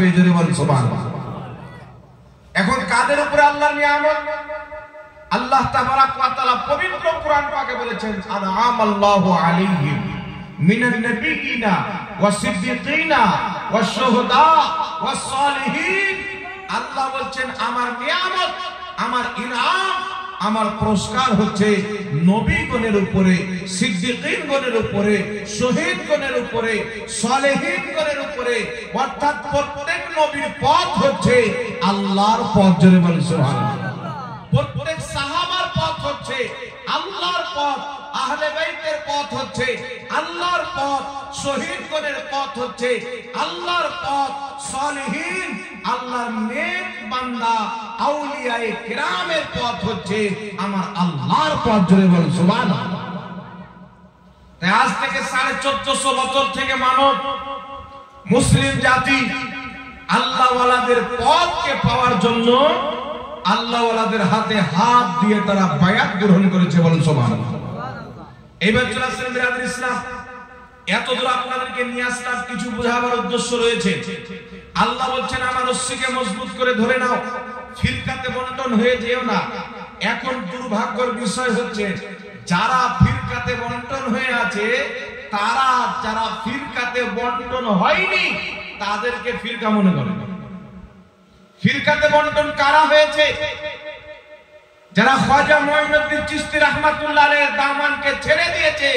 থাকবে। জোরে বল সুবহানাল্লাহ। এখন কাদের উপরে আল্লাহর নিয়ামত? আল্লাহ তাবারাক ওয়া তাআলা পবিত্র কোরআন পাকে বলেছেন, আনআমাল্লাহু আলাইহিম মিনান নাবিয়িনা ওয়াস সিদ্দিকিনা ওয়াস শুহাদা ওয়াস সালিহিন। আল্লাহ বলছেন আমার নিয়ামত, আমার ইনাম, আমার পুরস্কার হচ্ছে নবীগণের উপরে, সিদ্দিকীনগণের উপরে, শহীদগণের উপরে, সালেহীনগণের উপরে। অর্থাৎ প্রত্যেক নবীর পথ হচ্ছে আল্লাহর পথ। জোরে বলেন সুবহানাল্লাহ। প্রত্যেক সাহাবার পথ হচ্ছে আল্লাহর পথ, আহলে বাইতের পথ হচ্ছে আল্লাহর পথ, শহীদগণের পথ হচ্ছে আল্লাহর পথ, সালেহীন আল্লাহর নেক বান্দা আউলিয়ায়ে কিরামের পথ হচ্ছে আমার আল্লাহর পথ। জোরে বলেন সুবহানাল্লাহ। তাই আজ থেকে 1450 বছর থেকে মানব মুসলিম জাতি আল্লাহওয়ালাদের পথকে পাওয়ার জন্য আল্লাহওয়ালাদের হাতে হাত দিয়ে তারা বায়াত গ্রহণ করেছে। বলেন সুবহানাল্লাহ। এইবার চলে আসছেন বিরাদর ইসলাম। এত দূর আপনাদেরকে নিয়ে আসলাম কিছু বোঝাবার উদ্দেশ্য রয়েছে। আল্লাহ বলছেন আমার রস্সিকে মজবুত করে ধরে নাও, ফিরকাতে বন্টন হয়ে যেও না। এখন দুর্ভাগ্যের বিষয় হচ্ছে যারা ফিরকাতে বন্টন হয়ে আছে, তারা যারা ফিরকাতে বন্টন হয়নি তাদেরকে ফিরকা মনে করে। ফিরকাতে বন্টন কারা হয়েছে? যারা খাজা মুঈনুদ্দিন চিশতি রাহমাতুল্লাহ আলাইহির দামানকে ছেড়ে দিয়েছে,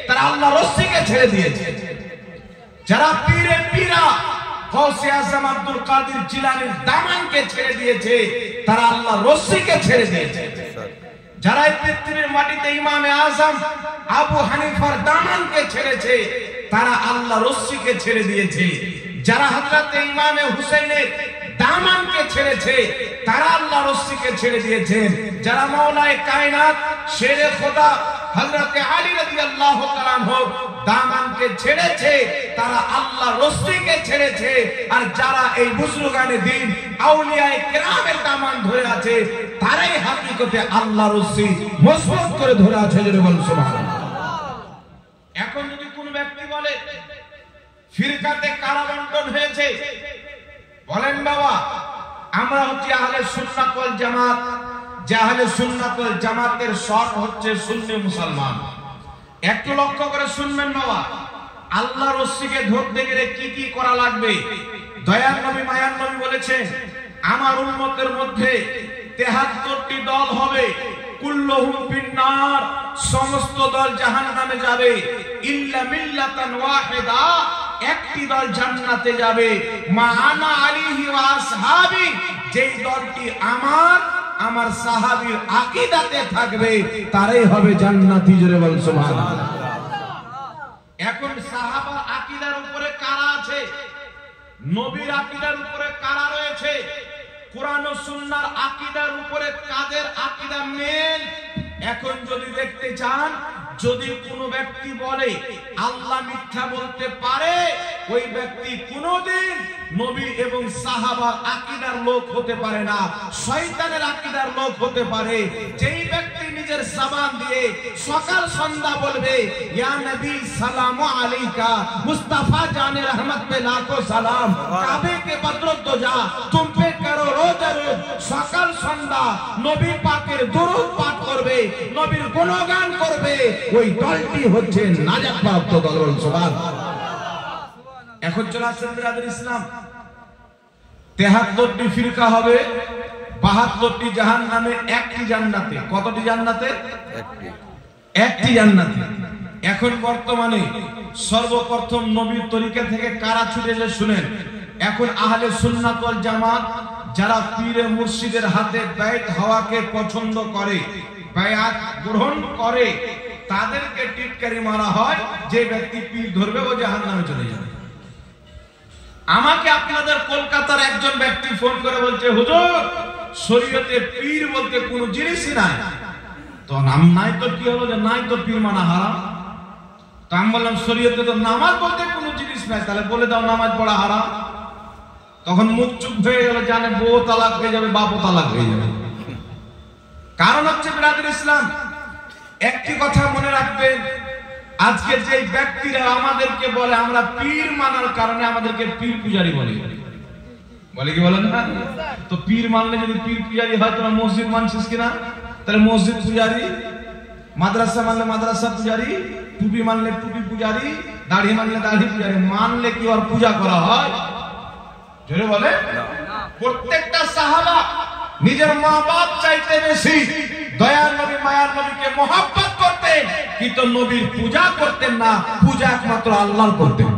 তারা আল্লাহর রস্সিকে ছেড়ে দিয়েছে। যারা পীরে পীরা গৌসে আযম আব্দুল কাদের জিলানীর দামানকে ছেড়ে দিয়েছে, তারা আল্লাহর রস্সিকে ছেড়ে দিয়েছে। যারা এই পৃথিবীর মাটিতে ইমামে আযম আবু হানিফার দামানকে ছেড়েছে, তারা আল্লাহর রস্সিকে ছেড়ে দিয়েছে। যারা হযরত ইমামে হুসাইনের দামানকে ছেড়েছে, তারা আল্লাহর রস্সিকে ছেড়ে দিয়েছেন। যারা মাওলায়ে কায়নাত শেরে খোদা হযরত আলী রাদিয়াল্লাহু তাআলা আনহু দামানকে ছেড়েছে, তারা আল্লাহর রস্সিকে ছেড়েছে। আর যারা এই বুজুর্গানে দ্বীন আউলিয়ায়ে কিরামের দামান ধরে আছে, তারাই হাকিকতে আল্লাহর রস্সি মজবুত করে ধরে আছে। জোরে বলুন সুবহানাল্লাহ। এখন যদি কোন ব্যক্তি বলে ফিরকাতে কারা বন্টন হয়েছে, বলেন বাবা আমরা হচ্ছে আহলে সুন্নাত ওয়াল জামাত। যে আহলে সুন্নাত ওয়াল জামাতের শর্ত হচ্ছে সুন্নি মুসলমান। একটু লক্ষ্য করে শুনবেন বাবা, আল্লাহর রস্সিকে ধরতে গেলে কি কি করা লাগবে। দয়ার নবী মায়ার নবী বলেছেন আমার উম্মতের মধ্যে 73টি দল হবে, কুল্লুহুম ফিন্নার, সমস্ত দল জাহান্নামে যাবে, ইল্লা মিল্লাতান ওয়াহিদা, একটি দল জান্নাতে যাবে। মা আনা আলাইহি ওয়া আসহাবি, যেই দলটি আমার সাহাবীর আকীদাতে থাকবে তারাই হবে জান্নাতি। জোরে বল সুবহানাল্লাহ। এখন সাহাবার আকীদার উপরে কারা আছে, নবীর আকীদার উপরে কারা রয়েছে, কোরআন ও সুন্নাহর আকীদার উপরে কাদের আকীদা মেল। এখন যদি দেখতে চান, যদি কোনো ব্যক্তি বলে আল্লাহ মিথ্যা বলতে পারে, ওই ব্যক্তি কোনদিন নবী এবং সাহাবার আকীদার লোক হতে পারে না, শয়তানের আকীদার লোক হতে পারে। যেই ব্যক্তি নিজের জবান দিয়ে সকাল সন্ধ্যা বলবে ইয়া নবী সালামু আলাইকা, মুস্তাফা জানে রহমত পে লাখো সালাম, কাবে কে বদরত দো যা তুম পে করো রোজ রোজ, সকাল সন্ধ্যা নবী পাকের দরুদ পাঠ করবে, নবীর গুণগান করবে, ওই দলটি হচ্ছে নাজাত প্রাপ্ত দল। সুবহানাল্লাহ। এখন চলে আসছেন বিরাদর ইসলাম। 73টি ফিরকা হবে, 72টি জাহান্নামে, একটি জান্নাতে। কতটি জান্নাতে? একটি জান্নাতে। এখন বর্তমানে সর্বপ্রথম নবীর তরিকা থেকে কারা ছুটেছে শুনেন। এখন আহলে সুন্নাত ওয়াল জামাত যারা পীরে মুর্শিদের হাতে বাইত হওয়াকে পছন্দ করে, বায়াত গ্রহণ করে, তাদেরকে টিটকারি মারা হয়। যে ব্যক্তি পীর ধরবে ও জাহান্নামে চলে যাবে। আমাকে আপনাদের কলকাতার একজন ব্যক্তি ফোন করে বলছে হুজুর শরীয়তে পীর বলতে কোনো জিনিসই নাই। তো নাম নাই তো কি হলো, যে নাই তো পীর মানা হারাম। তো আমি বললাম শরীয়তে তো নামাজ বলতে কোনো জিনিস নাই, তাহলে বলে দাও নামাজ পড়া হারাম। তখন মুখ চুপ হয়ে গেল, জানে বউ তালাক হয়ে যাবে, বাপও তালাক হয়ে যাবে। কারণ হচ্ছে বিরাদর ইসলাম, একটি কথা মনে রাখবেন, আজকে যে ব্যক্তিরা আমাদেরকে বলে আমরা পীর মানার কারণে আমাদেরকে পীর পূজারি বলে, বলে কি বলেন না? তো পীর মানলে যদি পীর পূজারি হয় তোরা মসজিদ মানছিস কিনা? তাহলে মসজিদ পূজারি, মাদ্রাসা মানলে মাদ্রাসা পূজারি, টুপি মানলে টুপি পূজারি, দাড়ি মানলে দাড়ি পূজারি। মানলে কি আর পূজা করা হয়? জোরে বলে। প্রত্যেকটা সাহাবা নিজের মা বাপ চাইতে বেশি দয়ার নবী মায়ার নবীকে মহব্বত করতেন, কিন্তু নবীর পূজা করতেন না, পূজা একমাত্র আল্লাহর করতেন।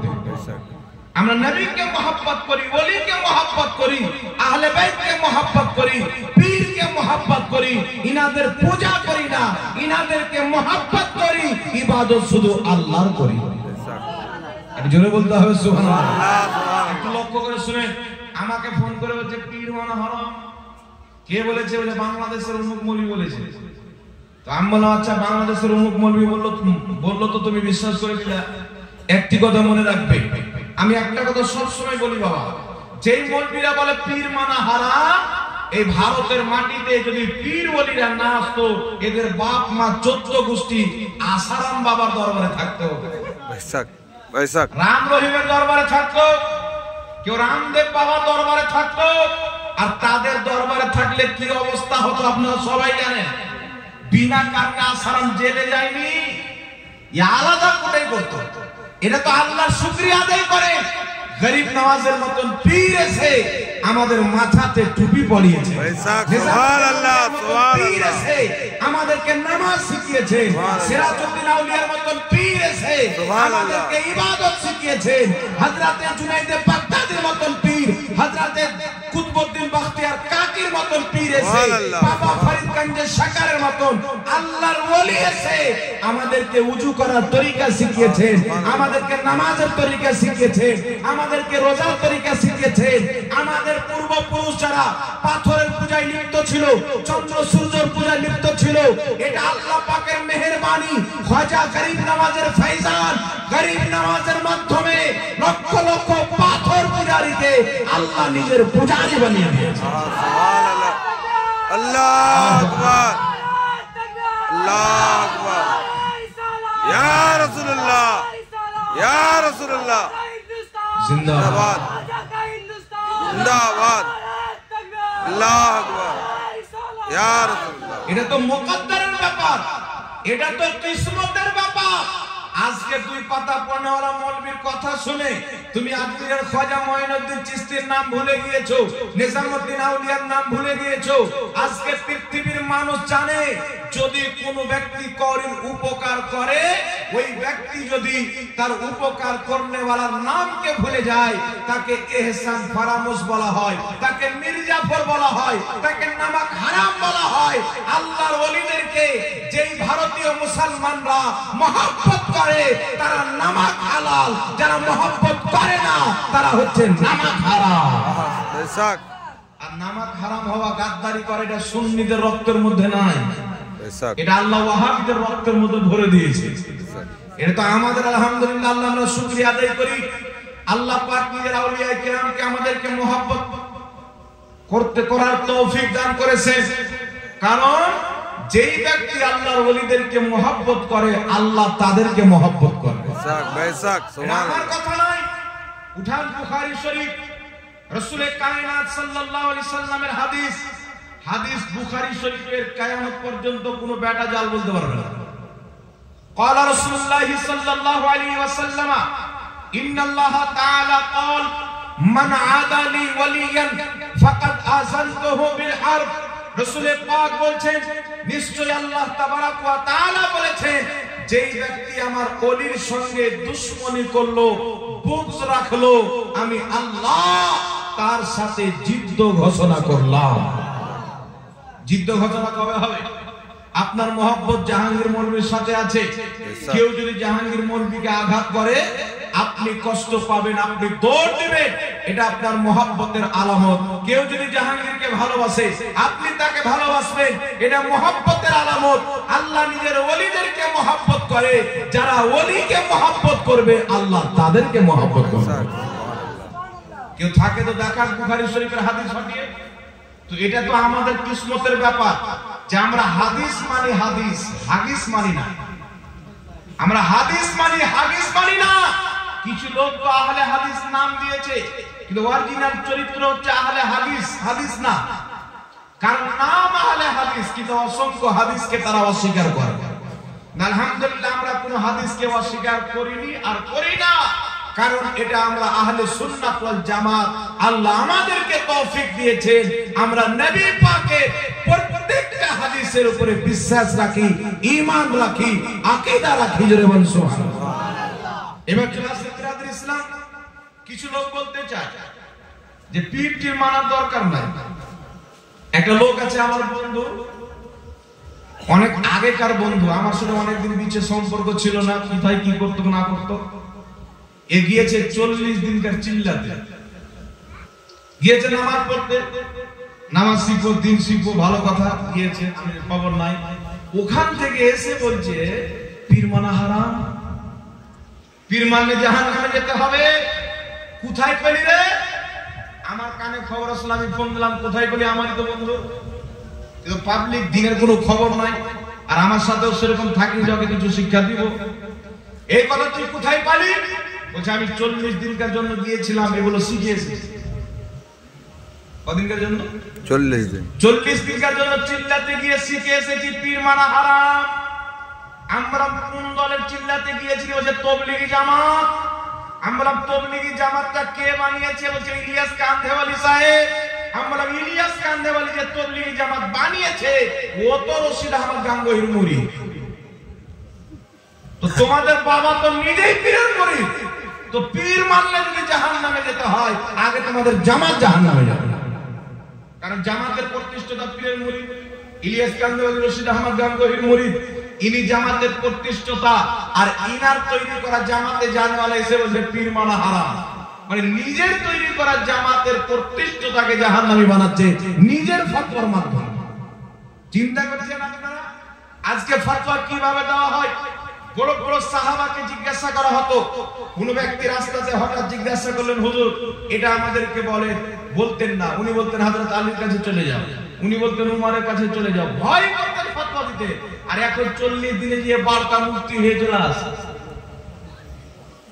আমরা নবীকে মহব্বত করি, ওলিকে মহব্বত করি, আহলে বাইতকে মহব্বত করি, পীরকে মহব্বত করি, ইনাদের পূজা করি না, ইনাদেরকে মহব্বত করি, ইবাদত শুধু আল্লাহর করি। একটু জোরে বলতে হবে সুবহানাল্লাহ। একটু লক্ষ্য করে শুনেন। আমাকে ফোন করে বলছে পীর মানা হারাম। কে বলেছে? বলে বাংলাদেশের অমুক মৌলবি বলেছে। তো আমি বললাম আচ্ছা বাংলাদেশের অমুক মৌলবি বললো তো তুমি বিশ্বাস করে দিলে। একটি কথা মনে রাখবে, আমি একটা কথা সব সময় বলি বাবা, যেই মৌলবীরা বলে পীর মানা হারাম, এই ভারতের মাটিতে যদি পীর ওলিরা না আসতো, এদের বাপ মা 14 গোষ্ঠী আসারাম বাবার দরবারে থাকতো, রাম রহিমের দরবারে থাকতো, কেউ রামদেব বাবার দরবারে থাকতো। আর তাদের দরবারে থাকলে কি অবস্থা হতো আপনারা সবাই জানেন। বিনা কারণে আসারাম জেলে যায়নি, আলাদা কোটাই করতো। এটা তো আল্লাহর শুকরিয়া আদায় করে। গরিব নওয়াজের মতন পীর এসে আমাদের মাথাতে টুপি পরিয়েছে, পীর এসে আমাদেরকে নামাজ শিখিয়েছে, সিরাজউদ্দিন আউলিয়ার মতন পীর এসে আমাদেরকে ইবাদত শিখিয়েছে, হযরতে জুনাইদে বাগদাদির মতন পীর, হযরতে কুতুবউদ্দিন বখতিয়ার কাকির মতন পীর এসে, বাবা ফরিদগঞ্জের শাকারের মতন আল্লাহর ওলি এসে আমাদেরকে ওযু করার তরিকা শিখিয়েছেন, আমাদেরকে নামাজের তরিকা শিখিয়েছেন, আমাদেরকে রোজার তরিকা শিখিয়েছেন। আমাদের পূর্বপুরুষ যারা পাথরের পূজায় লিপ্ত ছিল, চন্দ্র সূর্যের পূজায় লিপ্ত ছিল, এটা আল্লাহ পাকের মেহেরবানি। খাজা গরিব নওয়াজের ফয়জান, গরিব নওয়াজের মাধ্যমে লক্ষ লক্ষ পাথর পূজারীকে আল্লাহ নিজের পূজারী বানিয়ে দিয়েছে। সুবহানাল্লাহ, আল্লাহু আকবার, আল্লাহু আকবার, ইয়া রাসূলুল্লাহ, ইয়া রাসূলুল্লাহ, জিন্দাবাদ, জিন্দাবাদ, আল্লাহু আকবার, ইয়া রাসূলুল্লাহ। এটা তো মুকদ্দারের ব্যাপার, এটা তো কিসমতের ব্যাপার। আজকে দুই পাতা পনেওয়ালা মৌলবীর কথা শুনে তুমি আজমিরের খাজা মঈনুদ্দিন চিশতির নাম ভুলে গিয়েছো, নিজামউদ্দিন আউলিয়ার নাম ভুলে গিয়েছো। আজকে পৃথিবীর মানুষ জানে যদি কোনো ব্যক্তি কারোর উপকার করে, ওই ব্যক্তি যদি তার উপকার করনেওয়ালার নামকে ভুলে যায়, তাকে এহসান ফারামুশ বলা হয়, তাকে মির্জাফর বলা হয়, তাকে নামাক হারাম বলা হয়। আল্লাহর ওলিদেরকে যেই ভারতীয় মুসলমানরা মহব্বত করে তারা নামাক হালাল, যারা মহব্বত করে না তারা হচ্ছে নামাক হারাম। আর নামাক হারাম হওয়া গাদ্দারি করে, এটা সুন্নিদের রক্তের মধ্যে নাই, এটা আল্লাহ ওয়াহাবিদের রক্তের মধ্যে ভরে দিয়েছে। এটা তো আমাদের আলহামদুলিল্লাহ আল্লাহ আমরা শুকরিয়া আদায় করি। আল্লাহ পাক নিজের আউলিয়া কিরামকে আমাদেরকে মহব্বত করার তৌফিক দান করেছে। কারণ যেই ব্যক্তি আল্লাহর ওলিদেরকে মহব্বত করে, আল্লাহ তাদেরকে মহব্বত করে। আমার কথা নয়, উঠান বুখারী শরীফ, রাসূল কায়নাত সাল্লাল্লাহু আলাইহি সাল্লামের হাদিস। হাদিস বুখারী শরীফের কিয়ামত পর্যন্ত কোনো বেটা জাল বলতে পারবে না। قال رسول الله صلى الله عليه وسلم ان الله تعالى قال من عادى لي وليا فقد آذنته بالحرب। রাসূল পাক বলেন নিশ্চয়ই আল্লাহ তাবারক ওয়া তাআলা বলেছেন, যেই ব্যক্তি আমার ওলির সঙ্গে দুশমনি করলো, বুগজ রাখলো, আমি আল্লাহ তার সাথে যুদ্ধ ঘোষণা করলাম। যুদ্ধ ঘোষণা কবে হবে? আপনার মহব্বত জাহাঙ্গীর মৌলভীর সাথে আছে, কেউ যদি জাহাঙ্গীর মৌলভীকে আঘাত করে আপনি কষ্ট পাবেন, আপনি দৌড় দিবেন, এটা আপনার মহব্বতের আলামত। কেউ যদি জাহাঙ্গীরকে ভালোবাসে আপনি তাকে ভালোবাসবেন, এটা মহব্বতের আলামত। আল্লাহ নিজের ওলিদেরকে মহব্বত করে, যারা ওলিকে মহব্বত করবে আল্লাহ তাদেরকে মহব্বত করবে। কেউ থাকে তো দেখার বুখারী শরীফের হাদিস হটিয়ে। তো এটা তো আমাদের কিসমতের ব্যাপার যে আমরা হাদিস মানি, হাদিস মানি না। আমরা হাদিস মানি, হাদিস মানি না। কিছু লোক তো আহলে হাদিস নাম দিয়েছে, কিন্তু অরিজিনাল চরিত্র হচ্ছে আহলে হাদিস, হাদিস না। কারণ নাম আহলে হাদিস, কিন্তু অসংখ্য হাদিসকে তারা অস্বীকার করে। আলহামদুলিল্লাহ আমরা কোনো হাদিসকে অস্বীকার করিনি আর করি না, কারণ এটা আমরা আহলে সুন্নাত ওয়াল জামাত। আল্লাহ আমাদেরকে তৌফিক দিয়েছেন, আমরা নবী পাকের প্রত্যেকটা হাদিসের উপরে বিশ্বাস রাখি, ঈমান রাখি, আকীদা রাখি। জোরে বলুন সুবহানাল্লাহ। এবার বিরাদর ইসলাম, কিছু লোক বলতে চায় যে পীর টির মানার দরকার নাই। একটা লোক আছে আমার বন্ধু, অনেক আগেকার বন্ধু, আমার সাথে অনেকদিন বিচ্ছে সম্পর্ক ছিল না, কোথায় কি করতো না করতো। এগিয়েছে 40 দিনকার চিল্লাতে, গিয়েছে নামাজ পড়তে, নামাজ শিখবো, দিন শিখবো, ভালো কথা, গিয়েছে, খবর নাই। ওখান থেকে এসে বলছে পীর মানা হারাম, পীর মানলে জাহান্নামে যেতে হবে। কোথায় পেলি রে? আমার কানে খবর আসলে আমি ফোন দিলাম, কোথায় পেলি? আমারই তো বন্ধু, কিন্তু পাবলিক দিনের কোনো খবর নাই, আর আমার সাথেও সেরকম থাকলে যাকে কিছু শিক্ষা দিব। এই কথা তুই কোথায় পালি? বলছে আমি 40 দিনকার জন্য গিয়েছিলাম, এগুলো শিখিয়েছি। কদিনকার জন্য? 40 দিন। 40 দিনকার জন্য চিল্লাতে গিয়ে শিখে এসেছি পীর মানা হারাম। আমরা কোন দলের চিল্লাতে গিয়েছি? বলছে তবলিগি জামাত। আমরা তবলিগি জামাতটা কে বানিয়েছে? বলছে ইলিয়াস কান্ধেওয়ালি সাহেব। আমরা ইলিয়াস কান্ধেওয়ালি যে তবলিগি জামাত বানিয়েছে, ও তো রশিদ আহমদ গাঙ্গুহির মুরিদ। তো তোমাদের বাবা তো নিজেই পীরের মুরিদ, তো পীর মানলে যদি জাহান্নামে যেতে হয়, আগে তোমাদের জামাত জাহান্নামে যাবে, কারণ জামাতের প্রতিষ্ঠাতা পীরের মুরিদ। ইলিয়াস কান্ধেওয়ালি রশিদ আহমদ গাঙ্গুহির মুরিদ, ইনি জামাতের প্রতিষ্ঠাতা, আর ইনার তৈরি করা জামাতে জানওয়ালা এসে বলছে পীর মানা হারাম। মানে নিজের তৈরি করা জামাতের প্রতিষ্ঠাতাকে জাহান্নামী বানাচ্ছে নিজের ফতোয়ার মাধ্যমে। চিন্তা করছেন আপনারা? আজকে ফতোয়া কিভাবে দেওয়া হয়? বড় বড় সাহাবাকে জিজ্ঞাসা করা হতো, কোন ব্যক্তি রাস্তাতে হঠাৎ জিজ্ঞাসা করলেন, হুজুর এটা আমাদেরকে বলেন, বলতেন না। উনি বলতেন হযরত আলীর কাছে চলে যাও, উনি বলতেন উমরের কাছে চলে যাও, ভয় করতেন ফতোয়া দিতে। আর এখন 40 দিনে গিয়ে বার্তা মুক্তি হয়ে চলে আসে।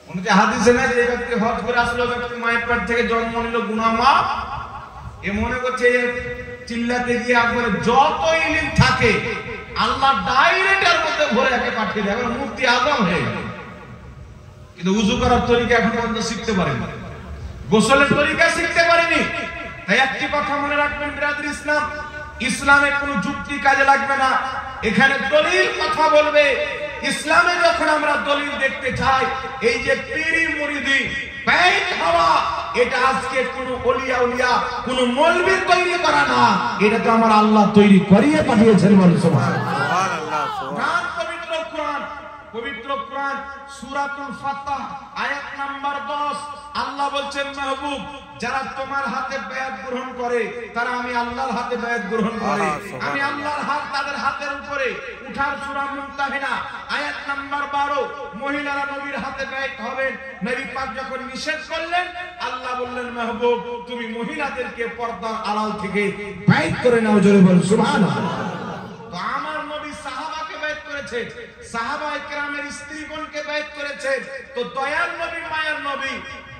উনি যে হাদিসে না, যে ব্যক্তি হজ করে আসলো, ব্যক্তি মায়ের পেট থেকে জন্ম নিল, গুনাহ মাফ। এ মনে করছে চিল্লাতে গিয়ে একবারে যত ইলম থাকে আল্লাহ ডাইরেক্টের মধ্যে ভরে একে পাঠিয়ে দেয়, এখন মুফতি আজম হয়ে গেল। কিন্তু উযু করার তরিকা এখন পর্যন্ত শিখতে পারেনি, গোসলের তরিকা শিখতে পারেনি। তাই একটি কথা মনে রাখবেন বিরাদর ইসলাম, ইসলামে কোনো যুক্তি কাজে লাগবে না, এখানে দলিল কথা বলবে। ইসলামে যখন আমরা দলিল দেখতে চাই, এই যে পীরি মুরিদি বাইত হওয়া, এটা আজকে কোনো ওলিয়া উলিয়া কোনো মৌলবি তৈরি করা না, এটা তো আমার আল্লাহ তৈরি করিয়ে পাঠিয়েছেন। বল সুবহানাল্লাহ। সুবহানাল্লাহ। পবিত্র কোরআন, পবিত্র কোরআন সূরাতুল ফাতহ আয়াত নাম্বার 10, আল্লাহ বলছেন মাহবুব, যারা তোমার হাতে বায়াত গ্রহণ করে তারা আমি আল্লাহর হাতে বায়াত গ্রহণ করে, আমি আল্লাহর হাত তাদের হাতের উপরে। উঠার সূরা মুমতাহিনা আয়াত নাম্বার 12, মহিলারা নবীর হাতে বায়াত হবেন। নবী পাক যখন নিষেধ করলেন, আল্লাহ বললেন মাহবুব তুমি মহিলাদেরকে পর্দার আড়াল থেকে বায়াত করে নাও। জোরে বল সুবহানাল্লাহ। তো আমার নবী সাহাবাকে বায়াত করেছে, সাহাবায়ে কেরামের স্ত্রীগণকে বায়াত করেছে, তো দয়ার নবী মায়ার নবী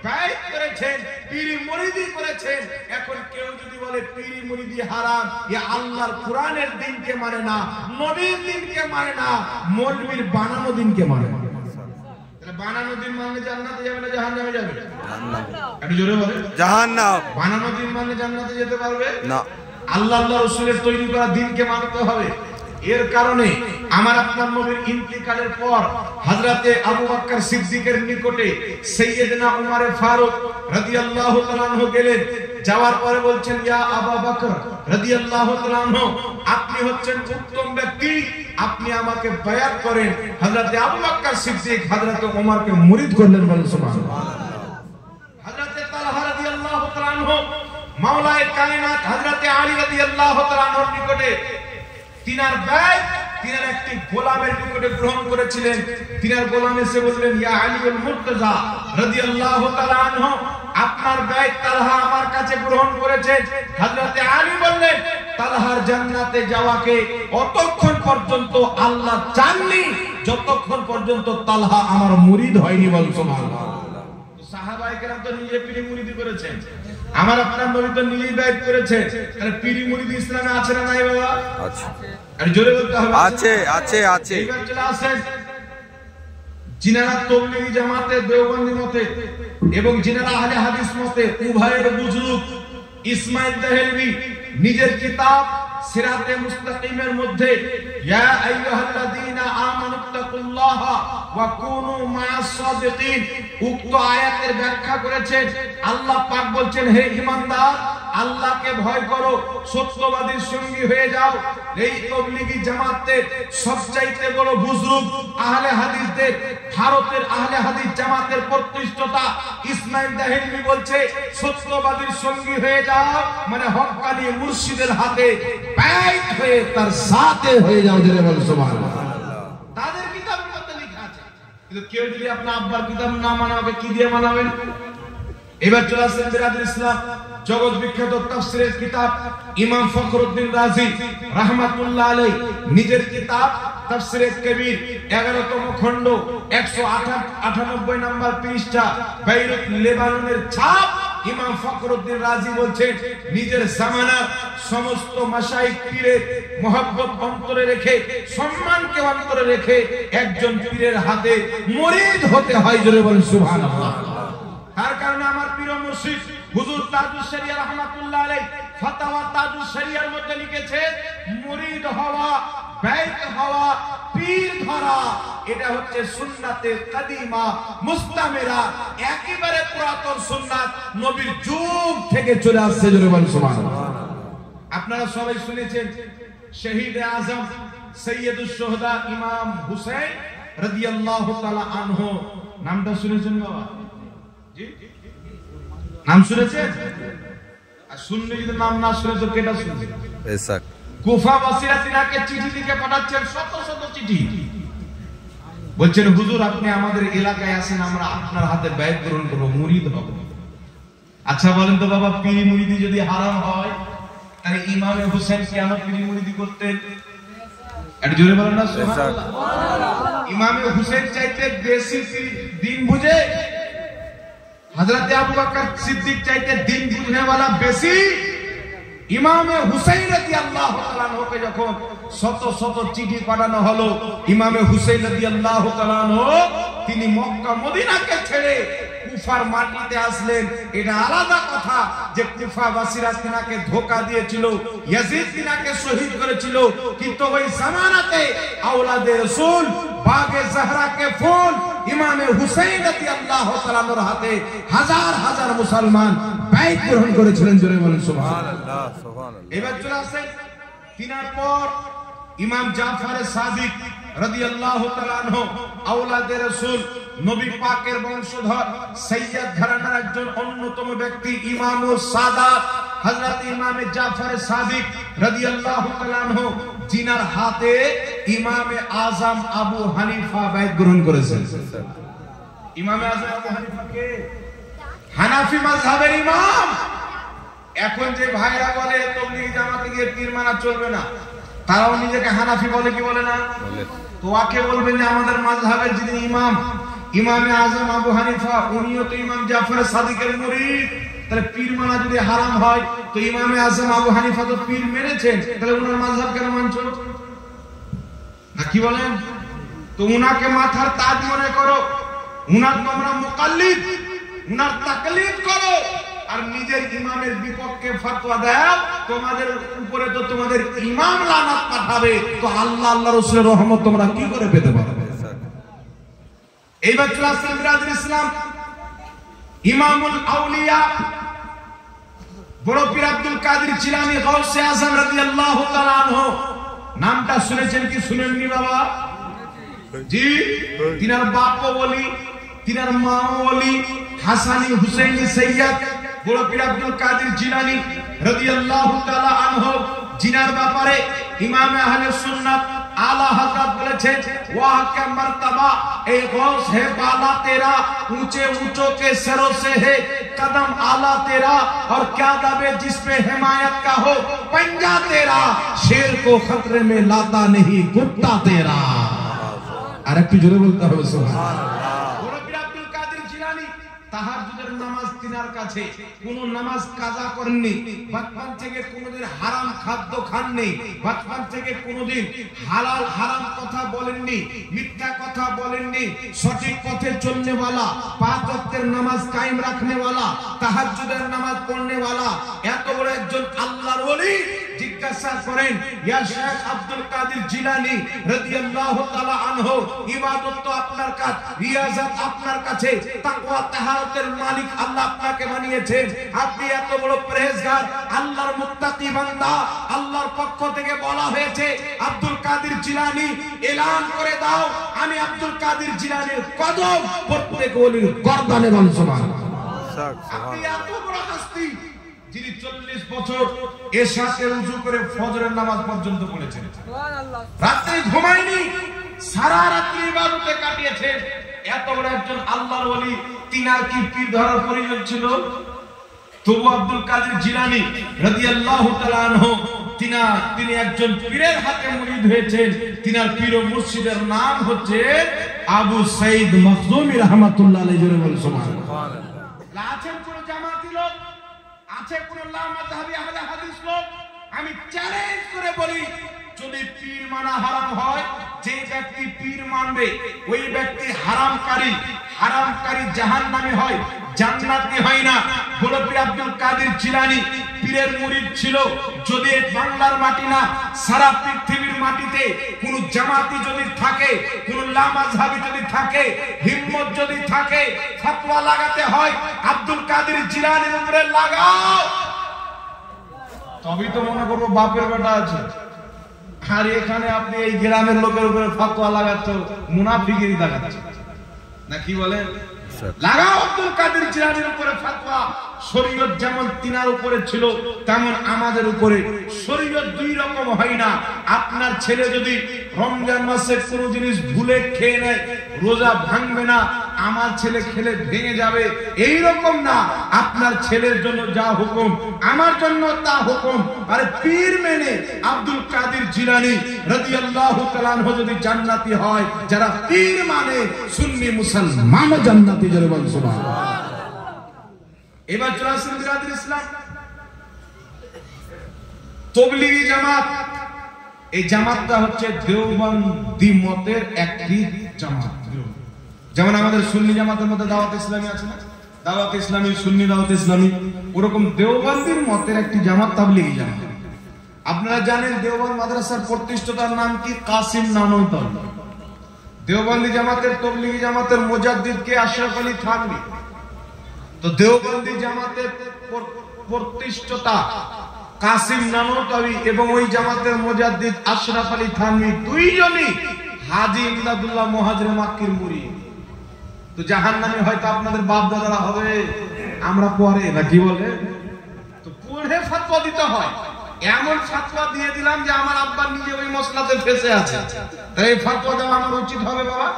বায়াত করেছেন, পীরি মুরিদি করেছেন। এখন কেউ যদি বলে পীরি মুরিদি হারাম, এ আল্লাহর কোরআনের দ্বীনকে মানে না, নবীর দ্বীনকে মানে না, মৌলবীর বানানো দ্বীনকে মানে না। তাহলে বানানো দ্বীন মানলে জান্নাতে যাবে না জাহান্নামে যাবে? জাহান্নামে। একটু জোরে বলে। জাহান্নাম। বানানো দ্বীন মানলে জান্নাতে যেতে পারবে না। আল্লাহ রাসূলের তৈরি করা দ্বীনকে মানতে হবে। এর কারণে আমার আপনার নবীর ইন্তিকালের পর হযরতে আবু বকর সিদ্দিকের নিকটে সাইয়েদনা উমর ফারুক রাদিয়াল্লাহু তাআলা আনহু গেলেন। যাওয়ার পরে বলছেন, ইয়া আবু বকর রাদিয়াল্লাহু তাআলা আনহু, আপনি হচ্ছেন উত্তম ব্যক্তি, আপনি আমাকে বায়াত করেন। হযরতে আবু বকর সিদ্দিক হযরতে উমরকে মুরিদ করলেন। বলেন সুবহানাল্লাহ। হযরতে তালহা রাদিয়াল্লাহু তাআলা আনহু মাওলায়ে কায়নাত হযরতে আলী রাদিয়াল্লাহু তাআলা আনহুর নিকটে তিনার বায়াত তিনার একটি গোলামের নিকটে গ্রহণ করেছিলেন। তিনার গোলাম এসে বললেন, ইয়া আলীউল মুর্তজা রাদিয়াল্লাহু তাআলা আনহু, আপনার বায়াত তালহা আমার কাছে গ্রহণ করেছে। হযরতে আলী বললেন, তালহার জান্নাতে যাওয়াকে অতক্ষণ পর্যন্ত আল্লাহ চাননি যতক্ষণ পর্যন্ত তালহা আমার মুরিদ হয়নি। বল সুবহানাল্লাহ। সাহাবায়ে কেরাম তো নিজে পীর মুরিদি করেছেন, আমার আপনার নবী তো নিজেই বাইত করেছেন, তাহলে পীর মুরিদি ইসলামে আছে না নাই বাবা? আছে। আর জোরে বলতে হবে আছে আছে আছে। এবার চলে আসেন জিনারা তাবলীগী জামাতে দেওবন্দি মতে এবং জিনারা আহলে হাদিস মতে উভয়ের বুজুর্গ ইসমাইল দেহলভী নিজের কিতাব সিরাতে মুস্তাকিমের মধ্যে ইয়া আইয়ুহাল্লাযীনা আমানুত্তাকুল্লাহা ওয়া কুনু মা'আস সাদিকিন উক্ত আয়াতের ব্যাখ্যা করেছেন। আল্লাহ পাক বলছেন, হে ঈমানদার, আল্লাহকে ভয় করো, সত্যবাদীর সঙ্গী হয়ে যাও। এই তাবলীগী জামাতের সবচাইতে বড় বুজুর্গ আহলে হাদিসদের, ভারতের আহলে হাদিস জামাতের প্রতিষ্ঠাতা ইসমাইল দেহলভী বলছে, সত্যবাদীর সঙ্গী হয়ে যাও মানে হক্কানি মুর্শিদের হাতে বাইত হয়ে তার সাথে হয়ে যাও। জেনে বল সুবহানাল্লাহ। তাদের কিতাবের মধ্যে লেখা আছে, কিন্তু কেউ যদি আপনার আব্বার কিতাব না মানে ওকে কি দিয়ে মানাবেন? এবার চলে আসেন বিরাদুল ইসলাম জগৎ বিখ্যাত তাফসীরের কিতাব ইমাম ফখরুদ্দিন রাজি রাহমাতুল্লাহ আলাইহি নিজের কিতাব তাফসীরে কবির 11তম খণ্ড 198 নম্বর পৃষ্ঠা বেইরুত লেবাননের ছাপ ইমাম ফখরুদ্দিন রাজি বলছেন, নিজের জামানার সমস্ত মাশায়েখ পীরের মহব্বত অন্তরে রেখে, সম্মানকে অন্তরে রেখে একজন পীরের হাতে মুরিদ হতে হয়। জোরে বলেন সুবহানাল্লাহ। তার কারণে আমার পীর মুর্শিদ হুজুর তাজুস শরিয়া রাহমাতুল্লাহ আলাইহি ফাতাওয়া তাজুস শরিয়ার মধ্যে লিখেছে, মুরিদ হওয়া, বাইত হওয়া, পীর ধরা এটা হচ্ছে সুন্নাতে কাদিমা মুস্তামিরা, একেবারে পুরাতন সুন্নাত, নবীর যুগ থেকে চলে আসছে। জোরে বলেন সুবহানাল্লাহ। আপনারা সবাই শুনেছেন শহীদে আজম সৈয়দুশ শুহাদা ইমাম হুসাইন রাদিয়াল্লাহু তাআলা আনহু, নামটা শুনেছেন বাবা? জি, নাম শুনেছেন? আর শুনলে যদি নাম না শুনে তো কেটা শুনবে? বেশক। কুফাবাসীরা তিনাকে চিঠি লিখে পাঠাচ্ছেন, শত শত চিঠি, বলছেন হুজুর আপনি আমাদের এলাকায় আসেন, আমরা আপনার হাতে বাইত গ্রহণ করব, মুরিদ হব। আচ্ছা বলেন তো বাবা, পীর মুরিদি যদি হারাম হয় তাহলে ইমামে হুসাইন কেন পীর মুরিদি করতেন? একটু জোরে বলেন না সুবহানাল্লাহ। ইমামে হুসাইন চাইতে বেশি দিন বুঝে, হযরত আবু বকর সিদ্দিক চাইতে দিন বুঝনে वाला বেশি। ইমামে হুসাইন রাদিয়াল্লাহু তাআলা আনহুকে যখন শত শত চিঠি পাঠানো হলো, ইমামে হুসাইন রাদিয়াল্লাহু তাআলা আনহু তিনি মক্কা মদিনাকে ছেড়ে কুফার মাটিতে আসলেন। এটা আলাদা কথা যে কুফাবাসীরা তিনাকে ধোঁকা দিয়েছিল, ইয়াজিদ তিনাকে শহীদ করেছিল, কিন্তু ওই জামানাতে আওলাদে রাসূল বাগে জাহরা কে ফুল ইমামে হুসাইন রাদিয়াল্লাহু তাআলা এর হাতে হাজার হাজার মুসলমান বাইত গ্রহণ করেছিলেন। জোরে বলেন সুবহানাল্লাহ সুবহানাল্লাহ। এবার চলে আসেন তিনার পর ইমাম জাফর সাদিক রাদিয়াল্লাহু তাআলা আনহু, আওলাদে রাসূল, নবী পাকের বংশধর, সৈয়দ ঘরানার একজন অন্যতম ব্যক্তি, ইমামুস সাদাত হযরত ইমামে জাফর সাদিক রাদিয়াল্লাহু তাআলা আনহু, জিনার হাতে ইমামে আজম আবু হানিফা বাইত গ্রহণ করেছেন। ইমামে আজম আবু হানিফা কে? হানাফি মাযহাবের ইমাম। এখন যে ভাইরা বলে তাবলীগী জামাতে গিয়ে পীর মানা চলবে না, তারাও নিজেকে হানাফি বলে কি বলে না? তো ওকে বলবেন যে আমাদের মাযহাবের যিনি ইমাম ইমামে আজম আবু হানিফা, উনিও তো ইমাম জাফর সাদিকের মুরিদ, তাহলে পীর মানা যদি হারাম হয় তো ইমামে আজম আবু হানিফা তো পীর মেনেছেন, তাহলে ওনার মাযহাব কেন মানছো না? কি বলেন? তো উনাকে মাথার তাজ মনে করো, উনার তোমরা মুকাল্লিদ, উনার তাকলিদ করো, আর নিজের ইমামের বিপক্ষে ফতোয়া দাও, তোমাদের উপরে তো তোমাদের ইমাম লানাত পাঠাবে, তো আল্লাহ আল্লাহর রাসূলের রহমত তোমরা কি করে পেতে পারবে? এইবার চলে আসেন বিরাদুল ইসলাম ইমামুল আউলিয়া বড় পীর আব্দুল কাদের জিলানী গাউসে আযম রাদিয়াল্লাহু তাআলা আনহু, নামটা শুনেছেন কি শুনেননি বাবা? জি, তিনার বাপও বলি, তিনার মাও বলি, হাসানি হুসাইনি সৈয়দ বড় পীর আব্দুল কাদের জিলানী রাদিয়াল্লাহু তাআলা আনহু, জিনার ব্যাপারে ইমামে আহলে সুন্নাত आला हजरत বলেছেন, वाह क्या मर्तबा ए गौस है बाला तेरा, ऊंचे ऊंचों के सरों से है कदम आला तेरा, और क्या दावे जिस पे हिमायत का हो पंजा तेरा, शेर को खतरे में लाता नहीं कुत्ता तेरा। अरे तू जोरे बोलता हो सुभान अल्लाह। बड़ा पीर अब्दुल कादिर जिलानी তাহার কাছে, কোনো নামাজ কাজা করেননি, বাচপান থেকে কোনোদিন হারাম খাদ্য খাননি, বাচপান থেকে কোনোদিন হালাল হারাম কথা বলেননি, মিথ্যা কথা বলেননি, সঠিক পথে চলনেওয়ালা, 5 ওয়াক্তের নামাজ কায়েম রাখনেওয়ালা, তাহাজ্জুদের নামাজ পড়নেওয়ালা, এত বড় একজন আল্লাহর ওলি জিজ্ঞাসা করেন, ইয়া শেখ আব্দুল কাদের জিলানী রাদিয়াল্লাহু তাআলা আনহু, ইবাদত তো আপনার কাজ, রিয়াজত আপনার কাছে, তাকওয়া তাহারাতের মালিক আল্লাহ আপনাকে বানিয়েছেন, আপনি এত বড় পরহেজগার, আল্লাহর মুত্তাকি বান্দা, আল্লাহর পক্ষ থেকে বলা হয়েছে আব্দুল কাদের জিলানী এলান করে দাও, আমি আব্দুল কাদের জিলানীর কদম প্রত্যেক ওলির গর্দানে বাঁধব। সুবহানাল্লাহ। আপনি এত বড় হাস্তি যিনি 40 বছর এশাকে ওযু করে ফজরের নামাজ পর্যন্ত পড়েছেন, সুবহানাল্লাহ, রাতে ঘুমায়নি, সারা রাত ইবাদতে কাটিয়েছেন, এত বড় একজন আল্লাহর ওলি, তিনার কি পীর ধরার পরিচয় ছিল? তবু আব্দুল কাদের জিলানী রাদিয়াল্লাহু তাআলা আনহু তিনি একজন পীরের হাতে মুরিদ হয়েছেন। তিনার পীর ও মুর্শিদের নাম হচ্ছে আবু সাইদ মখজুমি রাহমাতুল্লাহ আলাইহি। সুবহানাল্লাহ। আছেন কোন জামাতি লোক, আছে কোন লামাযহাবী আহলে হাদিস লোক, আমি চ্যালেঞ্জ করে বলি, যদি পীর মানা হারাম হয়, যে ব্যক্তি পীর মানবে ওই ব্যক্তি হারামকারী জাহান্নামী হয়, জান্নাতি হয় না। বলে পীর আব্দুল কাদের জিলানী পীরের মুরিদ ছিল। যদি বাংলার মাটি না, সারা পৃথিবীর মাটিতে কোন জামাতি যদি থাকে, কোন লামাযহাবী যদি থাকে, হিম্মত যদি থাকে, ফতোয়া লাগাতে হয় আব্দুল কাদের জিলানীর উপরে লাগাও, তবেই তো মনে করবো বাপের বেটা আছে। আর এখানে আপনি এই গ্রামের লোকের উপরে ফতোয়া লাগাচ্ছেন, মুনাফিকিরি দেখাচ্ছেন না, কি বলেন? লাগাও আব্দুল কাদের জিলানীর উপরে ফতোয়া। শরীয়ত যেমন তিনার উপরে ছিল, তেমন আমাদের উপরে। শরীয়ত দুই রকম হয় না। আপনার ছেলে যদি রমজান মাসে কোনো জিনিস ভুলে খেয়ে নেয়, রোজা ভাঙবে না, আমার ছেলে খেলে ভেঙে যাবে, এই রকম না। আপনার ছেলের জন্য যা হুকুম, আমার জন্য তা হুকুম। আরে পীর মেনে আব্দুল কাদের জিলানী রাদিয়াল্লাহু তাআলা আনহু যদি জান্নাতি হয়, যারা পীর মানে সুন্নি মুসলমানও জান্নাতি। জোরে বল সুবহানাল্লাহ। এবার চলে আসেন বিরাদর ইসলাম, তাবলীগী জামাত। এই জামাতটা হচ্ছে দেওবন্দি মতের একটি জামাত। যেমন আমাদের সুন্নি জামাতের মধ্যে দাওয়াত ইসলামী আছে না, দাওয়াত ইসলামী, সুন্নি দাওয়াত ইসলামী, ওরকম দেওবন্দির মতের একটি জামাত তাবলীগী জামাত। আপনারা জানেন দেওবন্দ মাদ্রাসার প্রতিষ্ঠাতার নাম কি? কাসিম নানওয়াতল। দেওবন্দি জামাতের, তাবলীগী জামাতের মুজাদ্দিদ কে? আশরাফ আলী থানভী। তো দেওবন্দি জামাতের প্রতিষ্ঠাতা কাসিম নানওয়াতলি এবং ওই জামাতের মুজাদ্দিদ আশরাফ আলী থানভী দুইজনই হাজী ইমদাদুল্লাহ মুহাজির মাক্কির মুরিদ। তো জাহান্নামী হয়তো আপনাদের বাপ দাদারা হবে, আমরা পরে না, কি বলে? তো পড়ে ফতোয়া দিতে হয়। এমন ফতোয়া দিয়ে দিলাম যে আমার আব্বা নিজে ওই মসলাতে ফেসে আছে, তাই এই ফতোয়া দেওয়া আমার উচিত হবে বাবা?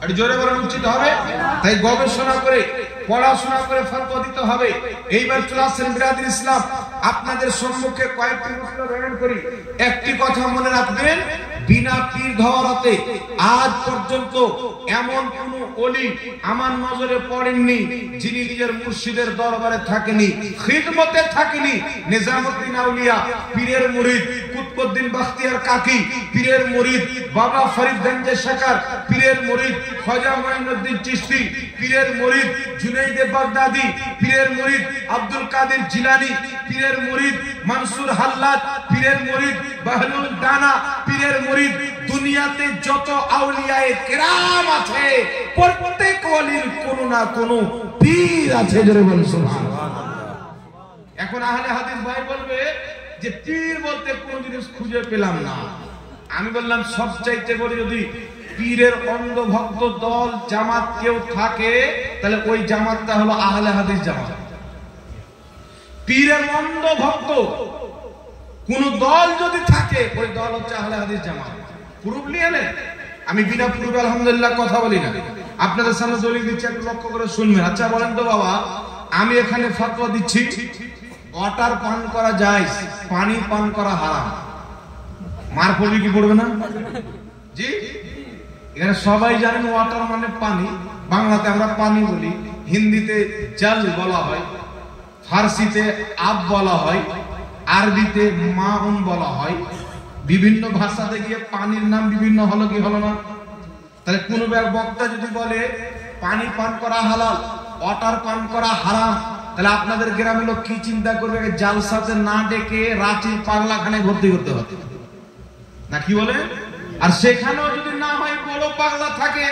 আর জোরে বলেন উচিত হবে? তাই গবেষণা করে, পড়াশোনা করে ফতোয়া দিতে হবে। এইবার চলে আসেন বিরাদর ইসলাম, আপনাদের সম্মুখে কয়েকটি মসলা বয়ান করি। একটি কথা মনে রাখবেন, বিনা পীর ধওয়াতে আজ পর্যন্ত এমন কোন ওলি আমার নজরে পড়েননি যিনি নিজের মুর্শিদের দরবারে থাকেনি, খিদমতে থাকেনি। নিজামউদ্দিন আউলিয়া পীরের মুরিদ, কুতুবউদ্দিন বখতিয়ার কাকি পীরের মুরিদ, বাবা ফরিদ গঞ্জে শাকার পীরের মুরিদ, খাজা মুঈনুদ্দিন চিশতি পীরের মুরিদ, জুনাইদে বাগদাদি পীরের মুরিদ, আব্দুল কাদের জিলানী পীরের মুরিদ, মনসুর হাল্লাজ পীরের মুরিদ, বাহলুল দানা পীরের মুরিদ। দুনিয়াতে যত আউলিয়ায়ে কেরাম আছে, প্রত্যেক ওলির কোন না কোন পীর আছে। জোরে বলুন সুবহানাল্লাহ। এখন আহলে হাদিস ভাই বলবে যে পীর বলতে কোন জিনিস খুঁজে পেলাম না। আমি বললাম সবচাইতে বড় যদি পীরের অন্ধ ভক্ত দল জামাত কেউ থাকে, তাহলে ওই জামাতটা হলো আহলে হাদিস জামাত। পীরের অন্ধ ভক্ত কোন দল যদি থাকে, ওই দল হচ্ছে আহলে হাদিস জামাত। প্রুফ নিয়ে নেন, আমি বিনা প্রুফে আলহামদুলিল্লাহ কথা বলি না। আপনাদের সামনে দলিল দিচ্ছি, একটু লক্ষ্য করে শুনবেন। আচ্ছা বলেন তো বাবা, আমি এখানে ফতোয়া দিচ্ছি ওয়াটার পান করা জায়েজ, পানি পান করা হারাম, মার পড়বে কি পড়বে না? জি, এখানে সবাই জানেন ওয়াটার মানে পানি, বাংলাতে আমরা পানি বলি, হিন্দিতে জল বলা হয়, ফার্সিতে আব বলা হয়, আরবিতে মাউন বলা হয়। বিভিন্ন ভাষাতে গিয়ে পানির নাম বিভিন্ন হলো কি হলো না? তাহলে কোন বক্তা যদি বলে পানি পান করা হালাল, ওয়াটার পান করা হারাম, তাহলে আপনাদের গ্রামের লোক কি চিন্তা করবে? জালসাতে না ডেকে রাঁচির পাগলাখানায় ভর্তি করতে হবে না, কি বলে? আর সেখানেও যদি না হয় বড় পাগলা থাকে,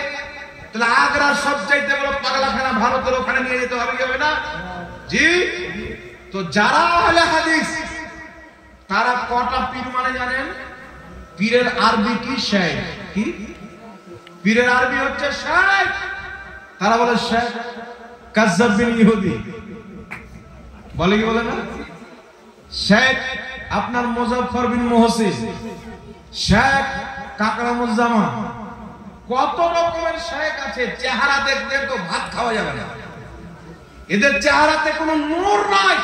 তাহলে আগ্রার সবচাইতে বড় পাগলাখানা ভারতের ওখানে নিয়ে যেতে হবে, কি হবে না? জি। তো যারা আহলে হাদিস তারা কটা পীর মানে জানেন? পীরের আরবি কি? শেখ। কি পীরের আরবি হচ্ছে শেখ। তারা বলে শেখ কাজ্জাব বিন ইহুদি, বলে কি বলে না? শেখ আপনার মুজাফফর বিন মুহসিন, শেখ কাকরামুজ্জামান, কত রকমের শেখ আছে। চেহারা দেখলে তো ভাত খাওয়া যাবে না, এদের চেহারাতে কোনো নূর নাই।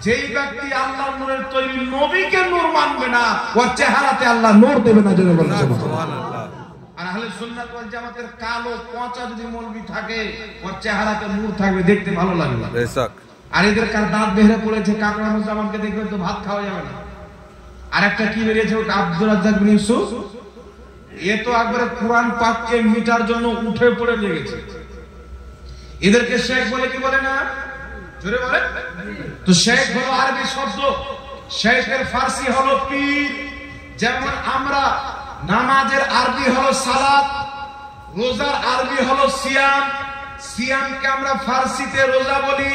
যেই ব্যক্তি আল্লাহর নূরের তৈরি নবীকে নূর মানবে না, ওর চেহারাতে আল্লাহ নূর দেবে না। জোরে বলেন সুবহানাল্লাহ। আর আহলে সুন্নাত ওয়াল জামাতের কালো পচা যদি মৌলবি থাকে, ওর চেহারাতে নূর থাকবে, দেখতে ভালো লাগবে। বেশক। আর এদের কার দাঁত বেরে পড়েছে, কাকরামুজ্জামানকে দেখবে তো ভাত খাওয়া যাবে না। আর একটা কি বেরিয়েছে, ওটা আব্দুর রাজ্জাক বিন ইউসুফ, এ তো একবারে কোরআন পাককে মিটার জন্য উঠে পড়ে লেগেছে। এদেরকে শেখ বলে কি বলে না? জোরে বলে। তো শেখ হলো আরবি শব্দ, শেখের ফার্সি হলো পীর। যেমন আমরা নামাজের আরবি হলো সালাত, রোজার আরবি হলো সিয়াম। সিয়ামকে আমরা ফার্সিতে রোজা বলি,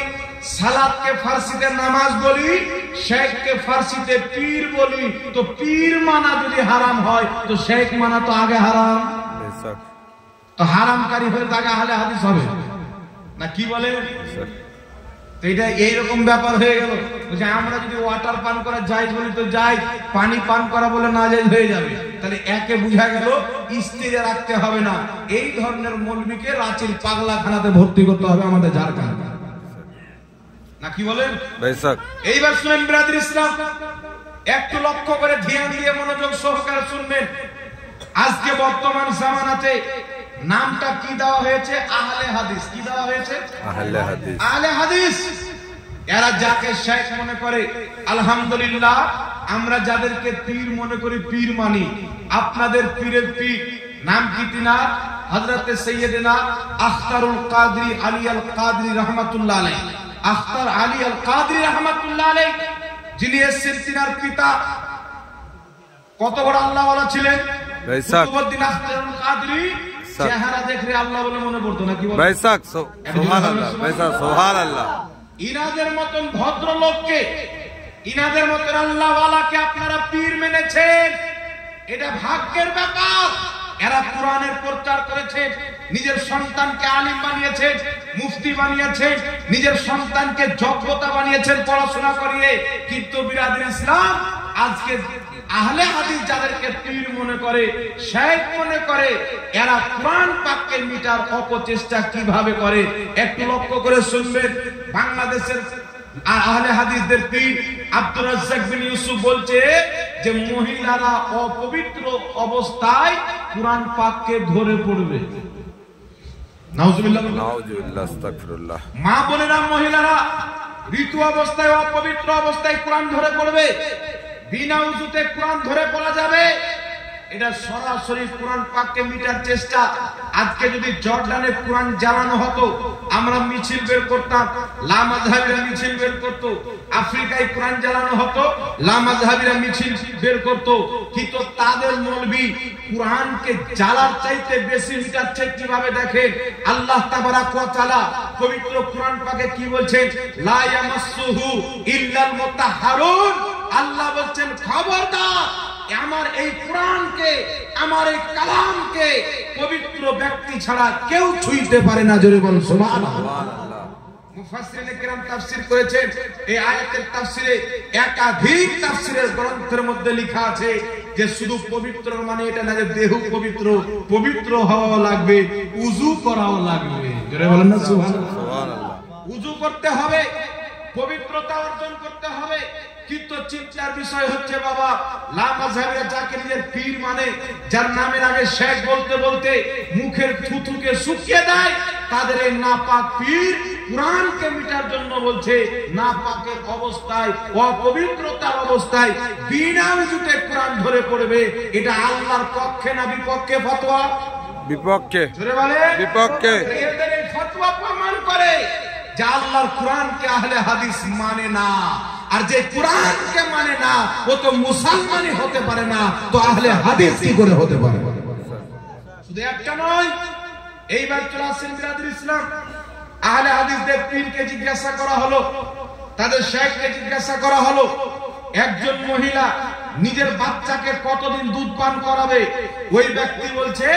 সালাতকে ফার্সিতে নামাজ বলি, শেখকে ফার্সিতে পীর বলি। তো পীর মানা যদি হারাম হয়, তো শেখ মানা তো আগে হারাম। তো হারামকারী হলে তাকে আহলে হাদিস হবে না, কি বলে? তো এটা এইরকম ব্যাপার হয়ে গেল যে আমরা যদি ওয়াটার পান করা জায়েজ বলি তো জায়েজ, পানি পান করা বলে না জায়েজ হয়ে যাবে। তাহলে একে বুঝা গেল স্থিরে রাখতে হবে না। এই ধরনের মৌলবীকে রাঁচির পাগলাখানাতে ভর্তি করতে হবে আমাদের ঝাড়খণ্ড, না কি বলেন? এইবার শুনেন বিরাদর ইসলাম, একটু লক্ষ্য করে ধ্যান দিয়ে মনোযোগ সহকারে শুনবেন। আজকে বর্তমান জামানাতে নামটা কি দেওয়া হয়েছে? আহলে হাদিস। কি দেওয়া হয়েছে? আহলে হাদিস। আহলে হাদিস। এরা যাকে শেখ মনে করে, আলহামদুলিল্লাহ, আমরা যাদেরকে পীর মনে করি, পীর মানি। আপনাদের পীরের পীর নাম কি? তিনা হযরত সৈয়দনা আখতারুল কাদরি আলী আল কাদরি রাহমাতুল্লাহ আলাইহি। আখতার আলী আল কাদরি রাহমাতুল্লাহ আলাইহি, যিনি এসেছেন, তিনার পিতা কত বড় আল্লাহওয়ালা ছিলেন। কুতুবউদ্দিন আখতারুল কাদরি চেহারা দেখলে আল্লাহ বলে মনে পড়তো না, কি বলে? বেশক, সুবহানাল্লাহ, বেশক, সুবহানাল্লাহ। ইনাদের মতন ভদ্রলোককে, ইনাদের মতন আল্লাহওয়ালাকে আপনারা পীর মেনেছেন, এটা ভাগ্যের ব্যাপার। এরা কোরআনের প্রচার করেছে, নিজের সন্তানকে আলিম বানিয়েছে, মুফতি বানিয়েছে, নিজের সন্তানকে যোগ্যতা বানিয়েছেন পড়াশোনা করিয়ে। কিন্তু বিরাদর ইসলাম, আজকে আহলে হাদিস যাদেরকে পীর মনে করে, শেখ মনে করে, এরা কোরআন পাককে মিটার অপচেষ্টা কিভাবে করে একটু লক্ষ্য করে শুনবেন। বাংলাদেশের আহলে হাদিসদের পীর আব্দুর রাজ্জাক বিন ইউসুফ বলছে যে মহিলারা অপবিত্র অবস্থায় কোরআন পাককে ধরে পড়বে। নাউজুবিল্লাহ, নাউজুবিল্লাহ, আস্তাগফিরুল্লাহ। মা বোনেরা, মহিলারা ঋতু অবস্থায়, অপবিত্র অবস্থায় কোরআন ধরে পড়বে। বিনা উযুতে কোরআন ধরে পড়া যাবে, এটা সরাসরি কোরআন পাককে মিটার চেষ্টা। আজকে যদি জর্ডানে কোরআন জ্বালানো হতো, আমরা মিছিল বের করতাম, লা মাযহাবিরা মিছিল বের করত। আফ্রিকায় কোরআন জ্বালানো হতো, লা মাযহাবিরা মিছিল বের করত। কিন্তু তাদের মৌলবি কোরআনকে জ্বালার চাইতে বেশি মিটাচ্ছে কিভাবে দেখেন। আল্লাহ তাবারাক ওয়া তাআলা পবিত্র কোরআন পাকে কি বলছেন? লা ইয়ামাসসুহু ইল্লাল মুতাহহারুন। আল্লাহ বলছেন, খবরদার, আমার এই কোরআনকে, আমার এই কালামকে পবিত্র ব্যক্তি ছাড়া কেউ ছুঁইতে পারে না। জোরে বল সুবহানাল্লাহ। মুফাসসিরিনে কিরাম তাফসীর করেছেন, এই আয়াতের তাফসীরে একাধিক তাফসীরের গ্রন্থের মধ্যে লেখা আছে যে শুধু পবিত্র মানে এটা না যে দেহ পবিত্র, পবিত্র হওয়া লাগবে, উযু করাও লাগবে। জোরে বলেন না সুবহানাল্লাহ। উযু করতে হবে, পবিত্রতা অর্জন করতে হবে। কিন্তু চিন্তার বিষয় হচ্ছে বাবা, লা মাযহাবিরা যাকে নিজের পীর মানে, যার নামের আগে শেখ বলতে বলতে মুখের থুথুকে শুকিয়ে দেয়, তাদের এই নাপাক পীর কুরআনকে মিটার জন্য বলছে নাপাকের অবস্থায়, অপবিত্রতার অবস্থায় বিনা উযুতে কুরআন ধরে পড়বে, এটা আল্লাহর পক্ষে না বিপক্ষে ফতোয়া? বিপক্ষে। জোরে বলে বিপক্ষে। এদের এই ফতোয়া প্রমাণ করে যে আল্লাহর কুরআনকে আহলে হাদিস মানে না, আর যে কুরআনকে মানে না ও তো মুসলমানই হতে পারে না, তো আহলে হাদিস কি করে হতে পারে? শুধু একটা নয়, এইবার চলে আসছেন বিরাদর ইসলাম, আহলে হাদিসদের পীরকে জিজ্ঞাসা করা হলো, তাদের শেখকে জিজ্ঞাসা করা হলো, একজন মহিলা নিজের বাচ্চাকে কতদিন দুধ পান করাবে? ওই ব্যক্তি বলছে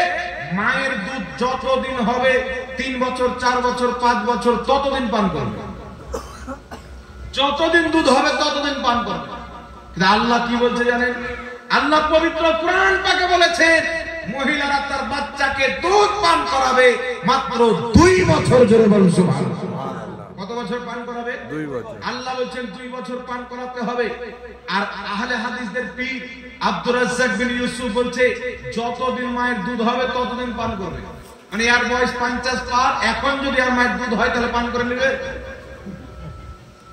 মায়ের দুধ যতদিন হবে, 3 বছর 4 বছর 5 বছর ততদিন পান করবে, যতদিন দুধ হবে ততদিন পান করবে। কিন্তু আল্লাহ কি বলছে জানেন? আল্লাহ পবিত্র কুরআন পাকে বলেছেন মহিলারা তার বাচ্চাকে দুধ পান করাবে মাত্র 2 বছর। জোরে বলুন সুবহানাল্লাহ। কত বছর পান করাবে? 2 বছর। আল্লাহ বলেন 2 বছর পান করাতে হবে। আর আহলে হাদিসদের পীর আব্দুর রাজ্জাক বিন ইউসুফ বলছে যতদিন মায়ের দুধ হবে ততদিন পান করবে। মানে এর বয়স 50 পার, এখন যদি আর মায়ের দুধ হয় তাহলে পান করে নেবে।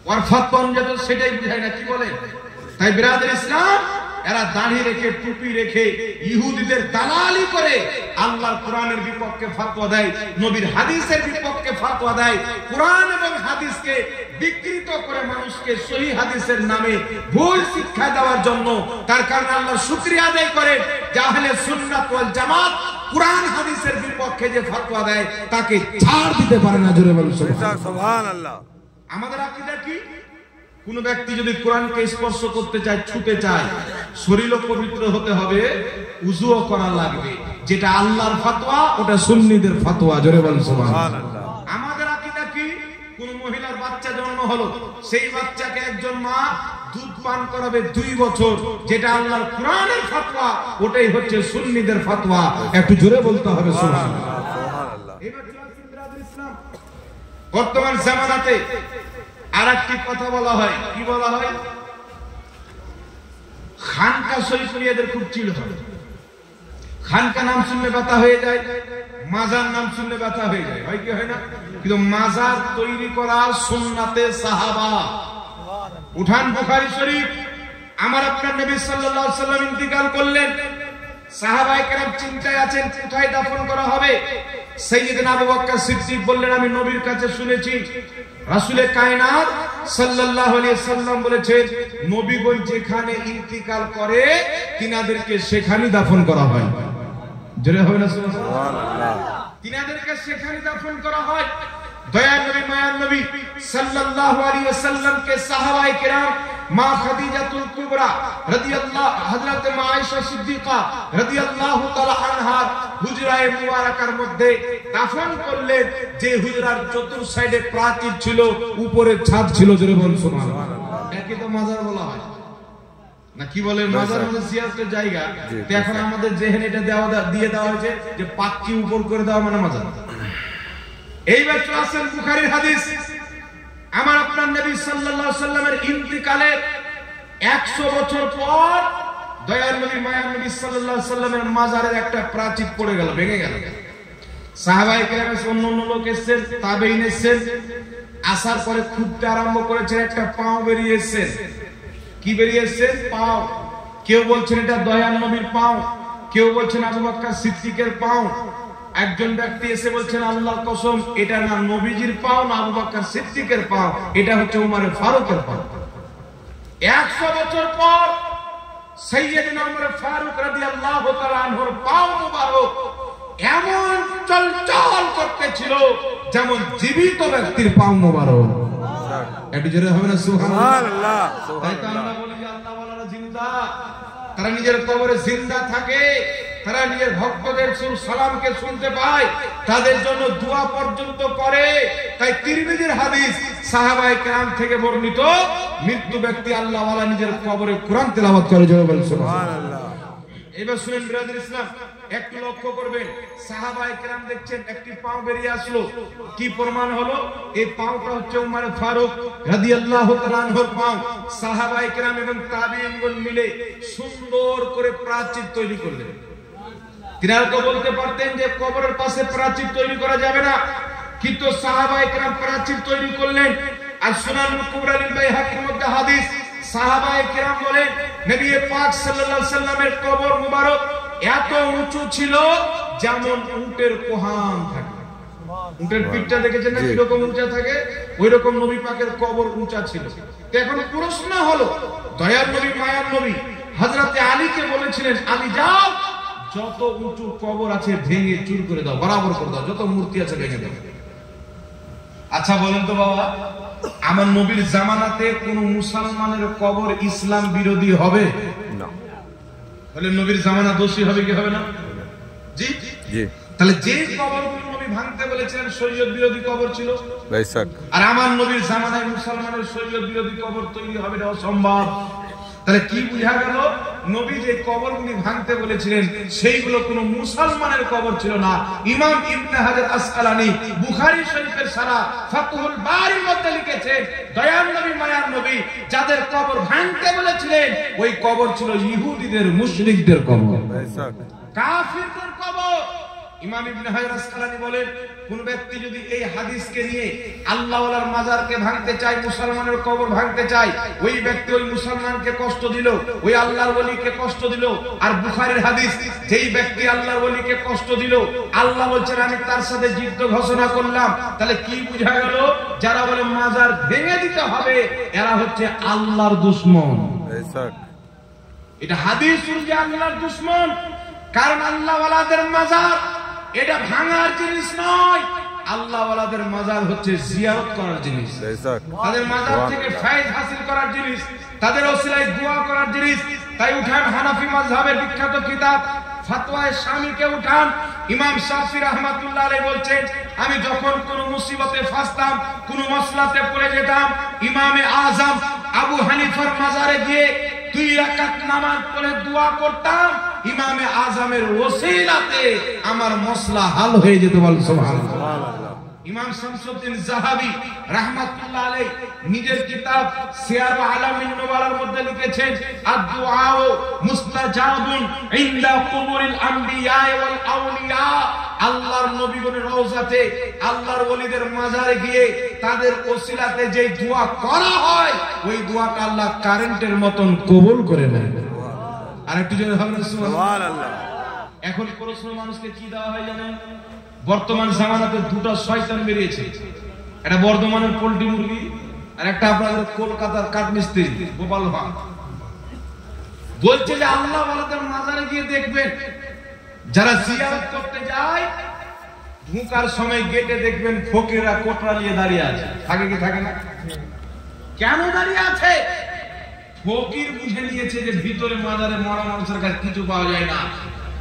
ওয়ারফাত পঞ্জাত সেটাই বুঝায় না, কি বলে? তাই বিরাদর ইসলাম, এরা দাড়ি রেখে টুপি রেখে ইহুদিদের দালালি করে আল্লাহর কোরআনের বিপক্ষে ফতোয়া দেয়, নবীর হাদিসের বিপক্ষে ফতোয়া দেয়, কোরআন এবং হাদিসকে বিকৃত করে মানুষকে সহিহ হাদিসের নামে ভুল শিক্ষা দেওয়ার জন্য। তার কারণে আল্লাহর শুকরিয়া আদায় করে যে আহলে সুন্নাত ওয়াল জামাত কোরআন হাদিসের বিপক্ষে যে ফতোয়া দেয় তাকে ছাড় দিতে পারে না। জোরে বলুন সুবহানাল্লাহ। আমাদের আকীদা কি? কোন ব্যক্তি যদি কোরআনকে স্পর্শ করতে চায়, ছুতে চায়, শরীরও পবিত্র হতে হবে, উযুও করা লাগবে। যেটা আল্লাহর ফতোয়া ওটা সুন্নিদের ফতোয়া। জোরে বলুন সুবহানাল্লাহ। আমাদের আকীদা কি? কোন মহিলার বাচ্চা জন্ম হলো, সেই বাচ্চাকে একজন মা দুধ পান করাবে 2 বছর, যেটা আল্লাহর কোরআনের ফতোয়া ওটাই হচ্ছে সুন্নিদের ফতোয়া। একটু জোরে বলতে হবে সুবহানাল্লাহ। এবার চলছে বিরাদর ইসলাম, বর্তমান জামানাতে আরেকটি কথা বলা হয়, কি বলা হয়? খানকা শরীফ নিয়ে এদের খুব চিড় হয়। খানকা নাম শুনলে ব্যথা হয়ে যায়, মাজার নাম শুনলে ব্যথা হয়ে যায়, হয় কি হয় না? কিন্তু মাজার তৈরি করা সুন্নাতে সাহাবা। উঠান বুখারী শরীফ, আমার আপনার নবী সাল্লাল্লাহু আলাইহি সাল্লাম ইন্তিকাল করলেন, সাহাবায়ে কেরাম চিন্তায় আছেন কোথায় দাফন করা হবে। সাইয়েদনা আবু বকর সিদ্দিক বললেন আমি নবীর কাছে শুনেছি রাসূলে কায়নাত সাল্লাল্লাহু আলাইহি সাল্লাম বলেছেন নবীগণ যেখানে ইন্তিকাল করে তিনাদেরকে সেখানেই দাফন করা হয়। জোরে হবে না সুবহানাল্লাহ। তিনাদেরকে সেখানে দাফন করা হয়। দয়ার নবী মায়ার নবী সাল্লাল্লাহু আলাইহি ওয়াসাল্লামকে সাহাবায়ে কেরাম মা খাদিজাতুল কুবরা রাদিয়াল্লাহু হযরত মা আয়েশা সিদ্দিকা রাদিয়াল্লাহু তাআলা আনহা হুজরায়ে মুবারাকার মধ্যে দাফন করলেন, যে হুজরার চতুর সাইডে প্রাচীর ছিল, উপরে ছাদ ছিল। জোরে বলুন সুবহানাল্লাহ। একে তো মাজার বলা হয় না, কি বলে? মাজার হলো সিয়ারতের জায়গা। তো এখন আমাদের যেহেন এটা দিয়ে দেওয়া হয়েছে যে পাক্কি উপর করে দেওয়া মানে মাজার। এইবার চলছেন বুখারীর হাদিস, আমার আপনার নবী সাল্লাল্লাহু আলাইহি সাল্লামের ইন্তিকালে 100 বছর পর দয়ার নবী মায়ার নবী সাল্লাল্লাহু আলাইহি সাল্লামের মাজারের একটা প্রাচীর পড়ে গেল, ভেঙে গেল। সাহাবায়ে কেরাম অন্যান্য লোক এসেছেন, তাবেঈন এসেছেন, আসার পরে খুঁজতে আরম্ভ করেছেন, একটা পাও বেরিয়ে এসেছে। কি বেরিয়ে এসেছে? পাও। কেউ বলছেন এটা দয়ার নবীর পাও, কেউ বলছেন আবু বকর সিদ্দিকের পাও। একজন ব্যক্তি এসে বলছেন আল্লাহর কসম এটা না নবীজির পাও না আবু বকর সিদ্দিকের পাও, এটা হচ্ছে উমর ফারুকের পাও। 100 বছর পর সাইয়েদনা উমর ফারুক রাদিয়াল্লাহু তাআলা আনহুর পাও মুবারক এমন চলচল করতেছিল যেমন জীবিত ব্যক্তির পাও মুবারক। একটু জোরে হবে না সুবহানাল্লাহ। তাই তো আমরা বলি যে আল্লাহ ওয়ালারা জিন্দা, তারা নিজের কবরে জিন্দা থাকে, তারা নিজের ভক্তদের সালামকে শুনতে পায়, তাদের জন্য দোয়া পর্যন্ত করে। তাই তিরমিজির হাদিস সাহাবায়ে কেরাম থেকে বর্ণিত, মৃত্যু ব্যক্তি আল্লাহ ওয়ালা নিজের কবরে কোরআন তেলাওয়াত করে। জোরে বলুন সুবহানাল্লাহ। এবার শুনেন বিরাদর ইসলাম, একটু লক্ষ্য করবেন, সাহাবায়ে কেরাম দেখছেন একটি পাও বেরিয়ে আসলো, কি প্রমাণ হলো? এই পাওটা হচ্ছে উমর ফারুক রাদিয়াল্লাহু তাআলা আনহুর পাও। সাহাবায়ে কেরাম এবং তাবেঈনগণ মিলে সুন্দর করে প্রাচীর তৈরি করলেন। তিনারা তো বলতে পারতেন যে কবরের পাশে প্রাচীর তৈরি করা যাবে না, কিন্তু সাহাবায়ে কেরাম প্রাচীর তৈরি করলেন। আর সুনান কুবরা লিল বাইহাকির মধ্যে হাদিস, সাহাবায়ে কেরাম বলেন নবী পাক সাল্লাল্লাহু আলাইহি সাল্লামের কবর মুবারক এত উঁচু ছিল যেমন উটের কোহান থাকে। উটের পিঠটা দেখেছেন না কিরকম উঁচা থাকে, ওই রকম নবী পাকের কবর উঁচা ছিল। তো এখন প্রশ্ন হলো, দয়ার নবী মায়ার নবী হযরতে আলীকে বলেছিলেন, আলী যাও যত উঁচু কবর আছে ভেঙে চুর করে দাও, বরাবর করে দাও, যত মূর্তি আছে ভেঙে দাও। আচ্ছা বলেন তো বাবা, আমার নবীর জামানাতে কোন মুসলমানের কবর ইসলাম বিরোধী হবে না? তাহলে নবীর জামানা দোষী হবে কি হবে না? জি জি। তাহলে যে কবরগুলো নবী ভাঙতে বলেছিলেন শরীয়ত বিরোধী কবর ছিল, আর আমার নবীর জামানায় মুসলমানের শরীয়ত বিরোধী কবর তৈরি হবে এটা অসম্ভব। তাহলে কি বুঝা গেল, নবী যে কবরগুলি ভাঙতে বলেছিলেন সেইগুলো কোনো মুসলমানের কবর ছিল না। ইমাম ইবনে হাজার আসকালানী বুখারী শরীফের সারা ফাতহুল বারির মধ্যে লিখেছেন, দয়ার নবী মায়ার নবী যাদের কবর ভাঙতে বলেছিলেন ওই কবর ছিল ইহুদিদের, মুশরিকদের কবর, কাফিরদের কবর। ইমাম ইবনে হাজার আসকালানী বলেন, কোন ব্যক্তি যদি এই হাদিসকে নিয়ে আল্লাহ ওয়ালার মাজারকে ভাঙতে চায়, মুসলমানের কবর ভাঙতে চায়, ওই ব্যক্তি ওই মুসলমানকে কষ্ট দিল, ওই আল্লাহর ওলিকে কষ্ট দিল। আর বুখারীর হাদিস, যেই ব্যক্তি আল্লাহর ওলিকে কষ্ট দিল আল্লাহ বলছেন আমি তার সাথে যুদ্ধ ঘোষণা করলাম। তাহলে কি বোঝা গেল, যারা বলে মাজার ভেঙে দিতে হবে এরা হচ্ছে আল্লাহর দুশমন। এটা হাদিস অনুযায়ী আল্লাহর দুশমন। কারণ আল্লাহ ওয়ালাদের মাজার এটা ভাঙার জিনিস নয়, আল্লাহ ওয়ালাদের মাজার হচ্ছে জিয়ারত করার জিনিস, তাদের মাজার থেকে ফায়দ হাসিল করার জিনিস, তাদের ওসিলায় দোয়া করার জিনিস। তাই উঠান হানাফি মাযহাবের বিখ্যাত কিতাব ফাতওয়ায়ে শামীকে উঠান, ইমাম শাফিঈ রাহমাতুল্লাহ আলাইহি বলছেন, আমি যখন কোন মুসিবতে ফাঁসতাম, কোন মসলাতে পড়ে যেতাম, ইমামে আযম আবু হানিফার মাজারে গিয়ে 2 রাকাত নামাজ পড়ে দোয়া করতাম, ইমামে আযমের ওসিলাতে আমার মসলা হাল হয়ে যেত। বল সুবহানাল্লাহ। ইমাম শামসুদ্দিন যাহাবী রাহমাতুল্লাহ আলাইহি নিজের কিতাব সিয়ার আলামিন নুবালার মধ্যে লিখেছেন, আদ-দুআউ মুস্তাজাবুন ইনদা কুবুরিল আমবিয়া ওয়াল আউলিয়া। আল্লাহর নবীগণের রওজাতে, আল্লাহর ওলিদের মাজারে গিয়ে তাদের ওসিলাতে যে দোয়া করা হয় ওই দোয়াটা আল্লাহ কারেন্টের মতন কবুল করে নেয়। আর একটু জোরে হবে সুবহানাল্লাহ। এখন প্রশ্ন মানুষকে কি দেওয়া হয় জানেন, বর্তমান জামানাতে দুটো শয়তান বেরিয়েছে, একটা বর্ধমানের পোল্ট্রি মুরগি আর একটা আপনাদের কলকাতার কাঠমিস্ত্রি গোপাল ভাঁড়। বলছে যে আল্লাহ ওয়ালাদের মাজারে গিয়ে দেখবেন, যারা জিয়ারত করতে যায় ঢোকার সময় গেটে দেখবেন ফকিররা কোটরা নিয়ে দাঁড়িয়ে আছে, থাকে কি থাকে না? কেন দাঁড়িয়ে আছে? ফকির বুঝে নিয়েছে যে ভিতরে মাজারে মরা মানুষের কাছে কিছু পাওয়া যায় না,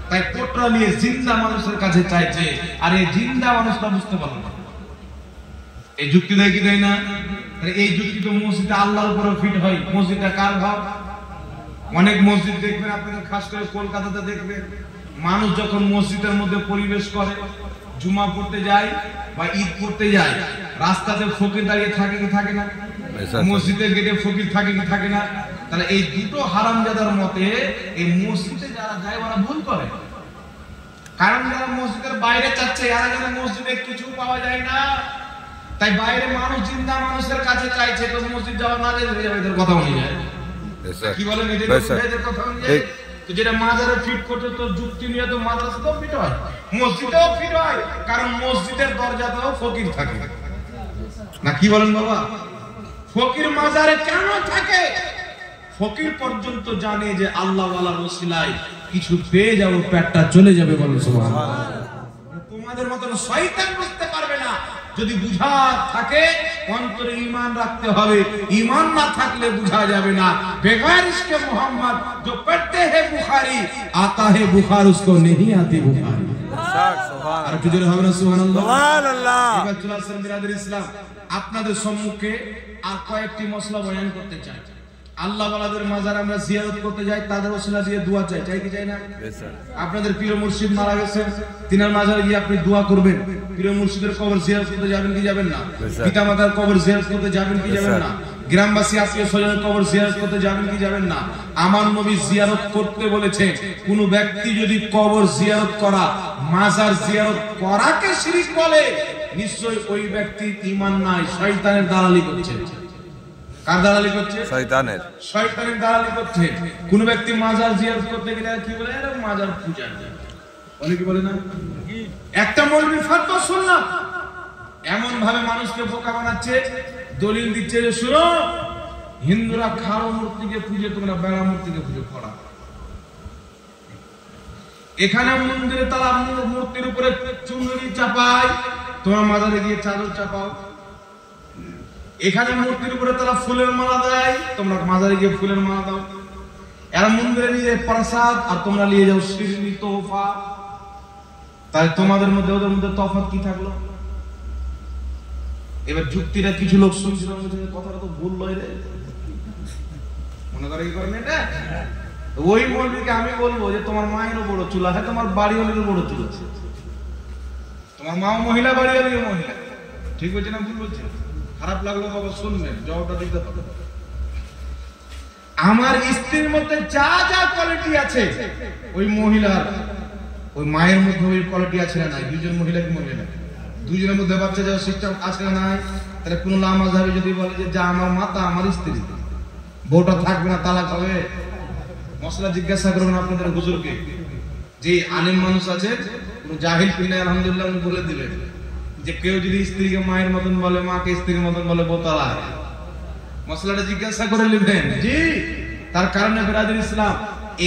তাই কোটরা নিয়ে জিন্দা মানুষের কাছে চাইছে। আর এই জিন্দা মানুষটা বুঝতে পারলো না। এই যুক্তি দেয় কি দেয় না? এই যুক্তি তো মসজিদে আল্লাহর উপরে ফিট হয়। মসজিদটা কার ভাব? অনেক মসজিদ দেখবেন আপনাদের, খাস করে কলকাতাতে দেখবেন, মানুষ যখন মসজিদের মধ্যে পরিবেশ করে, জুমা পড়তে যায় বা ঈদ পড়তে যায়, রাস্তাতে ফকির দাঁড়িয়ে থাকে কি থাকে না? মসজিদের গেটে ফকির থাকে কি থাকে না? তাহলে এই দুটো হারামজাদার মতে এই মসজিদে যারা যায় ওরা ভুল করে। কারণ যারা মসজিদের বাইরে চাচ্ছে, এরা যেন মসজিদে কিছু পাওয়া যায় না, তাই বাইরে মানুষ জিন্দা মানুষের কাছে চাইছে, তো মসজিদ যাওয়া না যায় হয়ে যাবে, এদের কথা বলে যায়। কি বলেন? এদের কথা অনুযায়ী তো যেটা মাজারে ফিট করছে তো যুক্তি নিয়ে তো মাদ্রাসাতেও ফিট হয়, মসজিদেও ফিট হয়, কারণ মসজিদের দরজাতেও ফকির থাকে না। কি বলেন বাবা? ফকির মাজারে কেন থাকে? ফকির পর্যন্ত জানে যে আল্লাহ ওয়ালার ওসিলায় কিছু পেয়ে যাবো, পেটটা চলে যাবে। বলেন সুবহানাল্লাহ। তোমাদের মতন শয়তান বুঝতে পারবে না। যদি বুঝা থাকে অন্তরে ঈমান রাখতে হবে, ঈমান না থাকলে বুঝা যাবে না। বেগার ইশকে মোহাম্মদ जो पढ़ते हैं बुखारी आता है बुखार उसको नहीं आती बुखारी। সুবহানাল্লাহ। আর জোরে হবে না সুবহানাল্লাহ। সুবহানাল্লাহ। এবার চলে আসেন বিরাদর ইসলাম, আপনাদের সম্মুখে আর কয়েকটি মসলা বয়ান করতে চাই। আল্লাহ ওয়ালাদের মাজার আমরা জিয়ারত করতে যাই, তাদের ওসিলা দিয়ে দোয়া চাই, চাই কি চাই না? আপনাদের প্রিয় মুর্শিদ মারা গেছেন, তিনার মাজারে গিয়ে আপনি দোয়া করবেন। প্রিয় মুর্শিদের কবর জিয়ারত করতে যাবেন কি যাবেন না? পিতামাতার কবর জিয়ারত করতে যাবেন কি যাবেন না? গ্রামবাসী আত্মীয় স্বজনের কবর জিয়ারত করতে যাবেন কি যাবেন না? আমার নবী জিয়ারত করতে বলেছে। কোন ব্যক্তি যদি কবর জিয়ারত করা, মাজার জিয়ারত করাকে শিরক বলে, নিশ্চয়ই ওই ব্যক্তির ঈমান নাই, শয়তানের দালালি করছে। কার দালালি করছে? শয়তানের। শয়তানের দালালি করছে। কোন ব্যক্তি মাজার জিয়ারত করতে গেলে কি বলে? আরে মাজার পূজা। অনেকে বলে না, একটা মৌলবি ফতোয়া শুনলাম এমন ভাবে মানুষকে বোকা বানাচ্ছে, দলিল দিচ্ছে যে শুনো হিন্দুরা খাড়ো মূর্তিকে পুজো, তোমরা বেড়া মূর্তিকে পুজো করা। এখানে মন্দিরে তারা মূর্তির উপরে চুনরি চাপায়, তোমরা মাজারে গিয়ে চাদর চাপাও। এখানে মূর্তির উপরে তারা ফুলের মালা দেয়, তোমরা মাজারে গিয়ে ফুলের মালা দাও। এরা মন্দিরে নিয়ে প্রসাদ আর তোমরা নিয়ে যাও শিরনি তোফা। তাই তোমাদের মধ্যে ওদের মধ্যে তফাৎ কি থাকলো? এবার যুক্তিটা কিছু লোক শুনছিল, কথাটা তো ভুল লয় রে, মনে করে কি করেন এটা? ওই মৌলবীকে আমি বলবো যে তোমার মায়েরও বড় চুল আছে, তোমার বাড়িওয়ালিরও বড় চুল আছে, তোমার মাও মহিলা, বাড়িওয়ালিও মহিলা। ঠিক বলছে না ভুল বলছে? খারাপ লাগলো বাবা শুনবেন, জবাবটা দিতে হবে। আমার স্ত্রীর মধ্যে যা যা কোয়ালিটি আছে ওই মহিলার, ওই মায়ের মধ্যে ওই কোয়ালিটি আছে না নাই? দুইজন মহিলা কি মহিলা? দুইজনের মধ্যে বাচ্চা যাওয়ার সিস্টেম আছে না নাই? তাহলে কোন লামাযহাবী যদি বলে যে যা আমার মাতা আমার স্ত্রী, বউটা থাকবে না, তালাক হবে, মশলা জিজ্ঞাসা করবেন আপনাদের হুজুরকে। যে আলেম মানুষ আছে, কোন জাহিল পিনায় আলহামদুলিল্লাহ বলে দিবেন যে কেউ যদি স্ত্রীকে মায়ের মতন বলে, মাকে স্ত্রীর মতন বলে, বউ তালাক। মশলাটা জিজ্ঞাসা করে নেবেন জি। তার কারণে বিরাদর ইসলাম,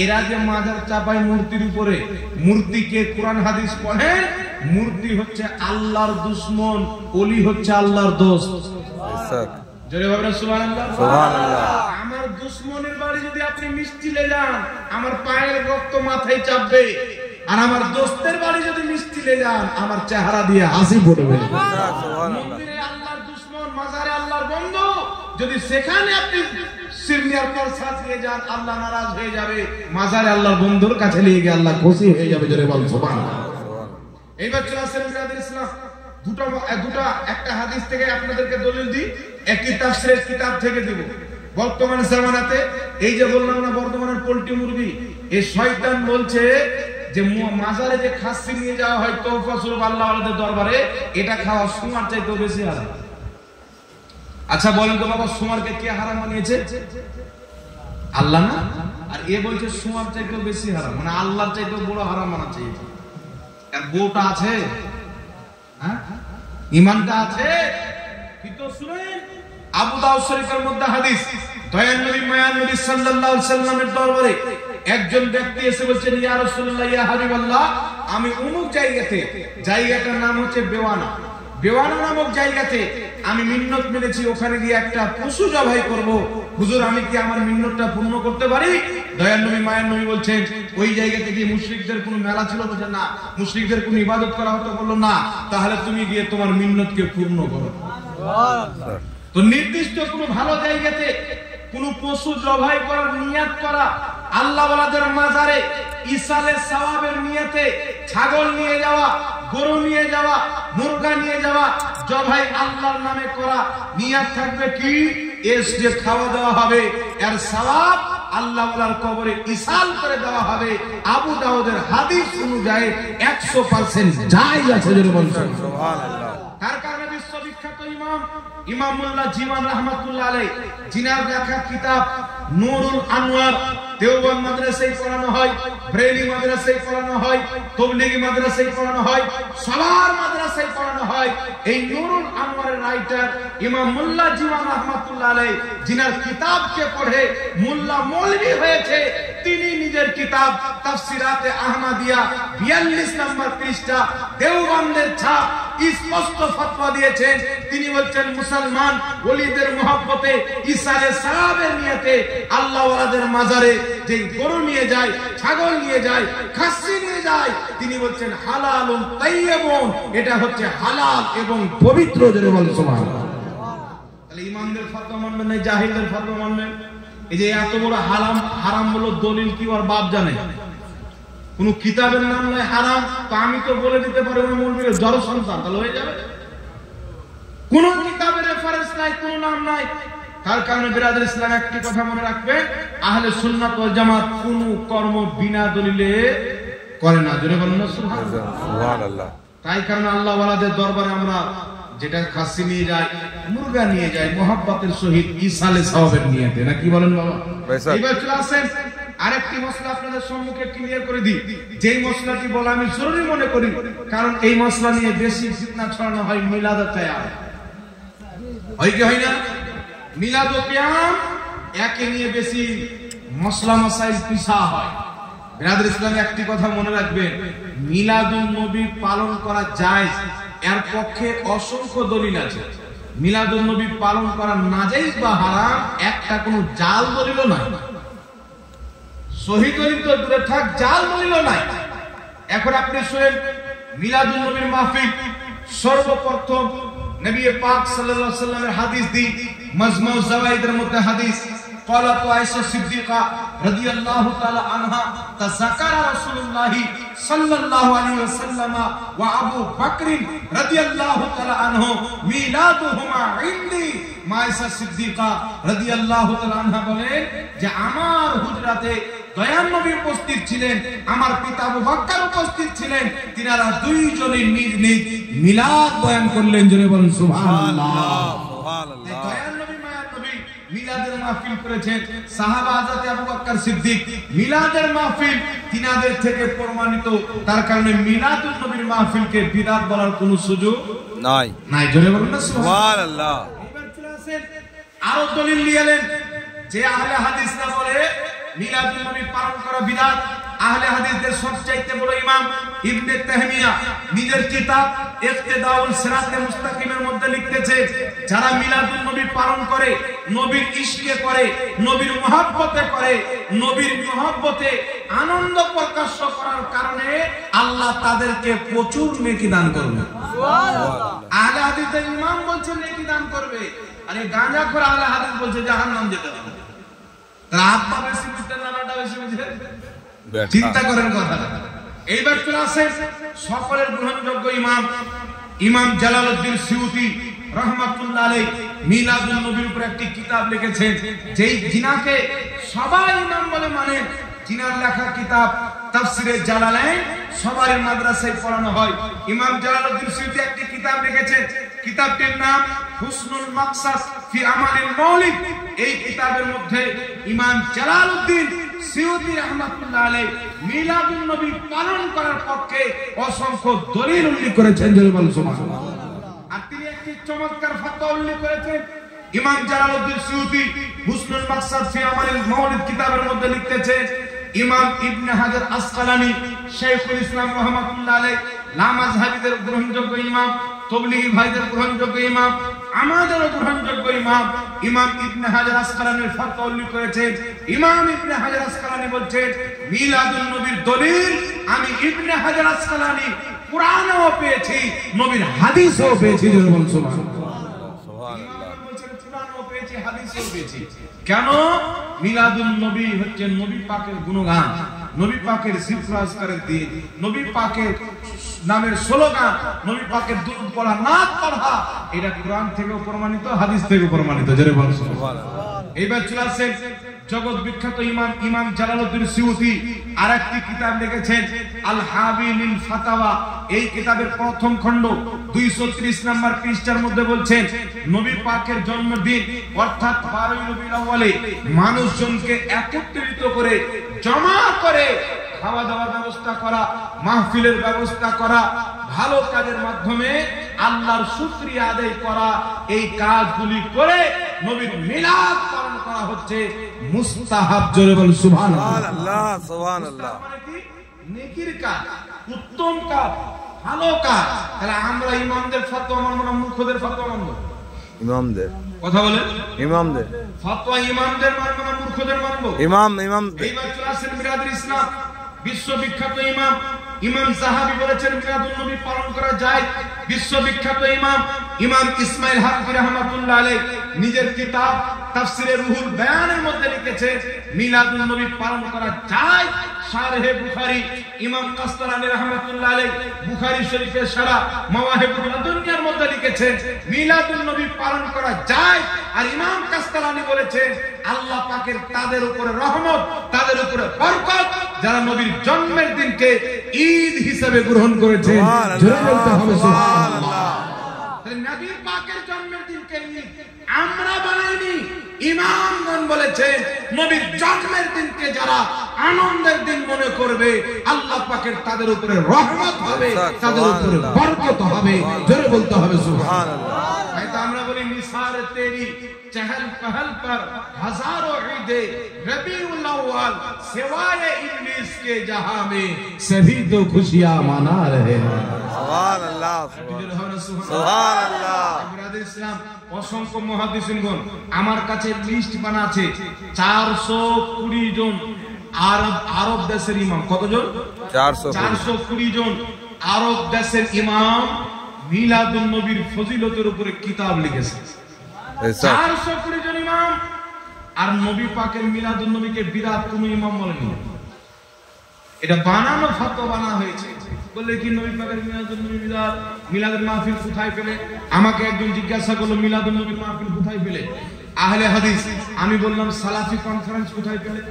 এরা যে মাজার চাপায় মূর্তির উপরে, মূর্তিকে কোরআন হাদিস পড়ে, মূর্তি হচ্ছে আল্লাহর দুশমন, ওলি হচ্ছে আল্লাহর দোস্ত। জোরে বলবেন সুবহানাল্লাহ। সুবহানাল্লাহ। আমার দুশমনের বাড়ি যদি আপনি মিষ্টি লে যান, আমার পায়ের রক্ত মাথায় চাপবে, আর আমার দোস্তের বাড়ি যদি মিষ্টি লে যান, আমার চেহারা দিয়ে হাসি ফুটবে। মন্দিরে আল্লাহর দুশমন, মাজারে আল্লাহর বন্ধু, যদি সেখানে আপনি সিরনিয়ার প্রসাদ নিয়ে যান, আল্লাহ নারাজ হয়ে যাবে। মাজারে আল্লাহর বন্ধুর কাছে নিয়ে গিয়ে আল্লাহ খুশি হয়ে যাবে। জোরে বল সুবহানাল্লাহ। এইবার চলে আসেন বিরাদর ইসলাম, দুটো একটা হাদিস থেকে আপনাদেরকে দলিল দিই, একটি তাফসীরের কিতাব থেকে দিব। বর্তমান জামানাতে এই যে বললাম না বর্তমানের পোল্ট্রি মুরগি, এই শয়তান বলছে যে মাজারে যে খাসি নিয়ে যাওয়া হয় তওফা স্বরূপ আল্লাহ ওয়ালাদের দরবারে, এটা খাওয়া সুমার চাইতেও বেশি হারাম। আচ্ছা বলেন তো বাবা, সুমারকে কে হারাম বানিয়েছে? আল্লাহ না? আর এ বলছে সুমার চাইতেও বেশি হারাম, মানে আল্লাহর চাইতেও বড় হারাম বানাচ্ছে। আর বউটা আছে, হ্যাঁ ঈমানটা আছে। কিন্তু শুনেন, আবু দাউদ শরীফের মধ্যে হাদিস, দয়ার নবী মায়ার নবী সাল্লাল্লাহু আলাইহি সাল্লামের দরবারে একজন ব্যক্তি এসে বলছেন, ইয়া রাসূলুল্লাহ, ইয়া হাবিবাল্লাহ, আমি অমুক জায়গাতে, জায়গাটার নাম হচ্ছে বেওয়ানা, বেওয়ানা নামক জায়গাতে আমি মিন্নত মেনেছি, ওখানে গিয়ে একটা পশু জবাই করব। হুজুর আমি কি আমার মিন্নতটা পূর্ণ করতে পারি? দয়ার নবী মায়ার নবী বলছেন, ওই জায়গাতে গিয়ে মুশরিকদের কোনো মেলা ছিল? বলছেন না। মুশরিকদের কোনো ইবাদত করা হতো? বললো না। তাহলে তুমি গিয়ে তোমার মিন্নতকে পূর্ণ করো। তো নির্দিষ্ট কোনো ভালো জায়গাতে কোন পশু জবাই করার নিয়াত করা, আল্লাহ ওয়ালাদের মাজারে ইসালে সওয়াবের নিয়তে ছাগল নিয়ে যাওয়া, গরু নিয়ে যাওয়া, মুরগা নিয়ে যাওয়া, জবাই আল্লাহর নামে করা, নিয়াত থাকবে কি এর যে খাওয়া দাওয়া হবে, এর সওয়াব আল্লাহ ওয়ালার কবরে ইসাল করে দেওয়া হবে। আবু দাউদের হাদিস অনুযায়ী 100% জায়েজ আছে। সুবহানাল্লাহ। তার কারণে বিশ্ববিখ্যাত ইমাম মোল্লা জীবন রাহমাতুল্লাহ আলাইহি, জিনার লেখা কিতাব নূরুল আনওয়ার, দেওবন্দ মাদ্রাসায় পড়ানো হয়, ব্রেলি মাদ্রাসায় পড়ানো হয়, তাবলীগী মাদ্রাসায় পড়ানো হয়, সবার মাদ্রাসায় পড়ানো হয়। এই নূরুল আনওয়ারের রাইটার ইমাম মোল্লা জীবন রাহমাতুল্লাহ আলাইহি, জিনার কিতাবকে পড়ে মোল্লা মৌলভী হয়েছে, তিনি নিজের কিতাব তাফসিরাতে আহমদিয়া 42 নম্বর পৃষ্ঠা, দেওবন্দের ছাপ, স্পষ্ট ফতোয়া দিয়েছেন। তিনি বলছেন, মুসলমান ওলিদের মহব্বতে ইসালে সওয়াবের নিয়তে আল্লাহ ওয়ালাদের মাজারে যে গরু নিয়ে যায়, ছাগল নিয়ে যায়, খাসি নিয়ে যায়, তিনি বলছেন হালালুন তাইয়্যিবুন, এটা হচ্ছে হালাল এবং পবিত্র। জোরে বল সুবহানাল্লাহ। তাহলে ইমামদের ফতোয়া মানবেন না, জাহিলদের ফতোয়া মানবেন? এই যে এত বড় হারাম বলো, দলিল কি ওর বাপ জানে? কোন কিতাবের নাম নয় হারাম, তো আমি তো বলে দিতে পারি ওই মৌলবীর জড় সন্তান, তাহলে হয়ে যাবে। কোন কিতাবের রেফারেন্স নাই, কোন নাম নাই। তার কারণে বিরাদর ইসলাম একটি কথা মনে রাখবেন, আহলে সুন্নাত ওয়াল জামাত কোন কর্ম বিনা দলিলে করে না। জোরে বলুন সুবহানাল্লাহ। তাই কারণে আল্লাহ ওয়ালাদের দরবারে আমরা যেটা খাসি নিয়ে যাই, মুরগা নিয়ে যাই, মোহাব্বতের সহিত ইসালে সওয়াবের নিয়তে, না কি বলেন বাবা? এবার চলে আসেন আরেকটি মশলা আপনাদের সম্মুখে ক্লিয়ার করে দিই। যেই মশলাটি বলা আমি জরুরি মনে করি, কারণ এই মশলা নিয়ে বেশি ফিতনা ছড়ানো হয়। মিলাদ কিয়াম হয় কি হয় না? মিলাদ কিয়াম একে নিয়ে বেশি মশলা মাসাইল পিছা হয়। বিরাদর ইসলামে একটি কথা মনে রাখবেন, মিলাদুন নবী পালন করা জায়েজ, এর পক্ষে অসংখ্য দলিল আছে। মিলাদুন নবী পালন করা নাজায়েজ বা হারাম একটা কোনো জাল দলিলও নাই, সহি দলিল তো দূরে থাক, জাল দলিলও নাই। এখন আপনি শুনেন মিলাদুন নবীর মাহফিল সর্বপ্রথম নবী পাক সাল্লাল্লাহু আলাইহি ওয়াসাল্লামের হাদিস দি মাজমু যাওয়াইদের মধ্যে হাদিস قالت عائشة الصديقة رضي الله تعالى عنها تذكر رسول الله صلى الله عليه وسلم وابو بكر رضي الله تعالى عنه ميلادهما عندي। عائشة الصديقة رضي الله تعالى عنها বলেন যে আমার হুজরাতে দয়ার নবী উপস্থিত ছিলেন, আমার পিতা আবু বকর উপস্থিত ছিলেন, তিনারা দুইজনে নিজ নিজ মিলাদ বয়ান করলেন। জোরে বলেন সুবহানাল্লাহ, সুবহানাল্লাহ। দয়ার নবী মায়ার নবী মিলাদের মাহফিল করেছেন। সাহাবা হযরত আবু বকর সিদ্দিক মিলাদের মাহফিল তিনাদের থেকে প্রমাণিত, তার কারণে মিলাদুন নবীর মাহফিলকে বিদআত বলার কোনো সুযোগ নাই। জোরে বলেন না সুবহানাল্লাহ। এবার চলে আসেন আরো দলিল নিয়ে এলেন যে আহলে হাদিসরা বলে মিলাদুন নবী পালন করা বিদআত। আহলে হাদিসদের সবচাইতে বড় ইমাম ইবনে তাহমিয়া নিজের কিতাব ইকতিদাউল সিরাতে মুস্তাকিমের মধ্যে লিখতেছে, যারা মিলাদুন নবী পালন করে, নবীর ইশকে করে, নবীর মহব্বতে করে, নবীর মহব্বতে আনন্দ প্রকাশ করার কারণে আল্লাহ তাদেরকে প্রচুর নেকি দান করবে। সুবহানাল্লাহ। আহলে হাদিসের ইমাম বলছে নেকি দান করবে, আরে গাঁজাখোর আহলে হাদিস বলছে জাহান্নাম যেতে হবে। তারা আত্মা বেশি বুঝতেন না, নাটা বেশি বুঝেন? চিন্তা করেন কথা। এইবার চলে আসে সকলের গ্রহণযোগ্য ইমাম ইমাম জালালউদ্দিন সিউতি রাহমাতুল্লাহ আলাইহি মিলাদুন নবীর উপর একটি কিতাব লিখেছেন, যেই জিনাকে সবাই ইমাম বলে মানেন। জিনার লেখা কিতাব তাফসিরে জালালাইন সবার মাদ্রাসায় পড়ানো হয়। ইমাম জালালউদ্দিন সিউতি একটি কিতাব লিখেছেন, কিতাবটির নাম হুসনুল মাকসাদ ফি আমালিল মাউলিদ। এই কিতাবের মধ্যে ইমাম জালালউদ্দিন সিউতি রাহমাতুল্লাহ আলাইহি মিলাদুন নবী পালন করার পক্ষে অসংখ্য দলিল উল্লেখ করেছেন। জোরে বলুন সুবহানাল্লাহ। আর তিনি একটি চমৎকার ফতোয়া উল্লেখ করেছেন। ইমাম জালালউদ্দিন সিউতি হুসনুল মাকসাদ ফি আমালিল মাউলিদ কিতাবের মধ্যে লিখতেছেন, ইমাম ইবনে হাজার আসকালানী শাইখুল ইসলাম রাহমাতুল্লাহ আলাইহি লামাযহাবীদের গ্রহণযোগ্য ইমাম, তাবলীগী ভাইদের গ্রহণযোগ্য ইমাম, আমাদেরও গ্রহণযোগ্য ইমাম ইমাম ইবনে হাজার আসকালানীর ফতোয়া উল্লেখ করেছেন। ইমাম ইবনে হাজার আসকালানী বলছেন, মিলাদুন নবীর দলিল আমি ইবনে হাজার আসকালানী কুরআনেও পেয়েছি, নবীর হাদিসেও পেয়েছি। জোরে বলুন সুবহানাল্লাহ, সুবহানাল্লাহ। বলছেন কুরআনেও পেয়েছি, হাদিসেও পেয়েছি। কেন? মিলাদুন নবী হচ্ছে নবী পাকের গুণগান, নবী পাকের জিকির আজকারের দিন, নবী পাকের নামের স্লোগান, নবী পাকের দুরূদ পড়া, নাত পড়া, এটা কোরআন থেকেও প্রমাণিত, হাদিস থেকেও প্রমাণিত। জোরে বলুন সুবহানাল্লাহ। এইবার চলে আসেন জগৎ বিখ্যাত ইমাম ইমাম জালালউদ্দিন সিউতি আরেকটি কিতাব লিখেছেন আল হাবিলিল ফাতাওয়া। এই কিতাবের প্রথম খণ্ড 230 নম্বর পৃষ্ঠার মধ্যে বলছেন, নবী পাকের জন্মদিন অর্থাৎ 12 রবিউল আউয়ালে মানুষজনকে একত্রিত করে জমা করে খাওয়া দাওয়ার ব্যবস্থা করা, মাহফিলের ব্যবস্থা করা, ভালো কাজের মাধ্যমে আল্লাহর শুকরিয়া আদায় করা, এই কাজগুলি করে নবীর মিলাদ পালন করা হচ্ছে মুস্তাহাব। জোরে বল সুবহানাল্লাহ, সুবহানাল্লাহ। মানে কি? নেকির কাজ, উত্তম কাজ, ভালো কাজ। তাহলে আমরা ইমামদের ফতোয়া মানব না মূর্খদের ফতোয়া মানব? ইমামদের কথা বলেন। ইমামদের ফতোয়া ইমামদের মানব না মূর্খদের মানব? ইমাম। এইবার চলে আসেন বিরাদর ইসলাম বিশ্ববিখ্যাত ইমাম ইমাম যাহাবী বলেছেন মিলাদুন নবী পালন করা যায়। বিশ্ববিখ্যাত ইমাম ইমাম ইসমাইল হাক্কি রাহমাতুল্লাহ আলাইহি নিজের কিতাব তাফসিরে রুহুল বায়ানের মধ্যে লিখেছেন মিলাদুন নবী পালন করা যায়। শারহে বুখারী ইমাম কাসতালানী রাহমাতুল্লাহ আলাইহি বুখারী শরীফের শারহ মাওয়াহিবুল লাদুনিয়ার মধ্যে লিখেছেন মিলাদুন নবী পালন করা যায়। আর ইমাম কাসতালানী বলেছেন আল্লাহ পাকের তাদের উপরে রহমত, তাদের তাদের উপরে বরকত, যারা নবীর জন্মের দিনকে ঈদ হিসেবে গ্রহণ করেছে। জোরে বলতে হবে সুবহানাল্লাহ। নবী পাকের জন্মের দিনকে ঈদ আমরা বানাইনি, ইমামগণ বলেছেন নবীর জন্মের দিনকে যারা আনন্দের দিন মনে করবে আল্লাহ পাকের তাদের উপরে রহমত হবে, তাদের উপরে বরকত হবে। জোরে বলতে হবে সুবহানাল্লাহ। তাই তো আমরা বলি নিসার তেরি चहल पहल पर हजारों ईदे रबीउल अव्वल सिवाय इब्लीस के जहां में सभी तो खुशियां मना रहे हैं। सुभान अल्लाह सुभान अल्लाह। ব্রাদার ইসলাম অসংখ্য মুহাদ্দিসিনগণ আমার কাছে লিস্ট বানাছে 420 জন আরব দেশের ইমাম। কতজন? 420 জন আরব দেশের ইমাম মিলাদুন নবীর ফজিলতের উপরে কিতাব লিখেছে। 420 জন ইমাম। আর নবী পাকের মিলাদুন নবীকে বিদআত কোন ইমাম বলেনি, এটা বানানো ফতোয়া বানা হয়েছে। বললে কি নবী পাকের মিলাদুন নবী বিদআত, মিলাদুল মাহফিল কোথায় পেলে? আমাকে একজন জিজ্ঞাসা করলো মিলাদুন নবীর মাহফিল কোথায় পেলে? আহলে হাদিস। আমি বললাম সালাফি কনফারেন্স কোথায় পেলে?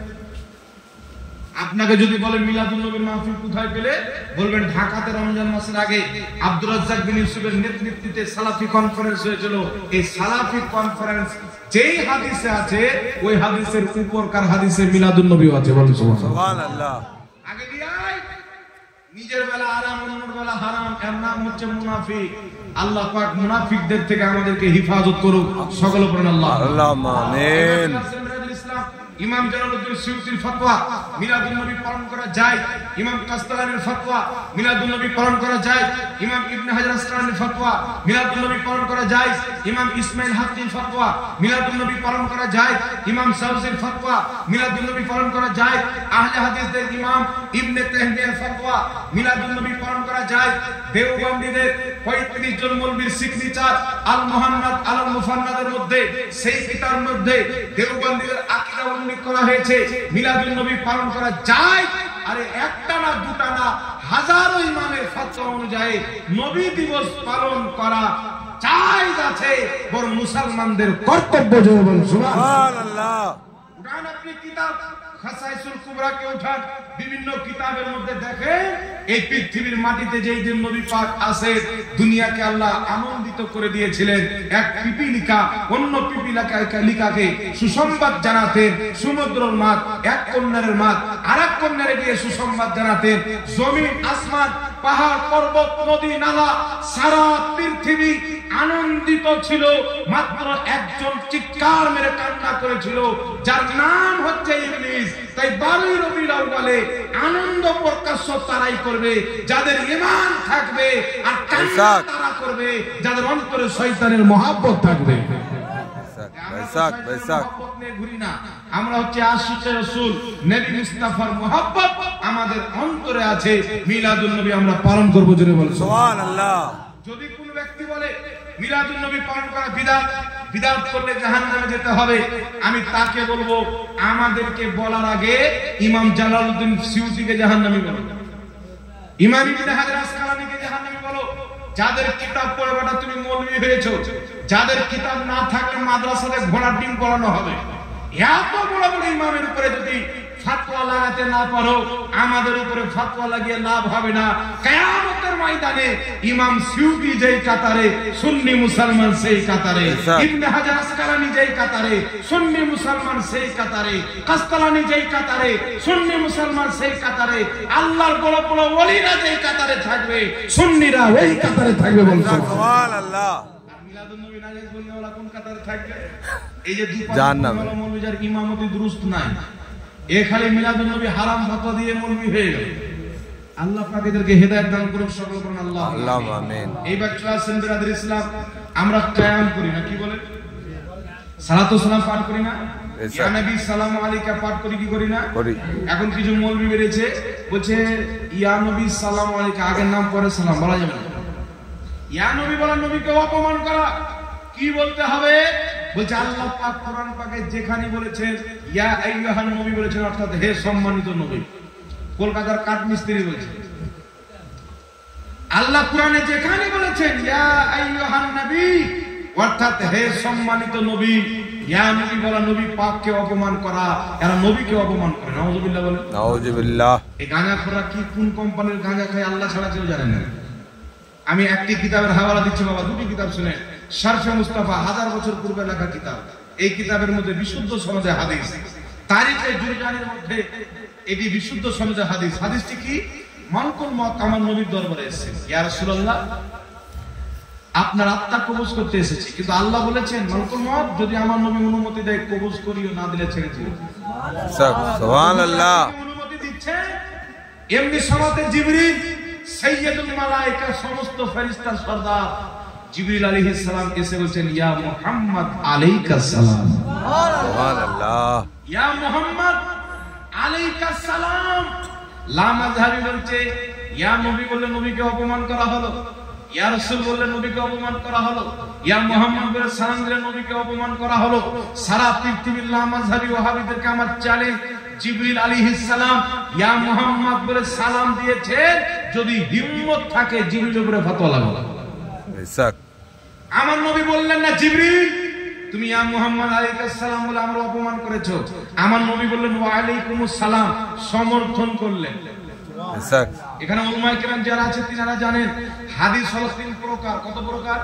আপনাকে যদি বলে মিলাদুন নবীর মাহফিল কোথায় পেলে, বলবেন ঢাকাতে রমজান মাসের আগে আব্দুর রাজ্জাক বিন ইউসুফের নেতৃত্বে সালাফি কনফারেন্স হয়েছিল। এই সালাফি কনফারেন্স যেই হাদিসে আছে ওই হাদিসের উপরকার হাদিসে মিলাদুন নবী আছে। বলুন সুবহানাল্লাহ। আগে দিয়াই নিজের বেলা আরাম, অন্যের বেলা হারাম, এর নাম হচ্ছে মুনাফিক। আল্লাহ পাক মুনাফিকদের থেকে আমাদেরকে হেফাজত করুক। সকলে পড়ুন আল্লাহুম্মা আমিন। ইমাম জালালউদ্দিন সিউতির ফতোয়া মিলাদুন নবী পালন করা যায়। ইমাম কাসতালানির ফতোয়া মিলাদুন নবী পালন করা যায়। ইমাম ইবনে হাজার আসকালানির ফতোয়া মিলাদুন নবী পালন করা যায়। ইমাম ইসমাইল হাকির ফতোয়া মিলাদুন নবী পালন করা যায়। ইমাম সাউসির ফতোয়া মিলাদুন নবী পালন করা যায়। আহলে হাদিসদের ইমাম ইবনে তাহমিয়ার ফতোয়া মিলাদুন নবী পালন করা যায়। দেওবন্দীদের 35 জন মৌলবীর সিগনেচার আল মুহান্নাদ আল মুফান্নাদের মধ্যে সেই কিতাবের মধ্যে দেওবন্দীদের আকীদা উল্লেখ করা হয়েছে মিলাদুন নবী পালন করা যায়। আরে একটা না দুটা না, হাজারো ইমামের ফতোয়া অনুযায়ী নবী দিবস পালন করা জায়েজ আছে, বরং মুসলমানদের কর্তব্য। জোরে বলুন সুবহানাল্লাহ। উঠান আপনি কিতাব খাসাইসুল কুবরা কে উঠান, বিভিন্ন কিতাবের মধ্যে দেখেন এই পৃথিবীর মাটিতে যেই দিন নবী পাক আসে দুনিয়াকে আল্লাহ আনন্দিত করে দিয়েছিলেন। এক পিপিলিকা অন্য পিপিলিকাকে সুসংবাদ জানাতেন। সমুদ্রের মাছ এক কন্যারের মাছ আরেক কন্যারে গিয়ে সুসংবাদ জানাতেন। জমিন আসমান পাহাড় পর্বত নদী নালা সারা পৃথিবী আনন্দিত ছিল। মাত্র একজন চিৎকার মেরে কান্না করেছিল, যার নাম হচ্ছে ইবলিস। তাই 12 রবিউল আউয়ালে আনন্দ প্রকাশ তারাই করবে যাদের ঈমান থাকবে, আর কান্না তারা করবে যাদের অন্তরে শয়তানের মহব্বত থাকবে। আমরা হচ্ছে আশিকে রাসূল নবী মুস্তাফার মহব্বত আমাদের অন্তরে আছে। মিলাদুন নবী আমরা পালন করব। জোরে বলুন সুবহানাল্লাহ। যদি কোন ব্যক্তি বলে মিলাদুন নবী পালন করা বিদআত, বিদআত করলে জাহান্নামে যেতে হবে, আমি তাকে বলবো আমাদেরকে বলার আগে ইমাম জালালউদ্দিন সিউতিকে জাহান্নামী বলো, ইমাম ইবনে হাজার আসকালানিকে জাহান্নামী বলো। যাদের কিতাব পড়ে বেটা তুমি মৌলবী হয়েছো, যাদের কিতাব না থাকলে মাদ্রাসাতে ঘোড়ার ডিম পড়ানো হবে। এত বড় বড় ইমামের উপরে যদি ফতোয়া লাগাতে না পারো, আমাদের উপরে ফতোয়া লাগিয়ে লাভ হবে না। কিয়ামতের ময়দানে ইমাম সিউতি যেই কাতারে, সুন্নি মুসলমান সেই কাতারে। ইবনে হাজার আসকালানি যেই কাতারে, সুন্নি মুসলমান সেই কাতারে। কাসতালানি যেই কাতারে, সুন্নি মুসলমান সেই কাতারে। আল্লাহর বড় বড় ওলিরা যেই কাতারে থাকবে, সুন্নিরা ওই কাতারে থাকবে। বলুন সুবহানাল্লাহ। মিলাদুন নবী নাজায়েজ বললে ওরা কোন কাতারে থাকবে? এই যে জাহান্নামে মৌলবীদের ইমামতি দুরুস্ত নাই, এ খালি মিলাদুন নবী হারাম ফতোয়া দিয়ে মৌলবী হয়ে গেল। আল্লাহ পাক এদেরকে হেদায়েত দান করুন। সকল বলুন আল্লাহুম্মা আমিন। এইবার ক্লাসেন ব্রাদার ইসলাম আমরা কিয়াম করি না, কি বলে? সালাতু সালাম পাঠ করি না? ইয়া নবী সালামু আলাইকা পাঠ করি কি করি না? করি। এখন কিছু মৌলবী বেরিয়েছে বলছে ইয়া নবী সালামু আলাইকা আগের নাম পরে সালাম বলা যাবে না। ইয়া নবী বলা নবীকে অপমান করা। কি বলতে হবে? বলছে আল্লাহ পাক কোরআন পাকে যেখানে বলেছেন ইয়া আইয়ুহান নবী বলেছেন, অর্থাৎ হে সম্মানিত নবী। কলকাতার কাঠ মিস্ত্রি বলছে আল্লাহ কোরআনে যেখানে বলেছেন ইয়া আইয়ুহান নবী, অর্থাৎ হে সম্মানিত নবী, ইয়া নবী বলা নবী পাককে অপমান করা, এরা নবীকে অপমান করে। নাউযুবিল্লাহ বলেন। নাউযুবিল্লাহ। এই গাঁজাখোররা কি কোন কোম্পানির গাঁজা খায় আল্লাহ ছাড়া কেউ জানে না। আমি একটি কিতাবের হাওয়ালা দিচ্ছি বাবা, দুটি কিতাব শুনে। শারফে মুস্তাফা 1000 বছর পূর্বে লেখা কিতাব। এই কিতাবের মধ্যে বিশুদ্ধ সনদে হাদিস, তারিখে জুরজানির মধ্যে এটি বিশুদ্ধ সনদে হাদিস। হাদিসটি কি? মানকুল মত আমার নবীর দরবারে এসেছে, ইয়া রাসূলুল্লাহ আপনার আত্মা কবজ করতে এসেছি, কিন্তু আল্লাহ বলেছেন মানকুল মত যদি আমার নবী অনুমতি দেয় কবজ করিও, না দিলে ছেড়ে দিও। সুবহানাল্লাহ। অনুমতি দিচ্ছে। এমনি সমাতে জিবরিল সাইয়্যিদুল মালায়েকা, সমস্ত ফেরেশতার সরদার জিবরিল আলাইহিস সালাম এসে বলেছেন ইয়া মুহাম্মদ আলাইকাস সালাম। সুবহানাল্লাহ। ইয়া মুহাম্মদ আলাইকাস সালাম। লা মাযহাবি বলছে ইয়া নবী বললে নবীকে অপমান করা হলো, ইয়া রাসূল বললে নবীকে অপমান করা হলো, ইয়া মুহাম্মদ বলে সালাম দিলে নবীকে অপমান করা হলো। সারা পৃথিবীর লা মাযহাবি ওয়াহাবিদেরকে আমার চ্যালেঞ্জ, জিবরিল আলাইহিস সালাম ইয়া মুহাম্মদ বলে সালাম দিয়েছেন, যদি হিম্মত থাকে জিবরিলের উপরে ফতোয়া লাগাও। আমার নবী বললেন না জিবরিল তুমি ইয়া মুহাম্মদ আলাইহিস সালাম বলে আমরা অপমান করেছো। আমার নবী বললেন ওয়া আলাইকুমুস সালাম, সমর্থন করলেন। এখানে উলামায়ে কেরাম যারা আছে তিনারা জানেন হাদিস হলো তিন প্রকার। কত প্রকার?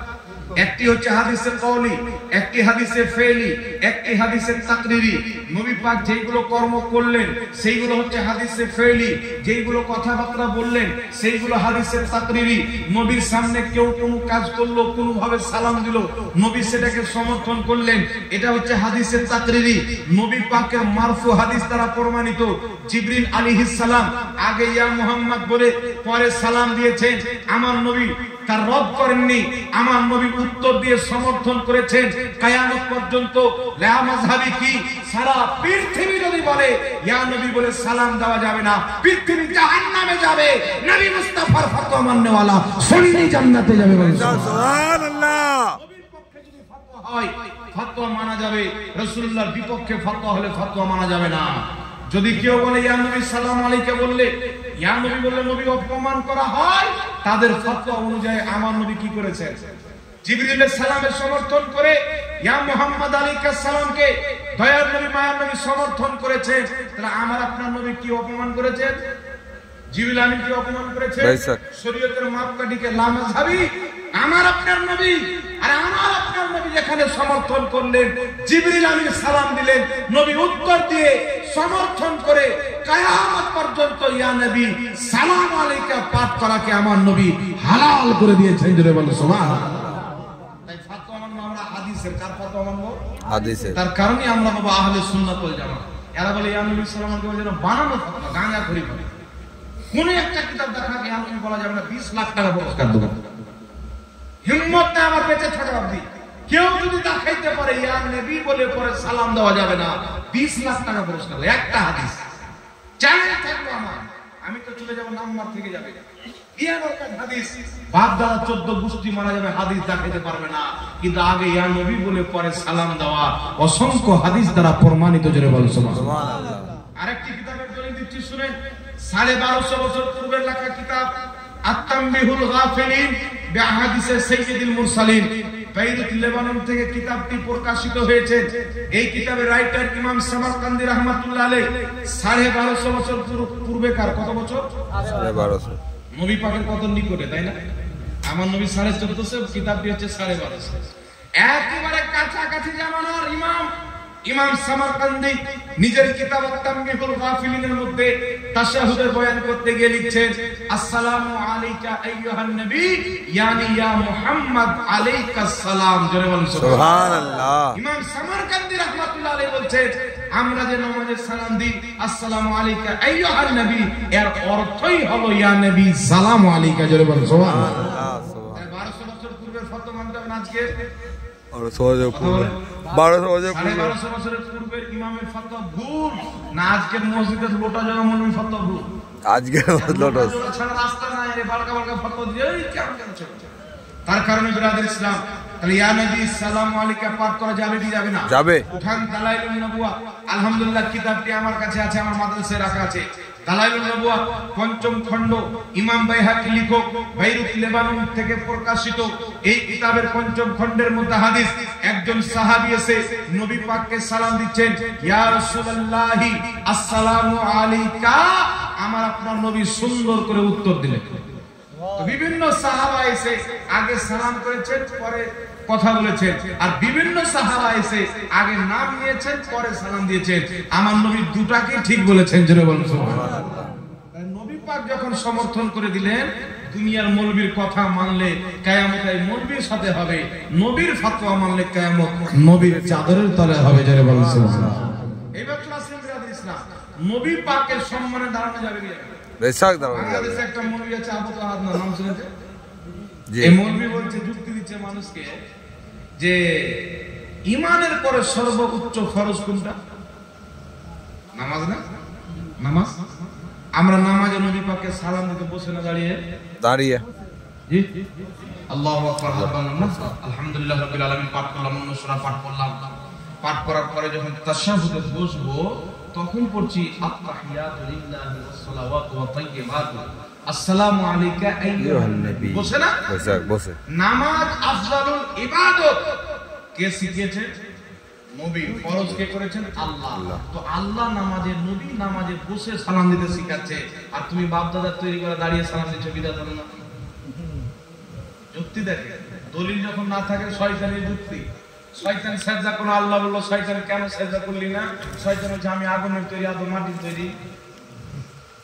একটি হচ্ছে হাদিসে কওলি, একটি হাদিসে ফেলি, একটি হাদিসে তাকরিরি। নবী পাক যেইগুলো কর্ম করলেন সেইগুলো হচ্ছে হাদিসে ফেলি, যেইগুলো কথাবার্তা বললেন সেইগুলো হাদিসে তাকরিরি। নবীর সামনে কেউ কোনো কাজ করলো, কোনোভাবে সালাম দিল, নবী সেটাকে সমর্থন করলেন, এটা হচ্ছে হাদিসে তাকরিরি। নবী পাকের মারফু হাদিস দ্বারা প্রমাণিত। জিবরিল আলাইহিস সালাম আগে ইয়া মুহাম্মদ বলে পরে সালাম দিয়েছেন, আমার নবী তার রদ করেননি, আমার নবী উত্তর দিয়ে সমর্থন করেছেন। কিয়ামত পর্যন্ত লা মাযহাবি কি সারা পৃথিবী যদি বলে ইয়া নবী বলে সালাম দেওয়া যাবে না, পৃথিবী জাহান্নামে যাবে। নবী মুস্তাফার ফতোয়া মাননেওয়ালা সুন্নি জান্নাতে যাবে। সুবহানাল্লাহ। নবীর পক্ষে যদি ফতোয়া হয় ফতোয়া মানা যাবে, রাসূলুল্লাহর বিপক্ষে ফতোয়া হলে ফতোয়া মানা যাবে না। যদি কেউ বলে ইয়া নবী সালাম আলাইকা বললে, ইয়া নবী বললে নবী অপমান করা হয়, তাদের ফতোয়া অনুযায়ী আমার নবী কি করেছেন? জিবরিলের সালামের সমর্থন করে ইয়া মুহাম্মদ আলাইকাস সালামকে দয়ার নবী মায়ার নবী সমর্থন করেছে, তাহলে আমার আপনার নবী কি অপমান করেছে? জিবরিল আমিন কি অপমান করেছে? শরীয়তের মাপকাঠিকে লা মাযহাবি আমার আপনার নবী আর আমার আপনার নবী যেখানে সমর্থন করলেন, জিবরিল আমিন সালাম দিলেন, নবী উত্তর দিয়ে সমর্থন করে কিয়ামত পর্যন্ত ইয়া নবী সালাম আলাইকা পাঠ করাকে আমার নবী হালাল করে দিয়েছেন। জোরে বলেন সুবহানাল্লাহ। তাই ফতোয়া মানবো আমরা হাদিসের। কার ফতোয়া মানবো? হাদিসের। তার কারণে আমরা বাবা আহলে সুন্নাত ওয়াল জামাত। এরা বলে ইয়া নবী সাল্লাল্লাহু আলাইহি ওয়াসাল্লাম বানানো ফতোয়া, গাঁজা খড়ি করে। কোন একটা কিতাব দেখাকে ইয়া নবী বলা যাবে না, 20 লাখ টাকা পুরস্কার দেব। হিম্মত না আমার বেঁচে থাকা অবধি কেউ যদি দেখাইতে পারে ইয়া নবী বলে পরে সালাম দেওয়া যাবে না, 20 লাখ টাকা পুরস্কার। একটা হাদিস চ্যালেঞ্জ থাকলো আমার, আমি তো চলে যাব নাম্বার থেকে যাবে। ইয়া নবী হাদিস বাপ দাদা 14 গোষ্ঠী মারা যাবে, হাদিস দেখাইতে পারবে না, কিন্তু আগে ইয়া নবী বলে পরে সালাম দেওয়া অসংখ্য হাদিস দ্বারা প্রমাণিত। জোরে বলেন সুবহানাল্লাহ। আরেকটি কিতাবের দলিল দিচ্ছি শুনেন। 1250 বছর পূর্বের লেখা কিতাব আত-তানবিহুল গাফিলিন বিআহাদিসে সাইয়্যিদুল মুরসালিন, বেইরুত লেবানন থেকে কিতাবটি প্রকাশিত হয়েছে। এই কিতাবের রাইটার ইমাম সামারকান্দি রাহমাতুল্লাহ আলাইহি 1250 বছর পূর্বেকার। কত বছর? 1250। নবী পাকের কত নিকটে, তাই না? আমার নবী 1450, কিতাবটি হচ্ছে 1250, একেবারে কাছাকাছি জামানার ইমাম সামারকান্দি নিজের কিতাব আত-তানবিহুল গাফিলিনের মধ্যে তাশাহুদের বয়ান করতে গিয়ে লিখছেন আসসালামু আলাইকা আইয়ুহান নবী ইয়ানি ইয়া মুহাম্মদ আলাইকাস সালাম। জোরে বলেন সুবহানাল্লাহ। ইমাম সামারকান্দি রাহমাতুল্লাহ আলাইহি বলছেন আমরা যে নামাজে সালাম দিই আসসালামু আলাইকা আইয়ুহান নবী, এর অর্থই হলো ইয়া নবী সালামু আলাইকা। জোরে বলেন সুবহানাল্লাহ। 1200 বছর পূর্বের ফতোয়া মানতে হবে আজকে। 1200 বছরের পূর্বের ইমামের ফতোয়া ভুল না, আজকের মসজিদের লোটা জমা মৌলবীর ফতোয়া ভুল। আজকে লোটা ছাড়া রাস্তা নাই রে, বালকা বালকা ফতোয়া দিয়ে কেমন চলছে। তার কারণে বিরাদর ইসলাম, তাহলে ইয়া নবী সালামু আলাইকা পাঠ করা যাবে কি যাবে না? যাবে। উঠান দালাইলুন নবুয়া, আলহামদুলিল্লাহ কিতাবটি আমার কাছে আছে, আমার মাদ্রাসায় রাখা আছে। দালাইলুন নবুওয়া পঞ্চম খণ্ড ইমাম বাইহাকি লেখক বাইরুত লেবানন থেকে প্রকাশিত এই কিতাবের পঞ্চম খণ্ডের মধ্যে হাদিস একজন সাহাবী এসে নবী পাককে সালাম দিচ্ছেন, ইয়া রাসূলুল্লাহি আসসালামু আলাইকা। আমার আপনার নবী সুন্দর করে উত্তর দিলেন। তো বিভিন্ন সাহাবা এসে আগে সালাম করেছেন, পরে কথা বলেছেন, আর বিভিন্ন সাহাবা এসে আগে নাম নিয়েছেন, পরে সালাম দিয়েছেন। আমার নবী দুটাকে ঠিক বলেছেন, জোরে বলুন সুবহানাল্লাহ। নবী পাক যখন সমর্থন করে দিলেন, দুনিয়ার মৌলবীর কথা মানলে কিয়ামতে মৌলবীর সাথে হবে, নবীর ফতোয়া মানলে কিয়ামত নবীর চাদরের তলে হবে, জোরে বলুন সুবহানাল্লাহ। এইবার তো আসেন বিরাদর ইসলাম, নবী পাকের সম্মানে দাঁড়ানো যাবে কি? বেশক দাঁড়ানো যাবে। বাংলাদেশে একটা মৌলবী আছে, আবু তাহাদ নাম শুনেছে? জি। এই মৌলবী বলছে, যুক্তি দিচ্ছে মানুষকে যে ঈমানের পরে সর্বোচ্চ ফরজ কোনটা? নামাজ না? নামাজ। আমরা নামাজে নবী পাককে সালাম দিতে বসে না দাঁড়িয়ে? দাঁড়িয়ে। জি। আল্লাহু আকবার, আলহামদুলিল্লাহ রাব্বিল আলামিন পাঠ করলাম, অন্য সূরা পাঠ করলাম। পাঠ করার পরে যখন তাশাহুদে বসবো তখন পড়ছি আত-তাহিয়াতু লিল্লাহি ওয়াস-সালাওয়াতু ওয়াত-তাইয়্যিবাতু আসসালামু আলাইকা আইয়ুহান নবী। বসে না? বসে। নামাজ আফজালুল ইবাদত কে শিখিয়েছে? নবী। ফরজ কে করেছেন? আল্লাহ। তো আল্লাহ নামাজে, নবী নামাজে বসে সালাম দিতে শিখাচ্ছে, আর তুমি বাপ দাদা তৈরি করে দাঁড়িয়ে সালাম দিচ্ছ, বিদআত হলো না? যুক্তি দেখে, দলিল যখন না থাকে শয়তানের যুক্তি। শয়তান সাজদা করলো, আল্লাহ বলল শয়তান কেন সাজদা করলি না? শয়তান বলছে আমি আগুনের তৈরি, আদম মাটির তৈরি।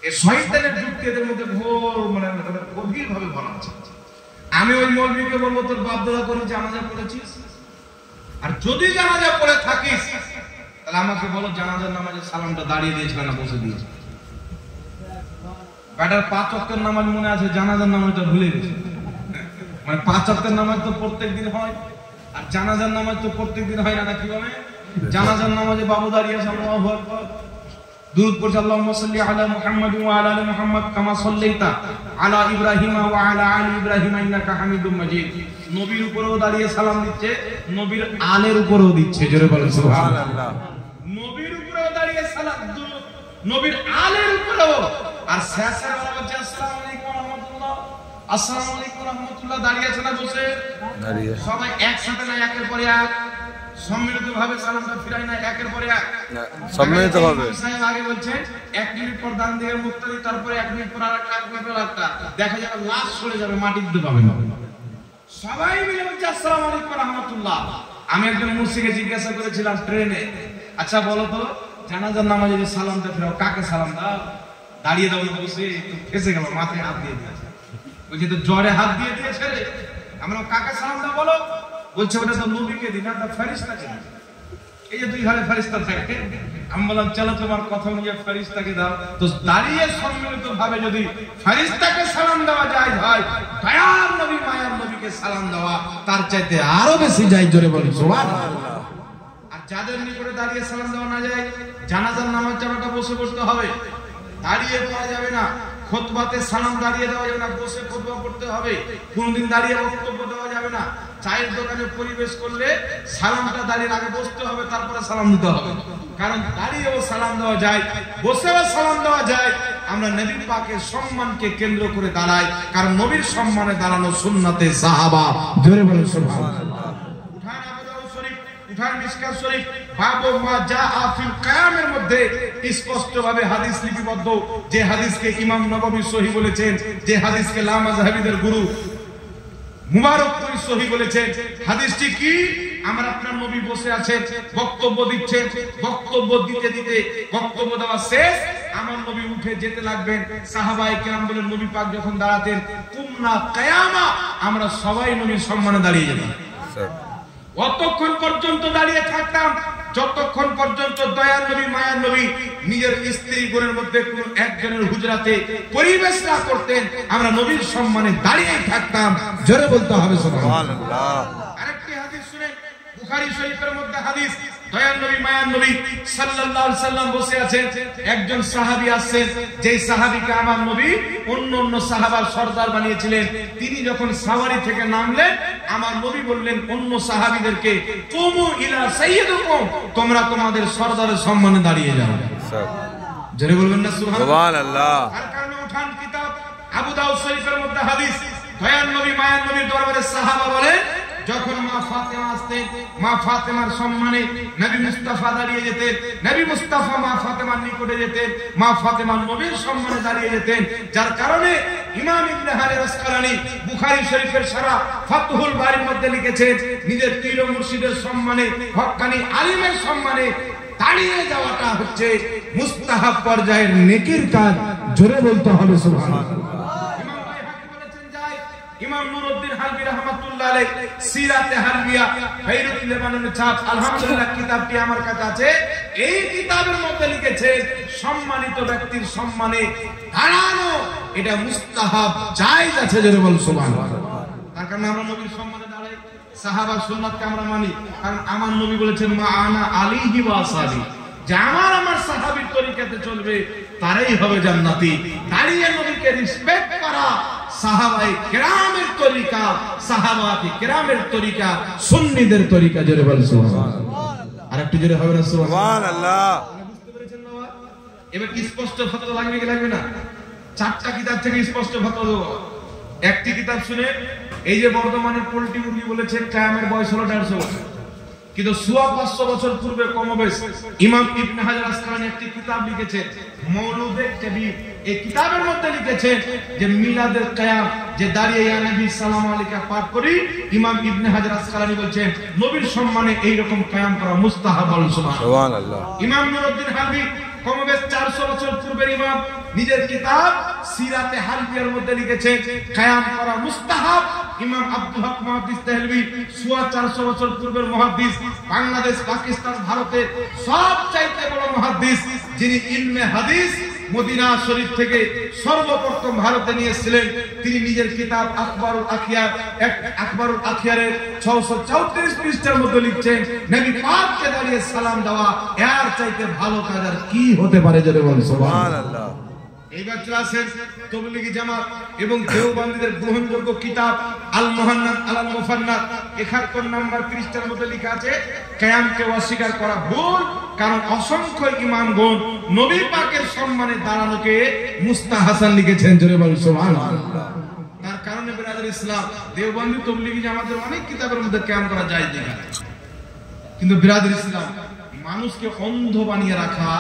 এই শয়তানের যুক্তি এদের মধ্যে ঘোর মানে গভীর ভাবে ভরা আছে। আমি ওই মৌলবীকে বলবো তোর বাপ দাদা করে জানাজা পড়েছিস? আর যদি জানাজা পড়ে থাকিস তাহলে আমাকে বলো জানাজার নামাজে সালামটা দাঁড়িয়ে দিয়েছিল না বসে দিয়েছিল? বেটার 5 ওয়াক্তের নামাজ মনে আছে, জানাজার নামাজটা ভুলে গেছে। মানে 5 ওয়াক্তের নামাজ তো প্রত্যেকদিন হয়, আর জানাজার নামাজ তো প্রত্যেকদিন হয় না, নাকি বলে? জানাজার নামাজে বাবু দাঁড়িয়ে আছে, আল্লাহু আকবার, দুরূদ পড়ছে, আল্লাহুম্মা সাল্লি আলা মুহাম্মাদ ওয়া আলা আলি মুহাম্মাদ কামা সাল্লাইতা আলা ইব্রাহিম ওয়া আলা আলি ইব্রাহিম ইন্নাকা হামিদুম মাজিদ। নবীর উপরেও দাঁড়িয়ে সালাম দিচ্ছে, নবীর আলের উপরেও দিচ্ছে, জোরে বলেন সুবহানাল্লাহ। নবীর উপরেও দাঁড়িয়ে সালাম, নবীর আলের উপরেও। আর শেষে বলা হচ্ছে আসসালামু আলাইকুম ওয়া রাহমাতুল্লাহ, আসসালামু আলাইকুম ওয়া রাহমাতুল্লাহ। দাঁড়িয়ে আছে না বসে? দাঁড়িয়ে। সবাই একসাথে না একের পরে এক সম্মিলিতভাবে সালামটা ফিরাই না একের পরে এক? সম্মিলিতভাবে। সাহেব আগে বলছেন 1 মিনিট পর ডান দিকের মুক্তাদি, তারপরে 1 মিনিট পর আরেকটা, 1 মিনিট পর আরেকটা, দেখা যাবে লাশ সরে যাবে, মাটি দিতে পাবে না। সবাই মিলে বলছে আসসালামু আলাইকুম ওয়া রাহমাতুল্লাহ। আমি একজন মুর্শিদকে জিজ্ঞাসা করেছিলাম ট্রেনে, আচ্ছা বলো তো জানাজার নামাজে যে সালামটা ফেরাও কাকে সালাম দাও? দাঁড়িয়ে দাও না বসে? ফেসে গেল, মাথায় হাত দিয়ে দিয়েছে। বলছে তো জ্বরে হাত দিয়ে দিয়েছে রে, আমরা কাকে সালাম দাও বলো? বলছে ওটা তো নবীকে দিন, না ফেরেশতাকে দিন। এই যে 2 ঘরে ফেরেশতা থাকে, আমি বললাম চলো তোমার কথা অনুযায়ী ফেরেশতাকে দাও। তো দাঁড়িয়ে সম্মিলিত ভাবে যদি ফেরেশতাকে সালাম দেওয়া যায় হয়, দয়ার নবী মায়ার নবীকে সালাম দেওয়া তার চাইতে আরো বেশি যায়, জোরে বলুন সুবহানাল্লাহ। আর যাদের নিকটে দাঁড়িয়ে সালাম দেওয়া না যায়, জানাজার নামাজ জামাটা বসে পড়তে হবে, দাঁড়িয়ে পড়া যাবে না। খুতবাতে সালাম দাঁড়িয়ে দেওয়া যাবে না, বসে খুতবা পড়তে হবে। কোনদিন দাঁড়িয়ে বক্তব্য দেওয়া যাবে না। চায়ের দোকানে পরিবেশ করলে সালামটা দাঁড়িয়ে আগে বসতে হবে, তারপরে সালাম দিতে হবে। কারণ দাঁড়িয়েও সালাম দেওয়া যায়, বসেও সালাম দেওয়া যায়। আমরা নবী পাকের সম্মানকে কেন্দ্র করে দাঁড়াই, কারণ নবীর সম্মানে দাঁড়ানো সুন্নাতে সাহাবা, জোরে বলেন সুবহানাল্লাহ। উঠান আবু দাউদ শরীফ, উঠান মিশকাত শরীফ, বাবু মা জাআ ফিল কিয়ামের মধ্যে স্পষ্টভাবে হাদিস লিপিবদ্ধ। যে হাদিসকে ইমাম নববী সহিহ বলেছেন, যে হাদিসকে লা মাযহাবিদের গুরু মুবারকপুরি সহিহ বলেছেন। হাদিসটি কি? আমার আপনার নবী বসে আছেন, বক্তব্য দিচ্ছেন, বক্তব্য দিতে দিতে বক্তব্য দেওয়া শেষ, আমার নবী উঠে যেতে লাগবেন। সাহাবায়ে কেরাম বলেন নবী পাক যখন দাঁড়াতেন, কুমনা কিয়ামা, আমরা সবাই নবীর সম্মানে দাঁড়িয়ে যেতাম। অতক্ষণ পর্যন্ত দাঁড়িয়ে থাকতাম যতক্ষণ পর্যন্ত দয়ার নবী মায়ার নবী নিজের স্ত্রী গণের মধ্যে কোন একজনের হুজরাতে পরিবেশ না করতেন, আমরা নবীর সম্মানে দাঁড়িয়ে থাকতাম, জোরে বলতে হবে সুবহানাল্লাহ। আরেকটি হাদিস শুনেন, বুখারী শরীফের মধ্যে হাদিস, দয়ার নবী মায়ার নবী সাল্লাল্লাহু আলাইহি সাল্লাম বসে আছেন, একজন সাহাবী আসছেন, যেই সাহাবীকে আমার নবী অন্য সাহাবার সরদার বানিয়েছিলেন। তিনি যখন সাওয়ারি থেকে নামলেন, আমার নবী বললেন অন্য সাহাবীদেরকে, কুমু ইলা সাইয়্যিদিকুম, তোমরা তোমাদের সরদারের সম্মানে দাঁড়িয়ে যাও। জোরে বলবেন না সুবহানাল্লাহ। সুবহানাল্লাহ। আর কারণে উঠান কিতাব আবু দাউদ শরীফের মধ্যে হাদিস, দয়ার নবী মায়ার নবীর দরবারে সাহাবা বলে যখন মা ফাতেমা আসতেন, মা ফাতেমার সম্মানে নবী মুস্তাফা দাঁড়িয়ে যেতেন, নবী মুস্তাফা মা ফাতেমার নিকটে যেতেন, মা ফাতেমা নবীর সম্মানে দাঁড়িয়ে যেতেন। যার কারণে ইমাম ইবনে হাজার আসকালানী বুখারী শরীফের সারা ফাতহুল বারীর মধ্যে লিখেছেন নিজের পীর ও মুর্শিদের সম্মানে, হক্কানি আলিমের সম্মানে দাঁড়িয়ে যাওয়াটা হচ্ছে মুস্তাহাব পর্যায়ের নেকির কাজ। জোরে বলতে হবে সুবহানাল্লাহ। ইমাম বাইহাকী বলেছেন যায়, ইমাম নুরউদ্দিন হালবি রাহমাতুল্লাহ আলাইহি সিরাতে হালবিয়া বেইরুত লেবাননের ছাপ, আলহামদুলিল্লাহ কিতাবটি আমার কাছে আছে। এই কিতাবের মধ্যে লিখেছে সম্মানিত ব্যক্তির সম্মানে দাঁড়ানো এটা মুস্তাহাব, জায়েজ আছে। জোরে বল সুবহানাল্লাহ। তার কারণে আমরা নবীর সম্মানে দাঁড়াই, সাহাবার সুন্নাতকে আমরা মানি। কারণ আমার নবী বলেছেন মা আনা আলাইহি ওয়া সাহবি, যে আমার সাহাবীর তরিকাতে চলবে তারাই হবে জান্নাতি। দাঁড়িয়ে নবীকে রেসপেক্ট করা সাহাবায়ে কেরামের তরিকা, সাহাবায়ে কেরামের তরিকা, সুন্নিদের তরিকা। জোরে বল সুবহানাল্লাহ। আরেকটু জোরে হবে না সুবহানাল্লাহ। বুঝতে পেরেছেন বাবা? এবার স্পষ্ট ফতোয়া লাগবে কি লাগবে না? চারটা কিতাব থেকে স্পষ্ট ফতোয়া দেব। একটি কিতাব শুনে, এই যে বর্তমানে পোল্ট্রি মুরগি বলেছেন কায়ামের বয়স হলো 150 বছর, কিন্তু 500 বছর পূর্বে কমবেশ ইমাম ইবনে হাজার আসকালানী একটি কিতাব লিখেছেন মওলুদে কবির। এই কিতাবের মধ্যে লিখেছেন যে মিলাদের কিয়াম, যে দাঁড়িয়ে ইয়া নবী সাল্লাল্লাহু আলাইহি পাঠ করি, ইমাম ইবনে হাজার আসকালানী বলেছেন নবীর সম্মানে এই রকম কিয়াম করা মুস্তাহাব। সুবহানাল্লাহ। ইমাম নুরউদ্দিন হালবি কমবেশ 400 বছর পূর্বের ইমাম, নিজের কিতাব সিরাতে হালবিয়ার মধ্যে লিখেছেন কিয়াম করা মুস্তাহাব। ইমাম আব্দুল হক মুহাদ্দিস দেহলভী 450 বছর পূর্বের মুহাদ্দিস, বাংলাদেশ, পাকিস্তান, ভারতের সবচাইতে বড় মুহাদ্দিস, যিনি ইলমে হাদিস মদিনা শরীফ থেকে সর্বপ্রথম ভারতে নিয়ে এসেছিলেন, তিনি নিজের কিতাব আখবারুল আখিয়ারের 634 পৃষ্ঠার মধ্যে লিখছেন নবী পাককে দাঁড়িয়ে সালাম দেওয়া এর চাইতে ভালো কাজ আর কি হতে পারে। জোরে বলুন সুবহানাল্লাহ। এইবার ক্লাসের তাবলীগী জামাত এবং দেওবন্দীদের গ্রহণযোগ্য কিতাব আল মুহান্নাদ আল মুফান্নাদ 71 নম্বর পৃষ্ঠার মধ্যে লেখা আছে কিয়ামকে অস্বীকার করা ভুল, কারণ অসংখ্য ইমামগণ নবী পাকের সম্মানে দাঁড়ানোকে মুস্তাহাসান লিখেছেন। জোরে বলুন সুবহানাল্লাহ। তার কারণে বিরাদর ইসলাম দেওবন্দী তাবলীগী জামাতের অনেক কিতাবের মধ্যে কিয়াম করা যায় লেখা, কিন্তু বিরাদর ইসলাম মানুষকে অন্ধ বানিয়ে রাখা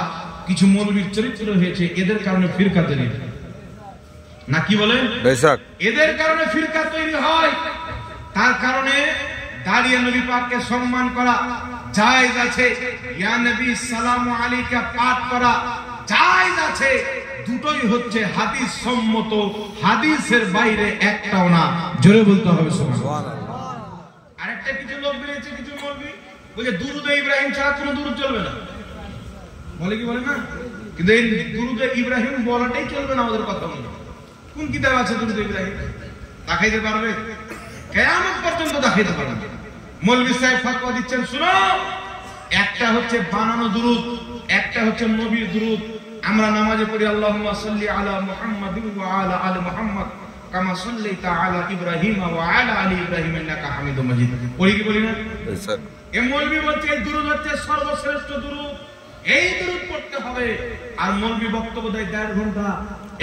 কিছু মৌলবীর চরিত্র হয়েছে, এদের কারণে ফিরকা তৈরি না, কি বলেন? বেশক এদের কারণে ফিরকা তৈরি হয়। তার কারণে দাঁড়িয়ে নবী পাককে সম্মান করা জায়েজ আছে, ইয়া নবী সালামু আলাইকা পাঠ করা জায়েজ আছে। দুটোই হচ্ছে হাদিস সম্মত, হাদিসের বাইরে একটাও না। জোরে বলতে হবে সুবহানাল্লাহ। আরেকটা কিছু লোক বেরিয়েছে, কিছু মৌলবী বলে দুরূদে ইব্রাহিম ছাড়া কোনো দুরূদ চলবে না, বলে কি বলে না? কিন্তু এই দুরূদে ইব্রাহিম বলাটাই চলবে না আমাদের কথা বলে। কোন কিতাব আছে দুরূদে ইব্রাহিম? দেখাইতে পারবে? কিয়ামত পর্যন্ত দেখাইতে পারবে। মৌলভী সাহেব ফতোয়া দিচ্ছেন, শুনো, একটা হচ্ছে বানানো দুরূদ, একটা হচ্ছে নবীর দুরূদ। আমরা নামাজে পড়ি আল্লাহুম্মা সাল্লি আলা মুহাম্মাদিন ওয়া আলা আলি মুহাম্মাদ কামা সাল্লাইতা আলা ইব্রাহিম ওয়া আলা আলি ইব্রাহিম ইন্নাকা হামিদুম মাজিদ। পড়ি কি বলি না? স্যার এই মৌলভী বলছে এই দুরূদ হচ্ছে সর্বশ্রেষ্ঠ দুরূদ, এই দুরূদ পড়তে হবে। আর মৌলভী বক্তব্য দেয় 1.5 ঘন্টা,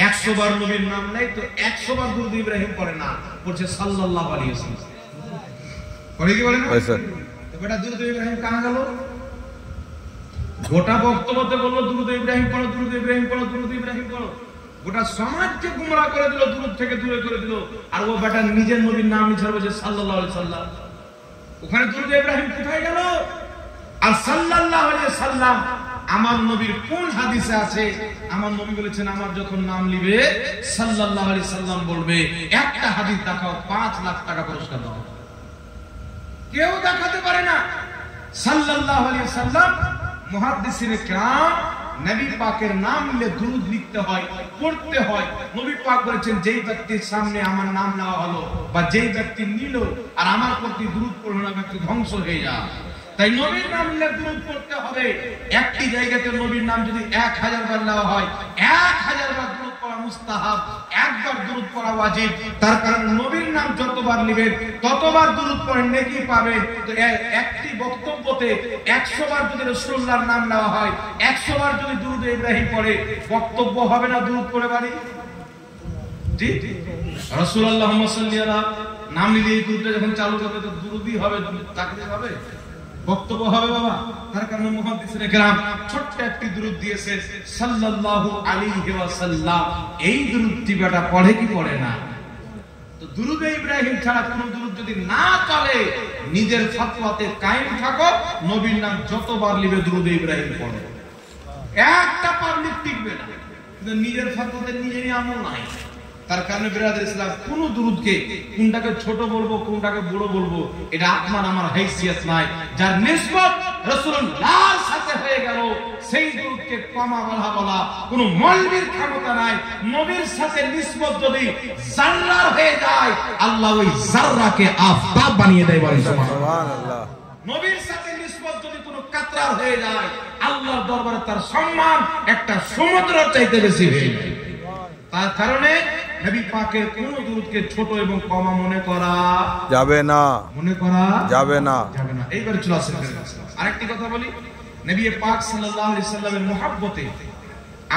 100 বার নবীর নাম নাই তো 100 বার দুরূদ ইব্রাহিম পড়ে না, পড়ছে সাল্লাল্লাহু আলাইহি ওয়াসাল্লাম। পড়ি কি বলেন? স্যার তো বেটা দুরূদ ইব্রাহিম কানা গেল? গোটা বক্তব্যতে বললো দুরূদ ইব্রাহিম পড়ো, দুরূদ ইব্রাহিম পড়ো, দুরূদ ইব্রাহিম পড়ো। গোটা সমাজকে গুমরাহ করে দিল, দুরূদ থেকে দূরে করে দিল। আর ও বেটা নিজের নবীর নাম নিয়ে ছাড়বে যে সাল্লাল্লাহু আলাইহি সাল্লাম। ওখানে দুরূদ ইব্রাহিম কোথায় গেল? আর সাল্লাল্লাহু আলাইহি সাল্লাম আমার নবীর কোন হাদিসে আছে? আমার নবী বলেছেন আমার যখন নাম নিবে সাল্লাল্লাহু আলাইহি সাল্লাম বলবে একটা হাদিস দেখাও 5 লাখ টাকা পুরস্কার দাও। কেউ দেখাতে পারে না। সাল্লাল্লাহু আলাইহি সাল্লাম মুহাদ্দিসিনে কিরাম নবী পাকের নাম নিলে দুরূদ লিখতে হয়, পড়তে হয়। নবী পাক বলেছেন যেই ব্যক্তির সামনে আমার নাম নেওয়া হলো বা যেই ব্যক্তি নিল আর আমার প্রতি দুরূদ পড়লো না, ব্যক্তি ধ্বংস হয়ে যায়। তাই নবীর নাম নিলে দুরূদ পড়তে হবে। একটি জায়গাতে নবীর নাম যদি 1000 বার নেওয়া হয়, 1000 বার দুরূদ পড়া মুস্তাহাব, একবার দুরূদ পড়া ওয়াজিব। তার কারণ নবীর নাম যতবার নেবেন ততবার দুরূদ পড়েন নেকি পাবেন। তো একটি বক্তব্যতে 100 বার যদি রাসূলুল্লাহর নাম নেওয়া হয়, 100 বার যদি দুরূদ ইব্রাহিম পড়ে, বক্তব্য হবে না দুরূদ পড়ে বাড়ি? জি, রাসূলুল্লাহ মুহাম্মদ সাল্লাল্লাহু আলাইহি ওয়াসাল্লাম নাম নিলে দুরূদটা যখন চালু করবে তো দুরূদই হবে, তাকবীর হবে, বক্তব্য হবে বাবা। তার কারণে মুহাদ্দিসিনে কেরাম ছোট্ট একটি দুরূদ দিয়েছে সাল্লাল্লাহু আলাইহি ওয়াসাল্লাম। এই দুরূদটি বেটা পড়ে কি পড়ে না? তো দুরূদে ইব্রাহিম ছাড়া কোন দুরূদ যদি না চলে, নিজের ফতোয়াতে কায়েম থাকো, নবীর নাম যতবার নিবে দুরূদে ইব্রাহিম পড়ে, একটা পাবলিক টিকবে না। কিন্তু নিজের ফতোয়াতে নিজেরই আমল নাই। তার কারণে বিরাদর ইসলাম কোন দুরূদকে কোনটাকে ছোট বলবো কোনটাকে বড় বলবো এটা আপনার আমার হাইসিয়ত নাই। যার নিসবত রাসূলুল্লাহর সাথে হয়ে গেল সেই দুরূদকে কমা বলা কোন মৌলবীর ক্ষমতা নাই। নবীর সাথে নিসবত যদি জাররার হয়ে যায়, আল্লাহ ওই জাররাকে আফতাব বানিয়ে দেয়। বলেন সুবহানাল্লাহ। নবীর সাথে নিসবত যদি কোনো কাতরার হয়ে যায়, আল্লাহর দরবারে তার সম্মান একটা সমুদ্র চাইতে বেশি হয়ে যায়। তার কারণে নবী পাকের কোন দুরূদকে ছোট এবং কমা মনে করা যাবে না, মনে করা যাবে না, যাবে না। এইবারে চলে আসেন আরেকটি কথা বলি। নবী পাক সাল্লাল্লাহু আলাইহি সাল্লামের মহব্বতে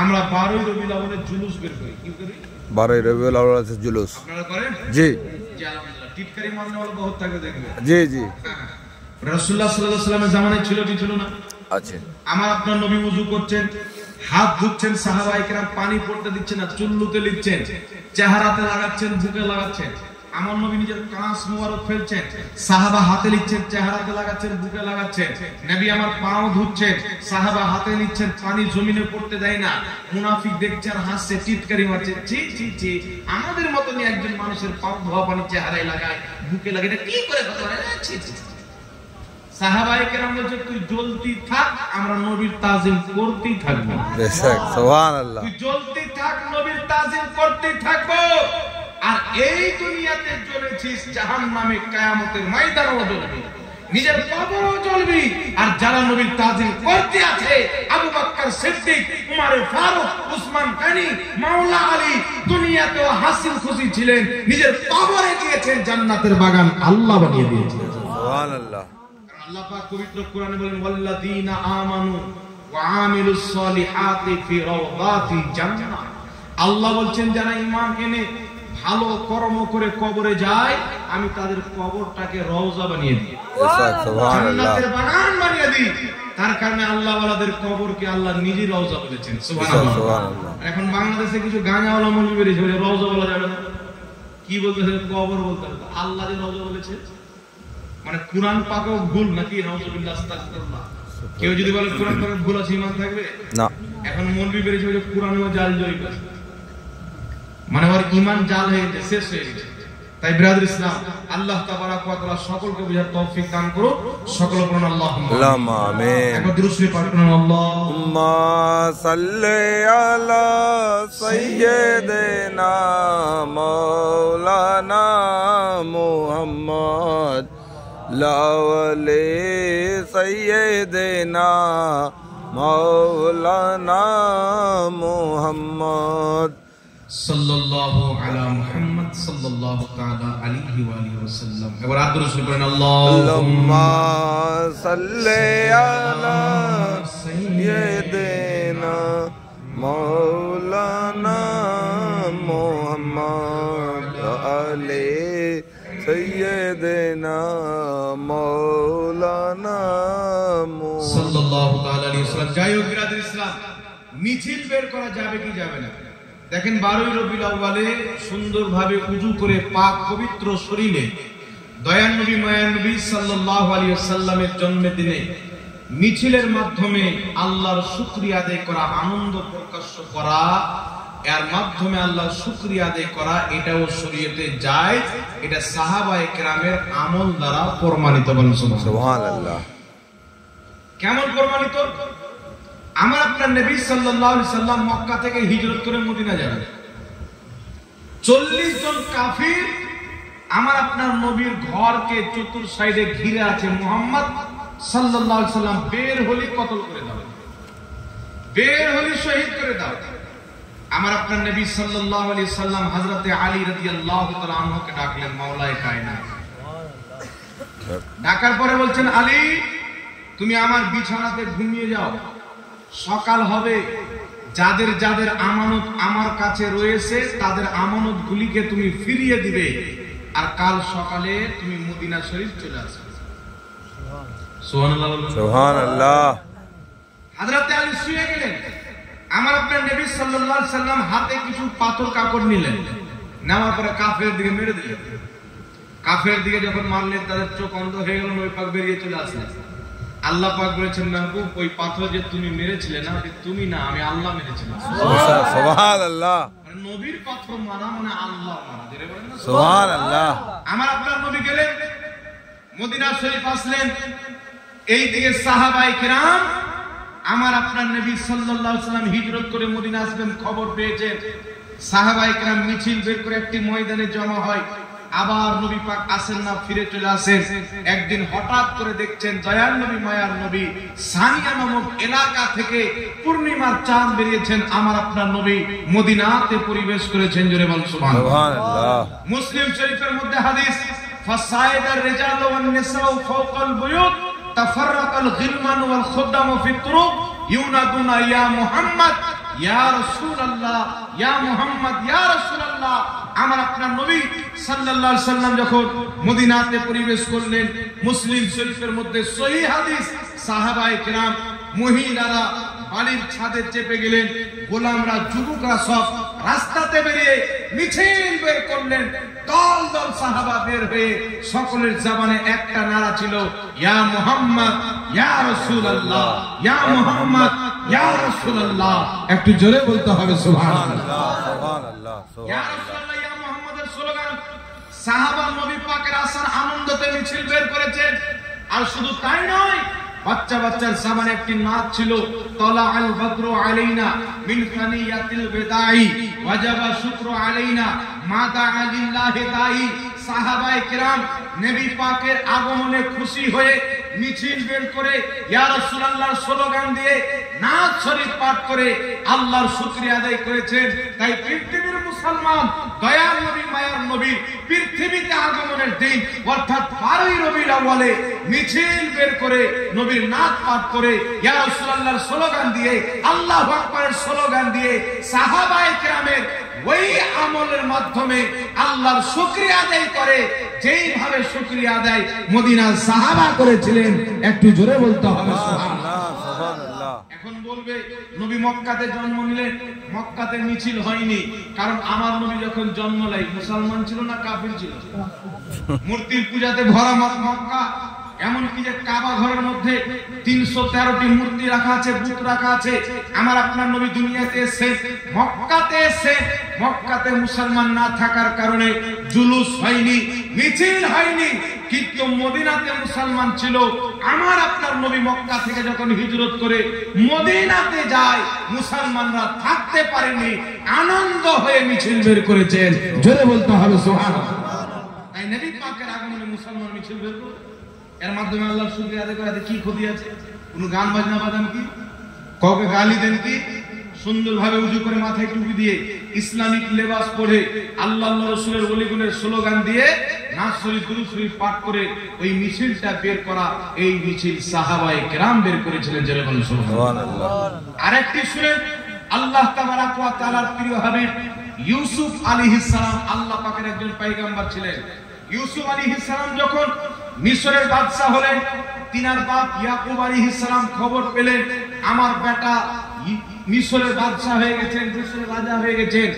আমরা 12 রবিউল আউয়ালের জুলুস বের করি। কি করি? 12 রবিউল আউয়ালের জুলুস আপনারা করেন? জি জি, আলহামদুলিল্লাহ। টিটকারি মারনে वाला বহুত থাকে দেখবে। জি জি। রাসূলুল্লাহ সাল্লাল্লাহু আলাইহি সাল্লামের জামানায় ছিল কি ছিল না? আছে। আমার আপনার নবী ওযু করছেন, হাত ধুচ্ছেন, সাহাবায়ে কেরাম পানি পড়তে দিচ্ছেন না, চুল্লুতে লিখছেন, চেহারাতে লাগাচ্ছেন, বুকে লাগাচ্ছেন। আমার নবী নিজের কাঁচ মুবারক ফেলছেন, সাহাবা হাতে লিখছেন, চেহারাতে লাগাচ্ছেন, বুকে লাগাচ্ছেন। নবী আমার পাও ধুচ্ছেন, সাহাবা হাতে নিচ্ছেন, পানি জমিনে পড়তে দেয় না। মুনাফিক দেখছেন, হাসছে, টিটকারি মারছে, ছি ছি ছি। আমাদের মতনই একজন মানুষের পাও ধোয়া পানি চেহারায় লাগায়, বুকে লাগায়, এটা কি করে কথা বলে? ছি ছি। সাহাবায়ে কেরাম বলছে তুই জ্বলতি থাক, আমরা নবীর তাজিম করতেই থাকবো। বেশক, সুবহানাল্লাহ। তুই জ্বলতি থাক, নবীর তাজিম করতেই থাকবো। আর এই দুনিয়াতে জ্বলেছিস, জাহান্নামে কিয়ামতের ময়দানেও জ্বলবি, নিজের কবরও জ্বলবি। আর যারা নবীর তাজিম করতে আছে, আবু বকর সিদ্দিক, উমর ফারুক, উসমান গনি, মাওলা আলী, দুনিয়াতেও হাসিল খুশি ছিলেন, নিজের কবরে গিয়েছেন, জান্নাতের বাগান আল্লাহ বানিয়ে দিয়েছেন। সুবহানাল্লাহ। আল্লাহ পাক পবিত্র কোরআনে বলেন ওয়াল্লাযীনা আমানু ওয়া আমিলুস সলিহাতি ফি রাওদাতিল জান্নাহ। আল্লাহ বলছেন যারা ঈমান এনে ভালো কর্ম করে কবরে যায়, আমি তাদের কবরটাকে রওজা বানিয়ে দিই, জান্নাতের বাগান বানিয়ে দিই। তার কারণে আল্লাহ ওয়ালাদের কবরকে আল্লাহ নিজেই রওজা বলেছেন। সুবহানাল্লাহ। এখন বাংলাদেশে কিছু গাঁজাওয়ালা মৌলবি বেরিয়েছে, বলে রওজা বলা যাবে না। কি বলতেছে? কবর বলতে হবে। আল্লাহ যে রওজা বলেছে মানে কোরআন পাকেও ভুল নাকি? নাউযুবিল্লাহ, আস্তাগফিরুল্লাহ। কেউ যদি বলে কোরআন পাকে ভুল আছে, ঈমান থাকবে না। এখন মৌলবি বেরিয়েছে যে কোরআনেও জাল জড়িত আছে, মানে ওর ঈমান জাল হয়ে গেছে, শেষ হয়ে গেছে। তাই বিরাদর ইসলাম, আল্লাহ তাবারাক ওয়া তাআলা সকলকে বুঝার তৌফিক দান করুন। সকল বলুন আল্লাহুম্মা আমিন। একবার দুরূদ শরীফ পাঠ করুন। আল্লাহুম্মা সাল্লি আলা সাইয়্যিদিনা মাওলানা মুহাম্মদ লাওয়ালি সাইয়্যিদিনা মাওলানা মুহাম্মদ সাল্লাল্লাহু আলা মুহাম্মদ সাল্লাল্লাহু তাআলা আলাইহি ওয়া আলিহি ওয়াসাল্লাম। এবার আদর শুরু করেন। আল্লাহুম্মা সাল্লি আলা সাইয়্যিদিনা মাওলানা মুহাম্মদ আলি সাইয়্যিদিনা মাওলানা সাল্লাল্লাহু তাআলা আলাইহি ওয়াসাল্লাম। যাই হোক বিরাদর ইসলাম, মিছিল বের করা যাবে কি যাবে না? দেখেন 12 রবিউল আউয়ালে সুন্দরভাবে ওযু করে পাক পবিত্র শরীরে দয়ার নবী মায়ার নবী সাল্লাল্লাহু আলাইহি ওয়াসাল্লামের জন্মদিনে মিছিলের মাধ্যমে আল্লাহর শুকরিয়া আদায় করা, আনন্দ প্রকাশ করা, এর মাধ্যমে আল্লাহর শুকরিয়া আদায় করা, এটাও শরীয়তে জায়েজ। এটা সাহাবায়ে কেরামের আমল দ্বারা প্রমাণিত। বলেন সুবহানাল্লাহ। কেমন প্রমাণিত? আমার আপনার নবী সাল্লাল্লাহু আলাইহি সাল্লাম মক্কা থেকে হিজরত করে মদিনা যাবেন। 40 জন কাফির আমার আপনার নবীর ঘরকে চতুর সাইডে ঘিরে আছে। মুহাম্মদ সাল্লাল্লাহু আলাইহি সাল্লাম বের হলি কতল করে দাও, বের হলি শহীদ করে দাও। আমার আপনার নবী সাল্লাল্লাহু আলাইহি সাল্লাম হযরতে আলী রাদিয়াল্লাহু তাআলা আনহুকে ডাকলেন মাওলায়ে কায়নাত। ডাকার পরে বলছেন, আলী তুমি আমার বিছানাতে ঘুমিয়ে যাও, সকাল হবে, যাদের যাদের আমানত আমার কাছে রয়েছে তাদের আমানতগুলিকে তুমি ফিরিয়ে দিবে, আর কাল সকালে তুমি মদিনা শরীফ চলে আসবে। সুবহানাল্লাহ সুবহানাল্লাহ। হযরতে আলী শুয়ে গেলেন। আমার আপনার নবী সাল্লাল্লাহু আলাইহি সাল্লাম হাতে কিছু পাথর কাপড় নিলেন, নেওয়ার পরে কাফেরের দিকে মেরে দিলেন। কাফেরের দিকে যখন মারলেন তাদের চোখ অন্ধ হয়ে গেল, নবী পাক বেরিয়ে চলে আসলেন। আল্লাহ পাক বলেছেন, মাহবুব ওই পাথর যে তুমি মেরেছিলে না, ওটা তুমি না, আমি আল্লাহ মেরেছিলাম। সুবহানাল্লাহ। নবীর পাথর মারা মানে আল্লাহ মারা, জোরে বলেন না সুবহানাল্লাহ। আমার আপনার নবী গেলেন, মদিনা শরীফ আসলেন। এই দিকে সাহাবায়ে কেরাম আমার আপনার নবী সাল্লাল্লাহু আলাইহি সাল্লাম হিজরত করে মদিনা আসবেন খবর পেয়েছেন। সাহাবায়ে কেরাম মিছিল বের করে একটি ময়দানে জমা হয়। আবার নবী পাক আসেন না, ফিরে চলে আসেন। একদিন হঠাৎ করে দেখছেন দয়ার নবী মায়ার নবী সানিয়া নামক এলাকা থেকে পূর্ণিমার চাঁদ বেরিয়েছেন। আমার আপনার নবী মদিনাতে প্রবেশ করেছেন। জোরে বল সুবহানাল্লাহ। মুসলিম শরীফের মধ্যে হাদিস, ফাসাইদার রিজালু ওয়ান নিসাউ ফাওকাল বুয়ুত তাফাররাকাল গিলমান ওয়াল খুদ্দাম ফি তুরুক ইউনাদুনা ইয়া মুহাম্মদ ইয়া রাসূলুল্লাহ, ইয়া মুহাম্মদ, ইয়া রাসূলুল্লাহ। আমার আপনার নবী সাল্লাল্লাহু আলাইহি সাল্লাম যখন মদিনাতে প্রবেশ করলেন, মুসলিম শরীফের মধ্যে সহিহ হাদিস, সাহাবায়ে কেরাম মহিলারা বাড়ির ছাদে চেপে গেলেন, গোলামরা যুবকরা সব রাস্তাতে বেরিয়ে মিছিল বের করলেন। দল দল সাহাবা বের হয়ে সকলের জবানে একটা নারা ছিল, ইয়া মুহাম্মদ, ইয়া রাসূলুল্লাহ, ইয়া মুহাম্মদ, ইয়া রাসূলুল্লাহ। একটু জোরে বলতে হবে সুবহানাল্লাহ। সুবহানাল্লাহ। ইয়া রাসূলুল্লাহ, ইয়া মুহাম্মদের স্লোগান সাহাবা নবী পাকের আসার আনন্দতে মিছিল বের করেছেন। আর শুধু তাই নয়, বাচ্চা বাচ্চার জবানে একটি নাচ ছিল, তালা আল বদরু আলাইনা মিন ফানিয়াতিল বিদাই ওয়াজাবা শুকরু আলাইনা মা দাআ লিল্লাহি দাই। সাহাবায়ে কেরাম নবী পাকের আগমনে খুশি হয়ে মিছিল বের করে ইয়া রাসূলুল্লাহর স্লোগান দিয়ে নাচ শরীফ পাঠ করে আল্লাহর শুকরিয়া আদায় করেছেন। তাই পৃথিবীর মুসলমান দয়ার নবী মায়ার নবী পৃথিবীতে আগমনের দিন অর্থাৎ 12ই রবিউল আউয়ালে মিছিল বের করে নবীর নাচ পাঠ করে ইয়া রাসূলুল্লাহর স্লোগান দিয়ে আল্লাহু আকবারের স্লোগান দিয়ে সাহাবায়ে কেরামের ওই আমলের মাধ্যমে আল্লাহর শুকরিয়া আদায় করে, যেইভাবে শুকরিয়া আদায় মদিনার সাহাবা করেছিলেন। একটু জোরে বলতে হবে সুবহানাল্লাহ। সুবহানাল্লাহ। এখন বলবে নবী মক্কাতে জন্ম নিলেন, মক্কাতে মিছিল হয়নি, কারণ আমার নবী যখন জন্ম নেয় মুসলমান ছিল না কাফির ছিল? মূর্তির পূজাতে ভরা মক্কা, এমনকি যে কাবা ঘরের মধ্যে 313টি মূর্তি রাখা আছে, বুত রাখা আছে। আমার আপনার নবী দুনিয়াতে এসে মক্কাতে এসে মক্কাতে মুসলমান না থাকার কারণে জুলুস হয়নি, মিছিল হয়নি, কিন্তু মদিনাতে মুসলমান ছিল। আমার আপনার নবী মক্কা থেকে যখন হিজরত করে মদিনাতে যায়, মুসলমানরা থাকতে পারেনি, আনন্দ হয়ে মিছিল বের করেছেন। জোরে বলতে হবে সুবহানাল্লাহ। তাই নবী পাকের আগমনে মুসলমান মিছিল বের করে, এর মাধ্যমে আল্লাহর শুকরিয়া আদায় করে। কি ক্ষতি আছে? কোন গান বাজনা বাজান কি? কাউকে গালি দেন কি? সুন্দরভাবে উজু করে মাথায় টুপি দিয়ে ইসলামিক লেবাস পরে আল্লাহ রাসূলের ওলিগুলের স্লোগান দিয়ে নাচ শরীফ দুরূদ শরীফ পাঠ করে ওই মিছিলটা বের করা, এই মিছিল সাহাবায়ে কেরাম বের করেছিলেন। জোরে বলুন সুবহানাল্লাহ। আরেকটি সূরা আল্লাহ তাবারাক ওয়া তাআলার প্রিয় হাবিব ইউসুফ আলাইহিস সালাম, আল্লাহ পাকের একজন পয়গম্বর ছিলেন। ইউসুফ আলাইহিস সালাম যখন মিশরের বাদশা হলেন, তিনার বাপ ইয়াকুব আলাইহিস সালাম খবর পেলেন আমার বেটা মিশরের বাদশা হয়ে গেছেন, মিশরের রাজা হয়ে গেছেন।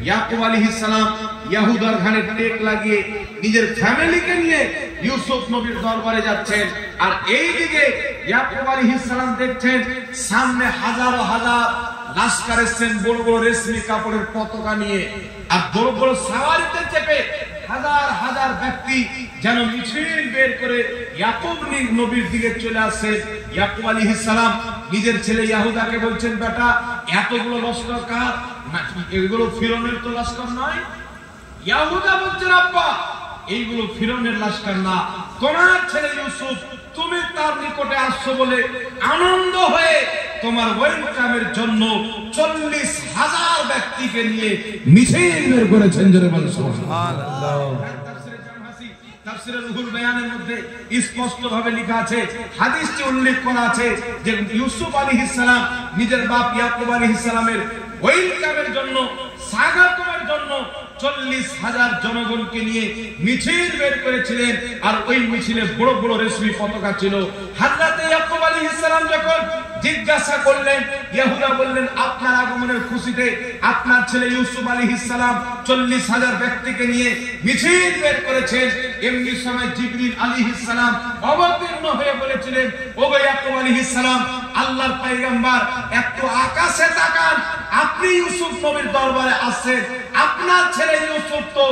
ইয়াকুব আলাইহিস সালাম ইহুদার ঘাড়ে টেক লাগিয়ে নিজের ফ্যামিলিকে নিয়ে ইউসুফ নবীর দরবারে যাচ্ছেন। আর এইদিকে ইয়াকুব আলাইহিস সালাম দেখছেন সামনে হাজারো হাজার লাশকার এসেছেন, বড় বড় রেশমি কাপড়ের পতাকা নিয়ে, আর বড় বড় সাওয়ারিতে চেপে হাজার হাজার ব্যক্তি যেন মিছিল বের করে ইয়াকুব নবীর দিকে চলে আসে। ইয়াকুব আলাইহিস সালাম নিজের ছেলে ইয়াহুদাকে বলছেন, বেটা এতগুলো লস্কর কার? এগুলো ফিরৌনের তো লস্কর নয়। ইয়াহুদা বলছেন, আব্বা এইগুলো ফিরৌনের লস্কর না, তোমার ছেলে ইউসুফ, তুমি তার নিকটে আসছো বলে আনন্দ হয়ে তোমার ওয়েলকামের জন্য 40,000 ব্যক্তি ব্যক্তিকে নিয়ে মিছিল বের করেছেন জোরে বলেন সুবহানাল্লাহ। তাফসীরে রুহুল বায়ানের মধ্যে স্পষ্টভাবে লেখা আছে, হাদিসটি উল্লেখ করা আছে যে ইউসুফ আলাইহিস সালাম নিজের বাপ ইয়াকুব আলাইহিস সালামের ওয়েলকামের জন্য, স্বাগতের জন্য 40,000 জনগণকে নিয়ে মিছিল বের করেছিলেন। আর ওই মিছিলে বড় বড় রেশমি পতাকা ছিল। হযরত ইয়াকুব আলাইহিস সালাম যখন জিজ্ঞাসা করলেন, ইহুদা বললেন, আপনার আগমনের খুশিতে আপনার ছেলে ইউসুফ আলাইহিস সালাম 40,000 ব্যক্তিকে নিয়ে মিছিল বের করেছেন। এমনি সময় জিবরিল আলাইহিস সালাম অবতীর্ণ হয়ে বলেছিলেন, ওগো ইয়াকুব আলাইহিস সালাম, আল্লাহর পয়গম্বর একটু আকাশে তাকান, আপনি ইউসুফ নবীর দরবারে আসছেন। আপনার ছেলে ইউসুফ তো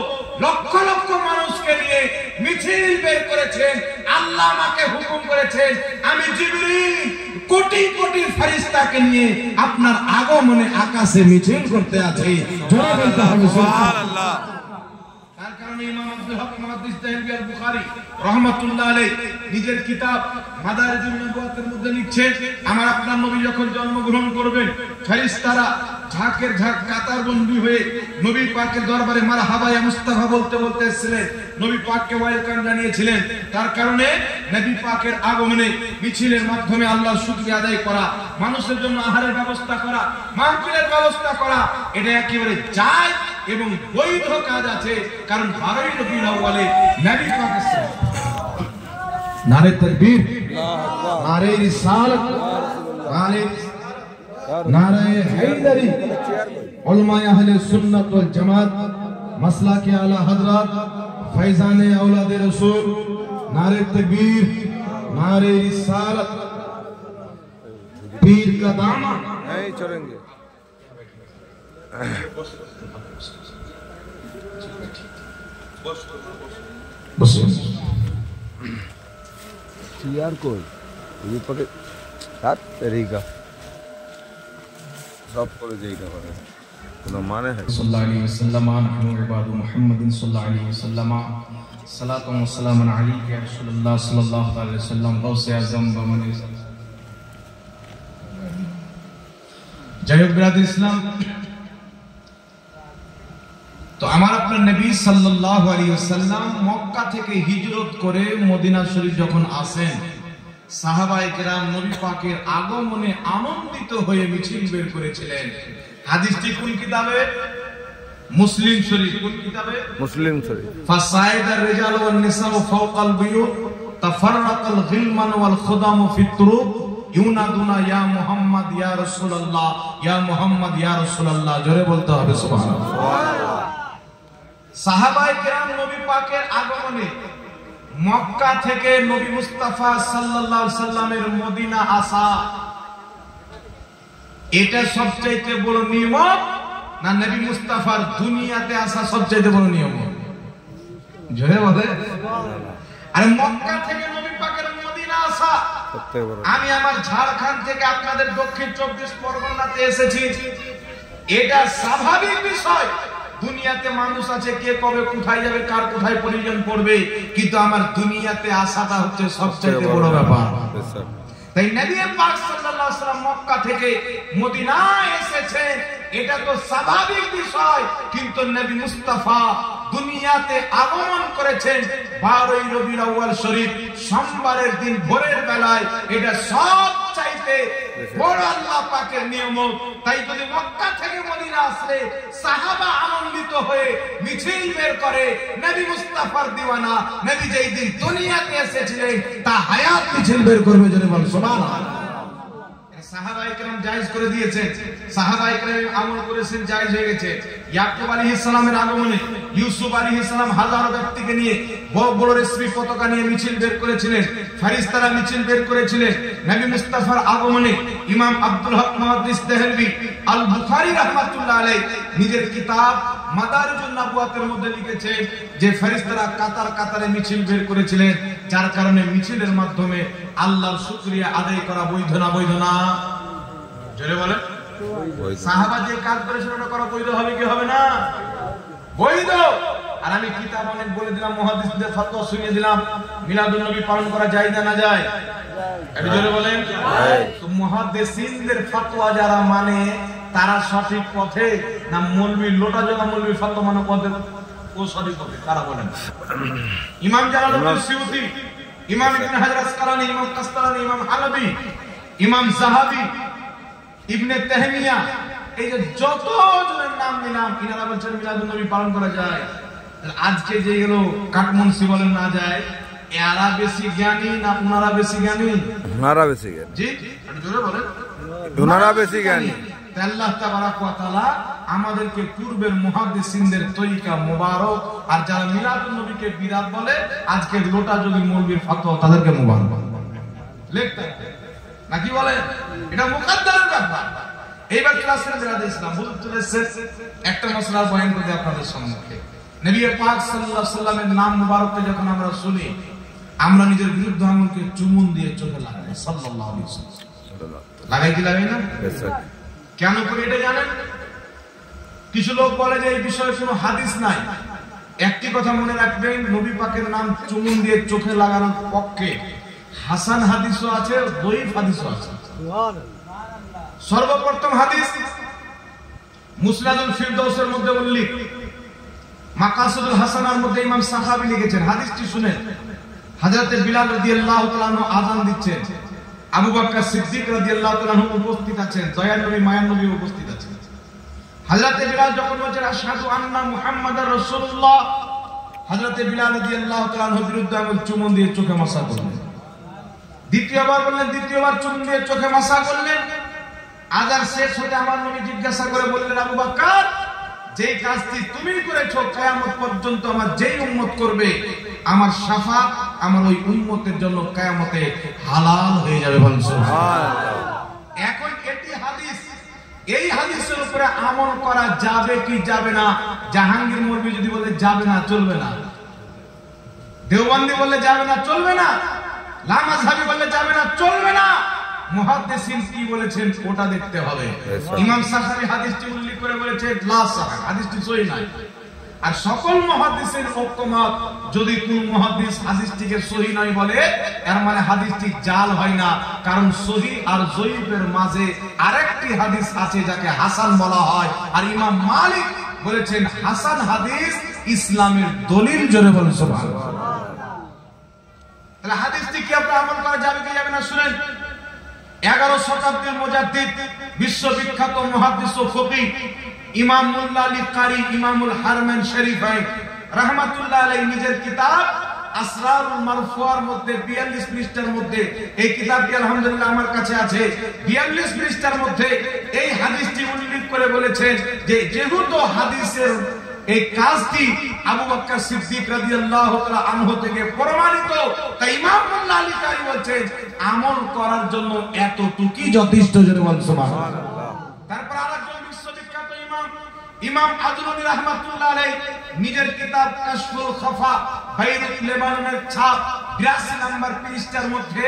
লক্ষ লক্ষ মানুষকে নিয়ে মিছিল বের করেছেন। আল্লাহ আমাকে হুকুম করেছেন, আমি জিবরিল কোটি কোটি ফেরেশতাকে নিয়ে আপনার আগমনে আকাশে মিছিল করতে আছি। জোরে বলতে হবে সুবহানাল্লাহ। তার কারণে ইমাম আব্দুল হক মুহাদ্দিস তাহবি আল বুখারী রাহমাতুল্লাহ আলাইহি নিজের কিতাব মাদারিজুন নবুওয়াতের মধ্যে লিখছেন, আমার আপনার নবী যখন জন্মগ্রহণ করবেন, ফেরেশতারা ঝাঁকের ঝাঁক কাতারবন্দি হয়ে নবী পাকের দরবারে মারহাবা ইয়া মুস্তাফা বলতে বলতে এসেছিলেন, নবী পাককে ওয়েলকাম জানিয়েছিলেন। তার কারণে নবী পাকের আগমনে মিছিলের মাধ্যমে আল্লাহর শুকরিয়া আদায় করা, মানুষের জন্য আহারের ব্যবস্থা করা, মাহফিলের ব্যবস্থা করা, এটা একেবারে জায়েজ এবং বৈধ কাজ আছে। কারণ 12ই রবিউল আউয়ালে নবী পাক এসেছেন। নারে তাকবীর, নারে রিসালাত, নারে হায়দারি, উলামায়ে আহলে সুন্নাত ওয়াল জামাত, মাসলাকে আলা হযরত ফয়জানে আওলাদে রাসূল, নারে তাকবীর, নারে রিসালাত, পীর का दामन नहीं छोड़ेंगे। यार कोई ये पके यार तरीका सब করে যেইটা করে কোনো মানে है। सल्लल्लाहु अलैहि वसल्लम नहनु इबादु मुहम्मदिन सल्लल्लाहु अलैहि वसल्लम सलातु व सलामुन अलैका या रसूलुल्लाह सल्लल्लाहु अलैहि वसल्लम गौसे आजम बमने जय ब्रादर इस्लाम। তো আমার আপনার নবী সাল্লাল্লাহু আলাইহি ওয়াসাল্লাম মক্কা থেকে হিজরত করে মদিনা শরীফ যখন আসেন, সাহাবায়ে কেরাম নবী পাকের আগমনে আনন্দিত হয়ে মিছিল বের করেছিলেন। হাদিসটি কোন কিতাবে? মুসলিম শরীফ। কোন কিতাবে? মুসলিম শরীফ। ফাসাইদার রিজাল ওয়ান নিসা ফাওকাল বিয়ুত তাফাররাকাল গিলমান ওয়াল খুদাম ফিত তুরুক ইউনাদুনা ইয়া মুহাম্মদ ইয়া রাসূলুল্লাহ, ইয়া মুহাম্মদ ইয়া রাসূলুল্লাহ। জোরে বলতে হবে সুবহানাল্লাহ। সাহাবায়ে কেরাম নবী পাকের আগমনে মক্কা থেকে নবী মুস্তাফা সাল্লাল্লাহু আলাইহি সাল্লামের মদিনা আসা, এটা সবচেয়ে বড় নিয়ামত না নবী মুস্তাফার দুনিয়াতে আসা সবচেয়ে বড় নিয়ামত? জোরে বলে। আর মক্কা থেকে নবী পাকের মদিনা আসা, আমি আমার ঝাড়খণ্ড থেকে আপনাদের দক্ষিণ 24 পরগনাতে এসেছি, এটা স্বাভাবিক বিষয়। দুনিয়াতে মানুষ আছে, কে কবে কোথায় যাবে, কার কোথায় প্রয়োজন পড়বে, কিন্তু আমার দুনিয়াতে আসাটা হচ্ছে সবচেয়ে বড় ব্যাপার। তাই নবী পাক সাল্লাল্লাহু আলাইহি ওয়াসাল্লাম মক্কা থেকে মদিনায় এসেছেন, এটা তো স্বাভাবিক বিষয়। কিন্তু নবী মুস্তাফা দুনিয়াতে আগমন করেছেন 12ই রবিউল আউয়াল শরীফ সোমবারের দিন ভোরের বেলায়, এটা সবচাইতে বড় আল্লাহ পাকের নিয়ামত। তাই যদি মক্কা থেকে মদিনা আসলে সাহাবা আনন্দিত হয়ে মিছিল বের করে, নবী মুস্তাফার দিওয়ানা নবী যেই দিন দুনিয়াতে এসেছিলেন তা হায়াত মিছিল বের করবে। জোরে বল সুবহানাল্লাহ। সাহাবায়ে কেরাম জায়েজ করে দিয়েছেন, সাহাবায়ে কেরাম আমল করেছেন, জায়েজ হয়ে গেছে। ইয়াকুব আলাইহিস সালামের আগমনে ইউসুফ আলাইহিস সালাম হাজারো ব্যক্তিকে নিয়ে বড় বড় রেশমি পতাকা নিয়ে মিছিল বের করেছিলেন, ফেরেশতারা মিছিল বের করেছিলেন। নবী মুস্তাফার আগমনে ইমাম আব্দুল হক মুহাদ্দিস তাহবি আল বুখারী রাহমাতুল্লাহ আলাইহি নিজের কিতাব মাদারিজুন নবুওয়াতের মধ্যে লিখেছেন যে ফেরেশতারা কাতার কাতারে মিছিল বের করেছিলেন, যার কারণে মিছিলের মাধ্যমে আল্লাহর শুকরিয়া আদায় করা বৈধ না? বৈধ না? জোরে বলেন। সাহাবা যে কাজ করেছিল ওটা করা বৈধ হবে কি হবে না? বৈধ। আর আমি কিতাব অনেক বলে দিলাম, মুহাদ্দিসদের ফতোয়া শুনিয়ে দিলাম, মিলাদুন নবী পালন করা যায় না? না যায়? একটু জোরে বলেন। তো মুহাদ্দিসিনদের ফতোয়া যারা মানে তারা সঠিক পথে না মৌলবী লোটা জগা মৌলবী ফতোয়ানো পথে ও সঠিক পথে তারা বলেন ইমাম জালালউদ্দিন সিউতি ইমাম ইবনে হাজার আসকালানি ইমাম কাসতালানি ইমাম হালাবি ইমাম যাহাবি ইবনে তাহমিয়া এই যে যত জনের নাম নিলাম ইনারা বলছেন মিলাদুন নবী পালন করা যায় আজকে যে গেলো কাটমুনসি বলেন না যায় এরা বেশি জ্ঞানী না উনারা বেশি জ্ঞানী উনারা বেশি জ্ঞানী জি একটু জোরে বলেন উনারা বেশি জ্ঞানী আল্লাহ তাবারাক ওয়া তাআলা আমাদেরকে পূর্বের মুহাদ্দিসিনদের তরিকা মোবারক আর যারা মিলাদুন নবীকে বিদআত বলে আজকে লোটা যদি মৌলবীর ফতোয়া তাদেরকে মোবারক লিখতে নাকি বলে এটা মুকদ্দারের ব্যাপার এইবার ক্লাসের বিরাদ ইসলাম হুজুর চলেছে একটা মশলা বয়ান করে আপনাদের সম্মুখে নবী পাক সাল্লাল্লাহু আলাইহি সাল্লামের নাম মুবারককে যখন আমরা শুনি আমরা নিজের বিরুদ্ধ আঙুলকে চুমুন দিয়ে চোখে লাগাই সাল্লাল্লাহু আলাইহি ওয়াসাল্লাম লাগাই কি লাগাই না কেন করে এটা জানেন কিছু লোক বলে যে এই বিষয়ে কোনো হাদিস নাই একটি কথা মনে রাখবেন নবী পাকের নাম চুমুন দিয়ে চোখে লাগানোর পক্ষে হাসান হাদিসও আছে দঈফ হাদিসও আছে সর্বপ্রথম হাদিস মুসনাদুল ফিরদাউসের মধ্যে উল্লেখ মাকাসিদুল হাসানার মধ্যে ইমাম সাহাবী লিখেছেন হাদিসটি শুনেন হযরত বিলাল রাদিয়াল্লাহু তাআলা আনহু আযান দিচ্ছেন আবু বকর সিদ্দিক রাদিয়াল্লাহু তাআলা আনহু উপস্থিত আছেন দয়ার নবী মায়ার নবী উপস্থিত আছেন হযরত বিলাল যখন বলেন আশহাদু আন্না মুহাম্মাদার রাসূলুল্লাহ হযরত বিলাল রাদিয়াল্লাহু তাআলা আনহু বিরুদ্ধে আঙুল চুমুন দিয়ে চোখে মাসা করলেন দ্বিতীয়বার বললেন দ্বিতীয়বার চুমুন দিয়ে চোখে মাসা করলেন আযান শেষ হতে আমার নবী জিজ্ঞাসা করে বললেন আবু বকর যে কাজটি তুমি করেছো কিয়ামত পর্যন্ত আমার যেই উম্মত করবে আমার শাফাত আমার ওই উম্মতের জন্য কিয়ামতে হালাল হয়ে যাবে বলেন সুবহানাল্লাহ এখন এটি হাদিস এই হাদিসের উপরে আমল করা যাবে কি যাবে না জাহাঙ্গীর মৌলভী যদি বলে যাবে না চলবে না দেওবন্দি বললে যাবে না চলবে না লামাযহাবী বললে যাবে না চলবে না মুহাদ্দিসিন কি বলেছেন ওটা দেখতে হবে ইমাম সাখাবী হাদিসটি উল্লেখ করে বলেছে লা সাহাহ হাদিসটি সহিহ নয় আর সকল মুহাদ্দিসের ঐক্যমত যদি কোন মুহাদ্দিস হাদিসটিকে সহিহ নয় বলে এর মানে হাদিসটি জাল হয় না কারণ সহিহ আর যঈফের মাঝে আরেকটি হাদিস আছে যাকে হাসান বলা হয় আর ইমাম মালিক বলেছেন হাসান হাদিস ইসলামের দলিল জোরে বলেন সুবহানাল্লাহ তাহলে হাদিসটি কি আপনি আমল করা যাবে কি যাবে না শুনেন 11 শতাব্দীর মুজাদ্দিদ বিশ্ববিখ্যাত মুহাদ্দিস ও ফকিহ ইমাম মুল্লা আলী কারি ইমামুল হারমাইন শরীফাইন রাহমাতুল্লাহ আলাইহি নিজের কিতাব আসরারুল মারফুয়ার মধ্যে 42 পৃষ্ঠার মধ্যে এই কিতাবটি আলহামদুলিল্লাহ আমার কাছে আছে 42 পৃষ্ঠার মধ্যে এই হাদিসটি উল্লেখ করে বলেছেন যে যেহেতু হাদিসের এই কাজটি আবু বকর সিদ্দিক রাদিয়াল্লাহু তাআলা আনহু থেকে প্রমাণিত তাই ইমাম মুল্লা আলী কারি বলেন আমল করার জন্য এতটুকুই যথেষ্ট জোরে বলেন সুবহানাল্লাহ তারপর আরেকজন বিশ্ববিখ্যাত ইমাম আজরুনি রাহমাতুল্লাহ আলাইহি নিজের কিতাব কাশফুল খাফা বাইরুত লেবাননের ছাপ 82 নম্বর পৃষ্ঠার মধ্যে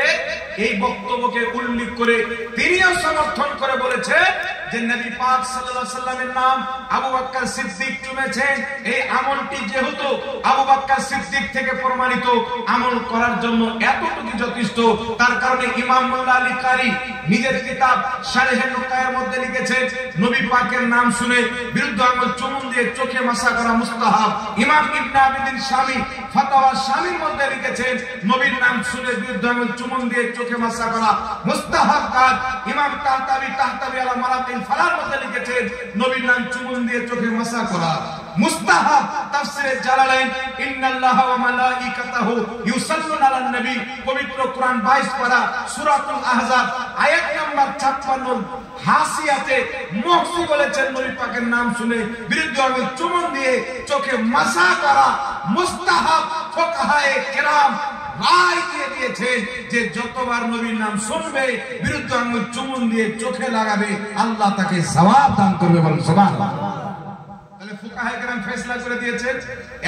এই বক্তব্যকে উল্লেখ করে তিনিও সমর্থন করে বলেছেন যে নবী পাক সাল্লাল্লাহু আলাইহি সাল্লামের নাম আবু বকর সিদ্দিক চুমেছেন এই আমলটি যেহেতু আবু বকর সিদ্দিক থেকে প্রমাণিত আমল করার জন্য এতটুকু যথেষ্ট তার কারণে ইমাম মুল্লা আলী কারি নিজের কিতাব শারহে নুকায়ের মধ্যে লিখেছেন নবী পাকের নাম শুনে বিরুদ্ধ আঙুল চুমুন দিয়ে চোখে মাসা করা মুস্তাহাব ইমাম ইবনে আবিদিন শামী ফাতাওয়া শামীর মধ্যে লিখেছেন নবীর নাম শুনে বিরুদ্ধ আঙুল চুমুন দিয়ে চোখে মাসা করা মুস্তাহাব কাজ ইমাম তাহতাবী আলা মারাতিল ফালার মধ্যে লিখেছেন নবীর নাম চুমুন দিয়ে চোখে মাসা করা মুস্তাহাব তাফসীরে জালালাইন ইন্নাল্লাহা ওয়া মালাইকাতাহু ইউসাল্লুনা আলান নবী পবিত্র কোরআন 22 পারা সূরাতুল আহজাব আয়াত নাম্বার 56 হাসিয়াতে মুফতি বলেছেন নবী পাকের নাম শুনে বিরুদ্ধ আঙুল চুমুন দিয়ে চোখে মাসা করা মুস্তাহাব ফুকাহায়ে কিরাম রায় দিয়ে দিয়েছে যে যতবার নবীর নাম শুনবে বিরুদ্ধ আঙুল চুমুন দিয়ে চোখে লাগাবে আল্লাহ তাকে সওয়াব দান করবে বলেন সুবহানাল্লাহ তাহলে ফুকাহায়ে কেরাম ফয়সালা করে দিয়েছেন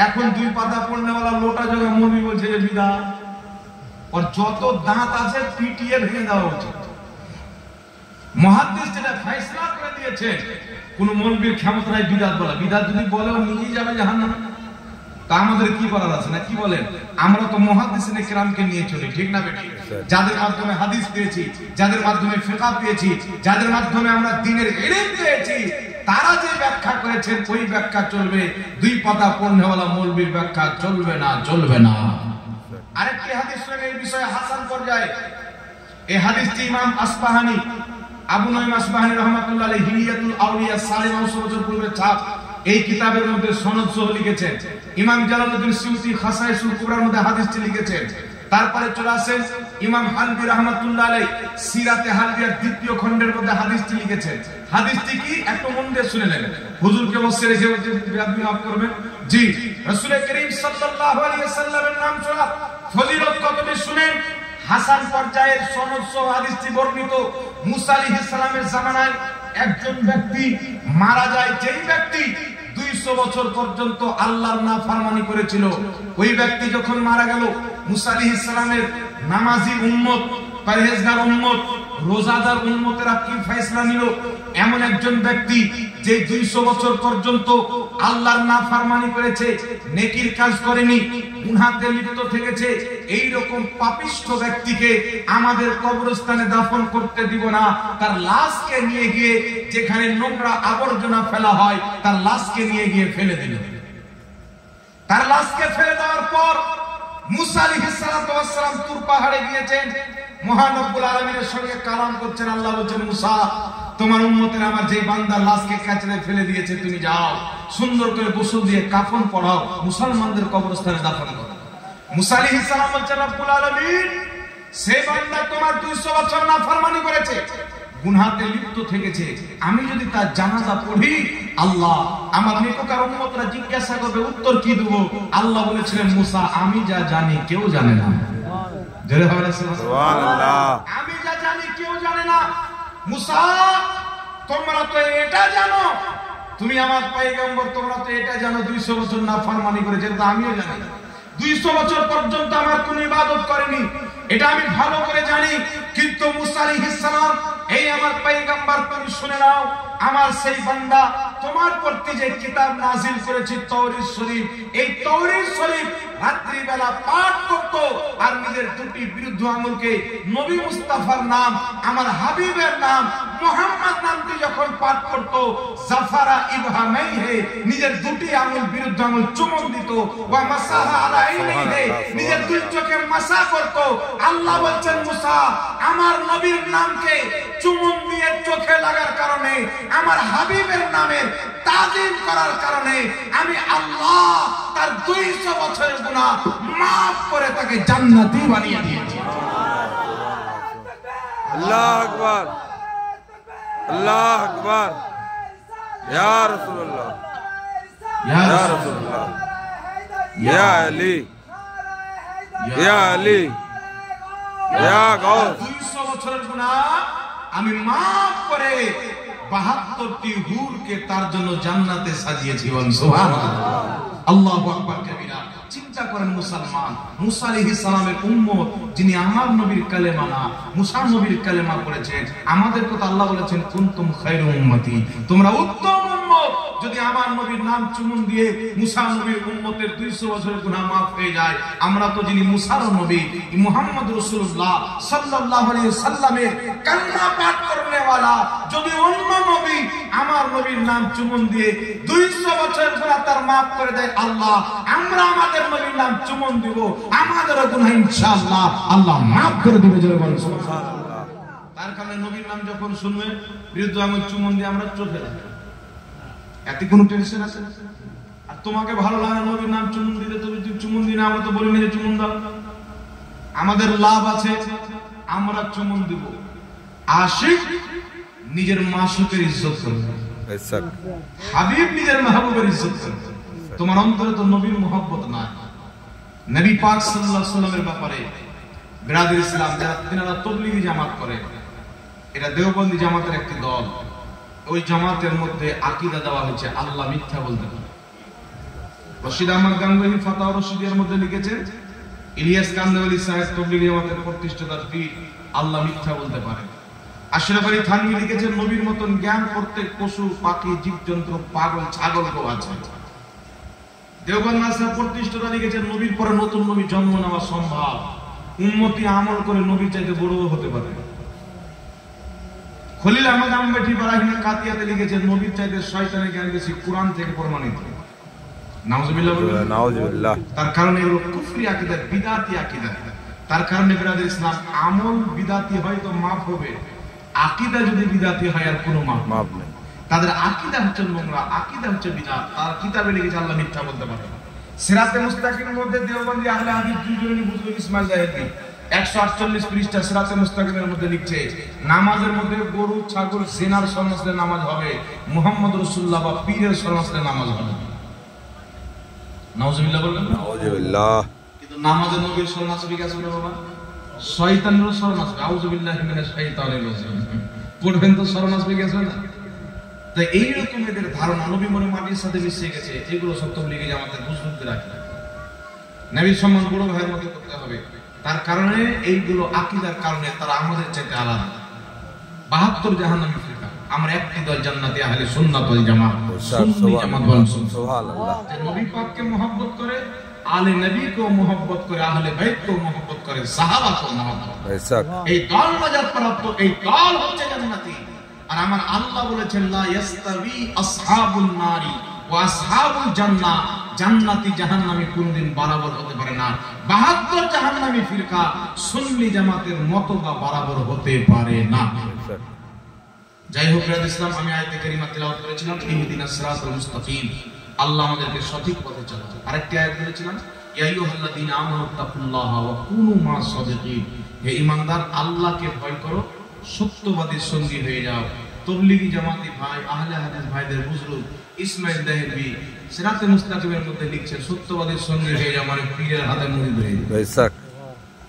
এখন দুই পাতা পড়নেওয়ালা লোটা জগা মৌলভী বলছে যে বিদআত আর যত দাঁত আছে পিটিয়ে ভেঙে দেওয়া উচিত মুহাদ্দিস যেটা ফয়সালা করে দিয়েছে কোন মৌলভীর ক্ষমতা নাই বিদআত বলা বিদআত যদি বলে ও নিজেই যাবে জাহান্নামে তা আমাদের কি করার আছে না কি বলেন? আমরা তো মুহাদ্দিসিনে কিরামকে নিয়ে চলি, ঠিক না বেটি? যাদের মাধ্যমে হাদিস পেয়েছি, যাদের মাধ্যমে ফিকহ পেয়েছি, যাদের মাধ্যমে আমরা দ্বীনের ইলম পেয়েছি, তারা যে ব্যাখ্যা করেছেন ওই ব্যাখ্যা চলবে, দুই পাতা পড়নেওয়ালা মৌলবীর ব্যাখ্যা চলবে না, চলবে না। আরেকটি হাদিস শুনে এই বিষয়ে হাসান পর্যায়ে, এই হাদিসটি ইমাম আসবাহানি, আবু নঈম আসবাহানি রাহমাতুল্লাহ আলাইহি হিলিয়াতুল আউলিয়া 950 বছর পূর্বে ছাপ এই কিতাবের মধ্যে সনদ সহ লিখেছেন। ইমাম জালালউদ্দিন সিউতি খাসাইসুল কুবরার মধ্যে হাদিসটি লিখেছেন। তারপরে চলে আসেন ইমাম হালবি রাহমাতুল্লাহ আলাইহি সিরাতে হালবিয়ার দ্বিতীয় খণ্ডের মধ্যে হাদিসটি লিখেছেন। হাদিসটি কি একটু মন দিয়ে শুনে নেন, হুজুরকে বসে রেখে আপনি মাফ করবেন। জি, রাসূল করিম সাল্লাল্লাহু আলাইহি ওয়াসাল্লামের নাম শোনা ফজিলত কতটি শুনেন। হাসান পর্যায়ের সনদ সহ হাদিসটি বর্ণিত। মুসা আলাইহিস সালামের জামানায় একজন ব্যক্তি মারা যায়, যেই ব্যক্তি 200 বছর পর্যন্ত আল্লাহর নাফরমানি করেছিল। ওই ব্যক্তি যখন মারা গেল, মুসা আলাইহিস সালামের নামাজি উম্মত, পরহেজগার উম্মত, রোজাদার উম্মতেরা কি ফয়সালা নিল? এমন একজন ব্যক্তি যে 200 বছর পর্যন্ত আল্লাহর নাফরমানি করেছে, নেকির কাজ করেনি, গুনাহতে লিপ্ত থেকেছে, এই রকম পাপিষ্ঠ ব্যক্তিকে আমাদের কবরস্থানে দাফন করতে দিব না। তার লাশকে নিয়ে গিয়ে যেখানে নোংরা আবর্জনা ফেলা হয়, তার লাশকে নিয়ে গিয়ে ফেলে দিল। তার লাশকে ফেলে দেওয়ার পর মুসা আলাইহিস সালাম তুর পাহাড়ে গিয়েছেন, মহান রব্বুল আলামিনের সঙ্গে কালাম করছেন। আল্লাহ বলেন, মুসা, তোমার উম্মতের আমার যে বান্দার লাশকে কাচড়ে ফেলে দিয়েছে, তুমি যাও সুন্দর করে গোসল দিয়ে কাফন পরাও, মুসলমানদের কবরস্থানে দাফন করো। মুসা আলাইহিস সালাম বলেন, রব্বুল আলামিন, সে বান্দা তোমার 200 বছর নাফরমানি করেছে, গুনাহতে লিপ্ত থেকেছে, আমি যদি তার জানাজা পড়ি, আল্লাহ আমার নেককার উম্মতরা জিজ্ঞাসা করবে, উত্তর কি দেব? আল্লাহ বলেছিলেন, মুসা, আমি যা জানি কেউ জানে না। জোরে হবে না সুবহানাল্লাহ। আমি যা জানি কেউ জানে না। মুসা, তোমরা তো এটা জানো, তুমি আমার পয়গম্বর, তোমরা তো এটা জানো 200 বছর নাফরমানি করেছে, তা আমিও জানি। 200 বছর পর্যন্ত আমার কোনো ইবাদত করেনি, এটা আমি ভালো করে জানি। কিন্তু মুসা আলাইহিস সালাম, এই আমার পয়গম্বর, তুমি শুনে নাও, আমার সেই বান্দা তোমার প্রতি যে কিতাব নাজিল করেছে তাওরীত শরীফ, এই তাওরীত শরীফ রাত্রি বেলা পাঠ করত, আর নিজের দুটি বিরুদ্ধ আঙুলকে নবী মুস্তাফার নাম, আমার হাবিবের নাম, মুহাম্মদ নামটি যখন পাঠ করত, জাফারা ইবহামাইহি, নিজের দুটি আঙুল বিরুদ্ধ আঙুল চুমন দিত, ওয়া মাসাহা আলা আইনিহি, নিজের দুই চোখে মাসা করত। আল্লাহ বলেন, মুসা, আমার নবীর নামকে চুমন দিয়ে চোখে লাগার কারণে, আমার হাবিবের নামের তাজিম করার কারণে আমি আল্লাহ তার 200 বছরের গুনাহ maaf করে তাকে জান্নাতি বানিয়ে দিয়েছি। আল্লাহু আকবার, আল্লাহু আকবার, ইয়া রাসূলুল্লাহ, ইয়া রাসূলুল্লাহ, ইয়া আলী, ইয়া আলী, ইয়া গাউস। 200 বছরের গুনাহ আমি maaf করে 72টি হুরকে তার জন্য জান্নাতে সাজিয়েছি। সুবহানাল্লাহ, আল্লাহু আকবার কবিরা। চিন্তা করেন মুসলমান, মুসা আলাইহিস সালামের উম্মত, যিনি আমার নবীর কালেমা না, মুসা নবীর কালেমা পড়েছেন। আমাদের কথা আল্লাহ বলেছেন, কুনতুম খায়রু উম্মতি, তোমরা উত্তম উম্মত। যদি আমার নবীর নাম চুমুন দিয়ে মুসা নবীর উম্মতের 200 বছরের গুনাহ maaf হয়ে যায়, আমরা তো যিনি মুসার নবী মুহাম্মদ রাসূলুল্লাহ সাল্লাল্লাহু আলাইহি সাল্লামের কালেমা পাঠ করনে ওয়ালা, যদি অন্য নবী আমার নবীর নাম চুমুন দিয়ে 200 বছরের গুনাহ তার maaf করে দেয় আল্লাহ, আমরা আমাদের নবীর নাম চুমুন দিব, আমাদের গুনাহ ইনশাআল্লাহ আল্লাহ maaf করে দিবে। জোরে বলুন সুবহানাল্লাহ। তার কারণে নবীর নাম যখন শুনবে বিরুদ্ধ আঙুল চুমুন দিয়ে আমরা চোখে রাখি, এতে কোনো টেনশন আছে? আর তোমাকে ভালো লাগে নবীর নাম চুমুন দিতে, তুমি চুমুন দিনা, আমরা তো বলি না যে চুমুন দাও। আমাদের লাভ আছে, আমরা চুমুন দিব। আশিক নিজের মাসুকের ইজ্জত করবে, হাবিব নিজের মাহবুবের ইজ্জত করবে। তোমার অন্তরে তো নবীর মোহব্বত না। নবী পাক সাল্লাল্লাহু আলাইহি ওয়াসাল্লামের ব্যাপারে বিরাদর ইসলাম যারা তিনারা তাবলীগী জামাত করে, এটা দেওবন্দি জামাতের একটি দল, ওই জামাতের মধ্যে আকীদা দেওয়া হয়েছে আল্লাহ মিথ্যা বলতে পারে। রশিদ আহমদ গাঙ্গুহি ফাতাওয়া রশিদিয়ার মধ্যে লিখেছেন, ইলিয়াস কান্দাওয়ালি সাহেব তাবলীগী জামাতের প্রতিষ্ঠাতার পীর, আল্লাহ মিথ্যা বলতে পারে। আশরাফ আলী থানভী লিখেছেন, নবীর মতন জ্ঞান প্রত্যেক পশু, পাখি, জীবজন্তু, পাগল, ছাগলকেও আছে। দেওবন্দ মাদ্রাসা প্রতিষ্ঠাতা লিখেছেন নবীর পরে নতুন নবী জন্ম নেওয়া সম্ভব, উম্মতি আমল করে নবীর চাইতে বড়ও হতে পারে। খলিল আহমদ আমবেঠি বারাহিনা কাতিয়াতে লিখেছেন নবীর চাইতে শয়তানের জ্ঞান বেশি, কোরআন থেকে প্রমাণিত। নাউজুবিল্লাহ বলবেন? নাউজুবিল্লাহ। তার কারণে এগুলো কুফরি আকীদা, বিদআতি আকীদা। তার কারণে বিরাদর ইসলাম আমল বিদআতি হয় তো মাফ হবে, আকীদা যদি বিদআতি হয় আর কোনো মাফ নেই। তাদের আকীদা হচ্ছে নোংরা, আকীদা হচ্ছে বিদআত। তার কিতাবে লিখেছে আল্লাহ মিথ্যা বলতে পারে না। সিরাতে মুস্তাকিমের মধ্যে দেওবন্দি আহলে হাদিস দুজনই বুজুর্গ ইসমাইল জাহেদি 148 পৃষ্ঠা সিরাতে মুস্তাকিমের মধ্যে লিখছে নামাজের মধ্যে গরু ছাগল সেনার সন্ন্যাসে নামাজ হবে, মুহাম্মদ রাসূলুল্লাহ বা পীরের সন্ন্যাসে নামাজ হবে। নাউজুবিল্লাহ বললেন? নাউজুবিল্লাহ। কিন্তু নামাজে নবীর সন্ন্যাস বিকাশ হবে বাবা, শয়তানের সন্ন্যাস। আউযুবিল্লাহি মিনাশ শাইতানির রাজিম পড়বেন তো সন্ন্যাস বিকাশ হবে না। তাই এইরকম এদের ধারণা নবী মনে মাটির সাথে মিশে গেছে, এগুলো সত্য লিখে যে আমাদের বুঝতে রাখি। নবীর সম্মান বড় ভাইয়ের মতো করতে হবে। তার কারণে এইগুলো আকীদার কারণে তারা আমাদের চাইতে আলাদা। 72 জাহান্নামী ফিরকা, আমরা একটি দল জান্নাতি আহলে সুন্নাত ওয়াল জামাত। সুন্নি জামাত বলেন সুবহানাল্লাহ। যে নবী পাককে মহব্বত করে, আলে নবীকে মহব্বত করে, আহলে বাইতকে মহব্বত করে, সাহাবাকে মহব্বত করে, এই দল নাজাত প্রাপ্ত, এই দল হচ্ছে জান্নাতি। আর আমার আল্লাহ বলেছেন লা ইয়াস্তাবি আসহাবুন নারি ওয়া আসহাবুল জান্নাহ, জান্নাতি জাহান্নামী কোনদিন বরাবর হতে পারে না। 72 জাহান্নামী ফিরকা সুন্নি জামাতের মতো বা বরাবর হতে পারে না। যাই হোক বিরাদ ইসলাম, আমি আয়াতে কারিমা তেলাওয়াত করেছিলাম ইহদিনাস সিরাতাল মুস্তাকিম, আল্লাহ আমাদেরকে সঠিক পথে চালাতে। আরেকটি আয়াত বলেছিলাম ইয়া আইয়ুহাল্লাযীনা আমানু তাকুল্লাহা ওয়া কুনু মা'আস সাদিকিন, হে ঈমানদার আল্লাহকে ভয় করো, সত্যবাদীর সঙ্গী হয়ে যাও। তবলিগি জামাতি ভাই, আহলে হাদিস ভাইদের বুজুর্গ ইসমাইল দেহলভী সিরাতে মুস্তাকিমের মধ্যে লিখছে সত্যবাদীর সঙ্গী হয়ে যাও মানে পীরের হাতে মুরিদ হয়ে যাও। বেশক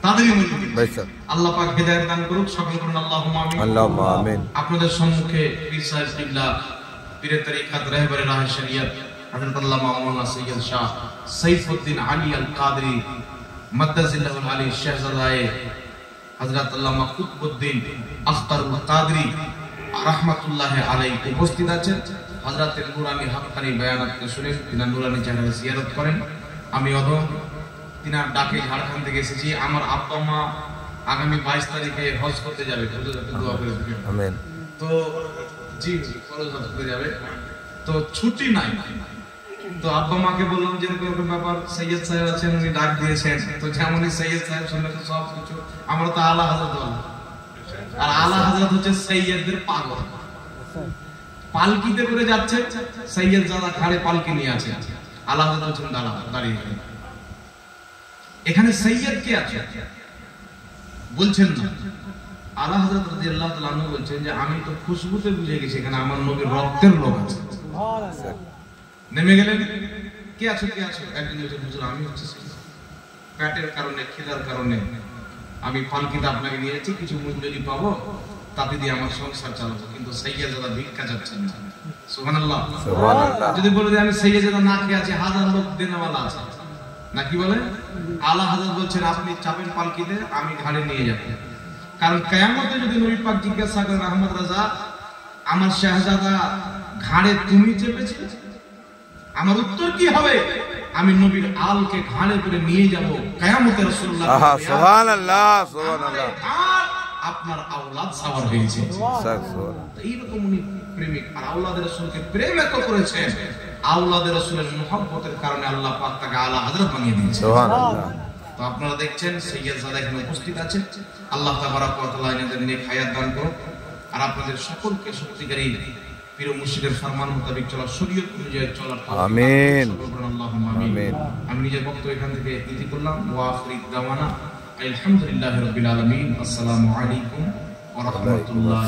তাদেরই মুরিদ। বেশক আল্লাহ পাক হেদায়েত দান করুক, সকল করুন আল্লাহুম্মা আমিন। আল্লাহুম্মা আমিন। আপনাদের সম্মুখে পীর সাহেব কিবলা, পীরের তরিকাত রাহবারে রাহ শরিয়ত হযরত আল্লামা মাওলানা সৈয়দ শাহ সাইফুদ্দিন আলী আল কাদরি মাদ্দাজিল্লাহুল আলী শাহজাদায়ে হযরত আল্লামা কুতুবউদ্দিন আখতারুল কাদরি রাহমাতুল্লাহি আলাইহি উপস্থিত আছেন। হযরতের নুরানি হাক্কানি বায়ানাতকে শুনে তিনার নুরানি চেহারা জিয়ারত করেন। আমি অদম তিনার ডাকে ঝাড়খণ্ড থেকে এসেছি। আমার আব্বা মা আগামী 22 তারিখে হজ করতে যাবে, দোয়া করে দিবেন। আমিন। তো জি ফরজ হজ করতে যাবে, তো ছুটি নাই। তো আব্বা মাকে বললাম যে এরকম ব্যাপার, সৈয়দ সাহেব আছেন উনি ডাক দিয়েছেন, তো যেমনই সৈয়দ সাহেব শুনলে তো সব কিছু। আমরা তো আলা হযরত, আর আলা হযরত হচ্ছে সৈয়দদের পাগল। পালকিতে করে যাচ্ছে, সৈয়দ জাদা ঘাড়ে পালকি নিয়ে আছে, আলা হযরত হচ্ছেন দাঁড়িয়ে। এখানে সৈয়দ কে আছে বলছেন না, আলা হযরত রাদিয়াল্লাহু তাআলা আনহু বলছেন যে আমি তো খুশবুতে বুঝে গেছি এখানে আমার নবীর রক্তের লোক আছে। নেমে গেলেন, কে আছো কে আছো? একদিন বলছেন হুজুর আমি হচ্ছে পেটের কারণে, খিদার কারণে আমি পালকিতে আপনাকে নিয়ে যাচ্ছি, কিছু মূল্যলি পাবো, তাতে দিয়ে আমার সংসার চালাবো। কিন্তু সৈয়দজাদা ভিক্ষা যাচ্ছেন না। সুবহানাল্লাহ সুবহানাল্লাহ। যদি বলে যে আমি সৈয়দজাদা না খেয়ে আছি, হাজার লোক দেনেওয়ালা আছে না, কি বলে? আলা হযরত বলছেন আপনি চাপেন পালকিতে, আমি ঘাড়ে নিয়ে যাব। কারণ কিয়ামতে যদি নবী পাক জিজ্ঞাসা করেন আহমদ রাজা আমার শাহজাদা ঘাড়ে তুমি চেপেছিলে, আমার উত্তর কি হবে? আমি নবীর আলকে ঘাড়ে করে নিয়ে যাব কিয়ামতে। রাসূলুল্লাহ সুবহানাল্লাহ সুবহানাল্লাহ, আপনার আওলাদ সাওয়ার হয়েছে। এইরকম উনি প্রেমিক, আর আওলাদের রাসূলকে প্রেম এত করেছেন, আওলাদের রাসূলের মুহাব্বতের কারণে আল্লাহ পাক তাকে আলা হযরত বানিয়ে দিয়েছেন। সুবহানাল্লাহ। তো আপনারা দেখছেন সৈয়দজাদা এখানে উপস্থিত আছে। আল্লাহ তাবারাক ওয়া তাআলা এনাদের নেক হায়াত দান করুন, আর আপনাদের সকলকে সত্যিকারী পীর ও মুর্শিদের ফরমান মোতাবেক চলার, শরীয়ত অনুযায়ী চলার আমিন আল্লাহুম্মা আমিন। আমি নিজের বক্তব্য এখান থেকে ইতি করলাম। ওয়া আখিরু দাওয়ানা আলহামদুলিল্লাহি রাব্বিল আলামিন। আসসালামু আলাইকুম ওয়া রাহমাতুল্লাহি।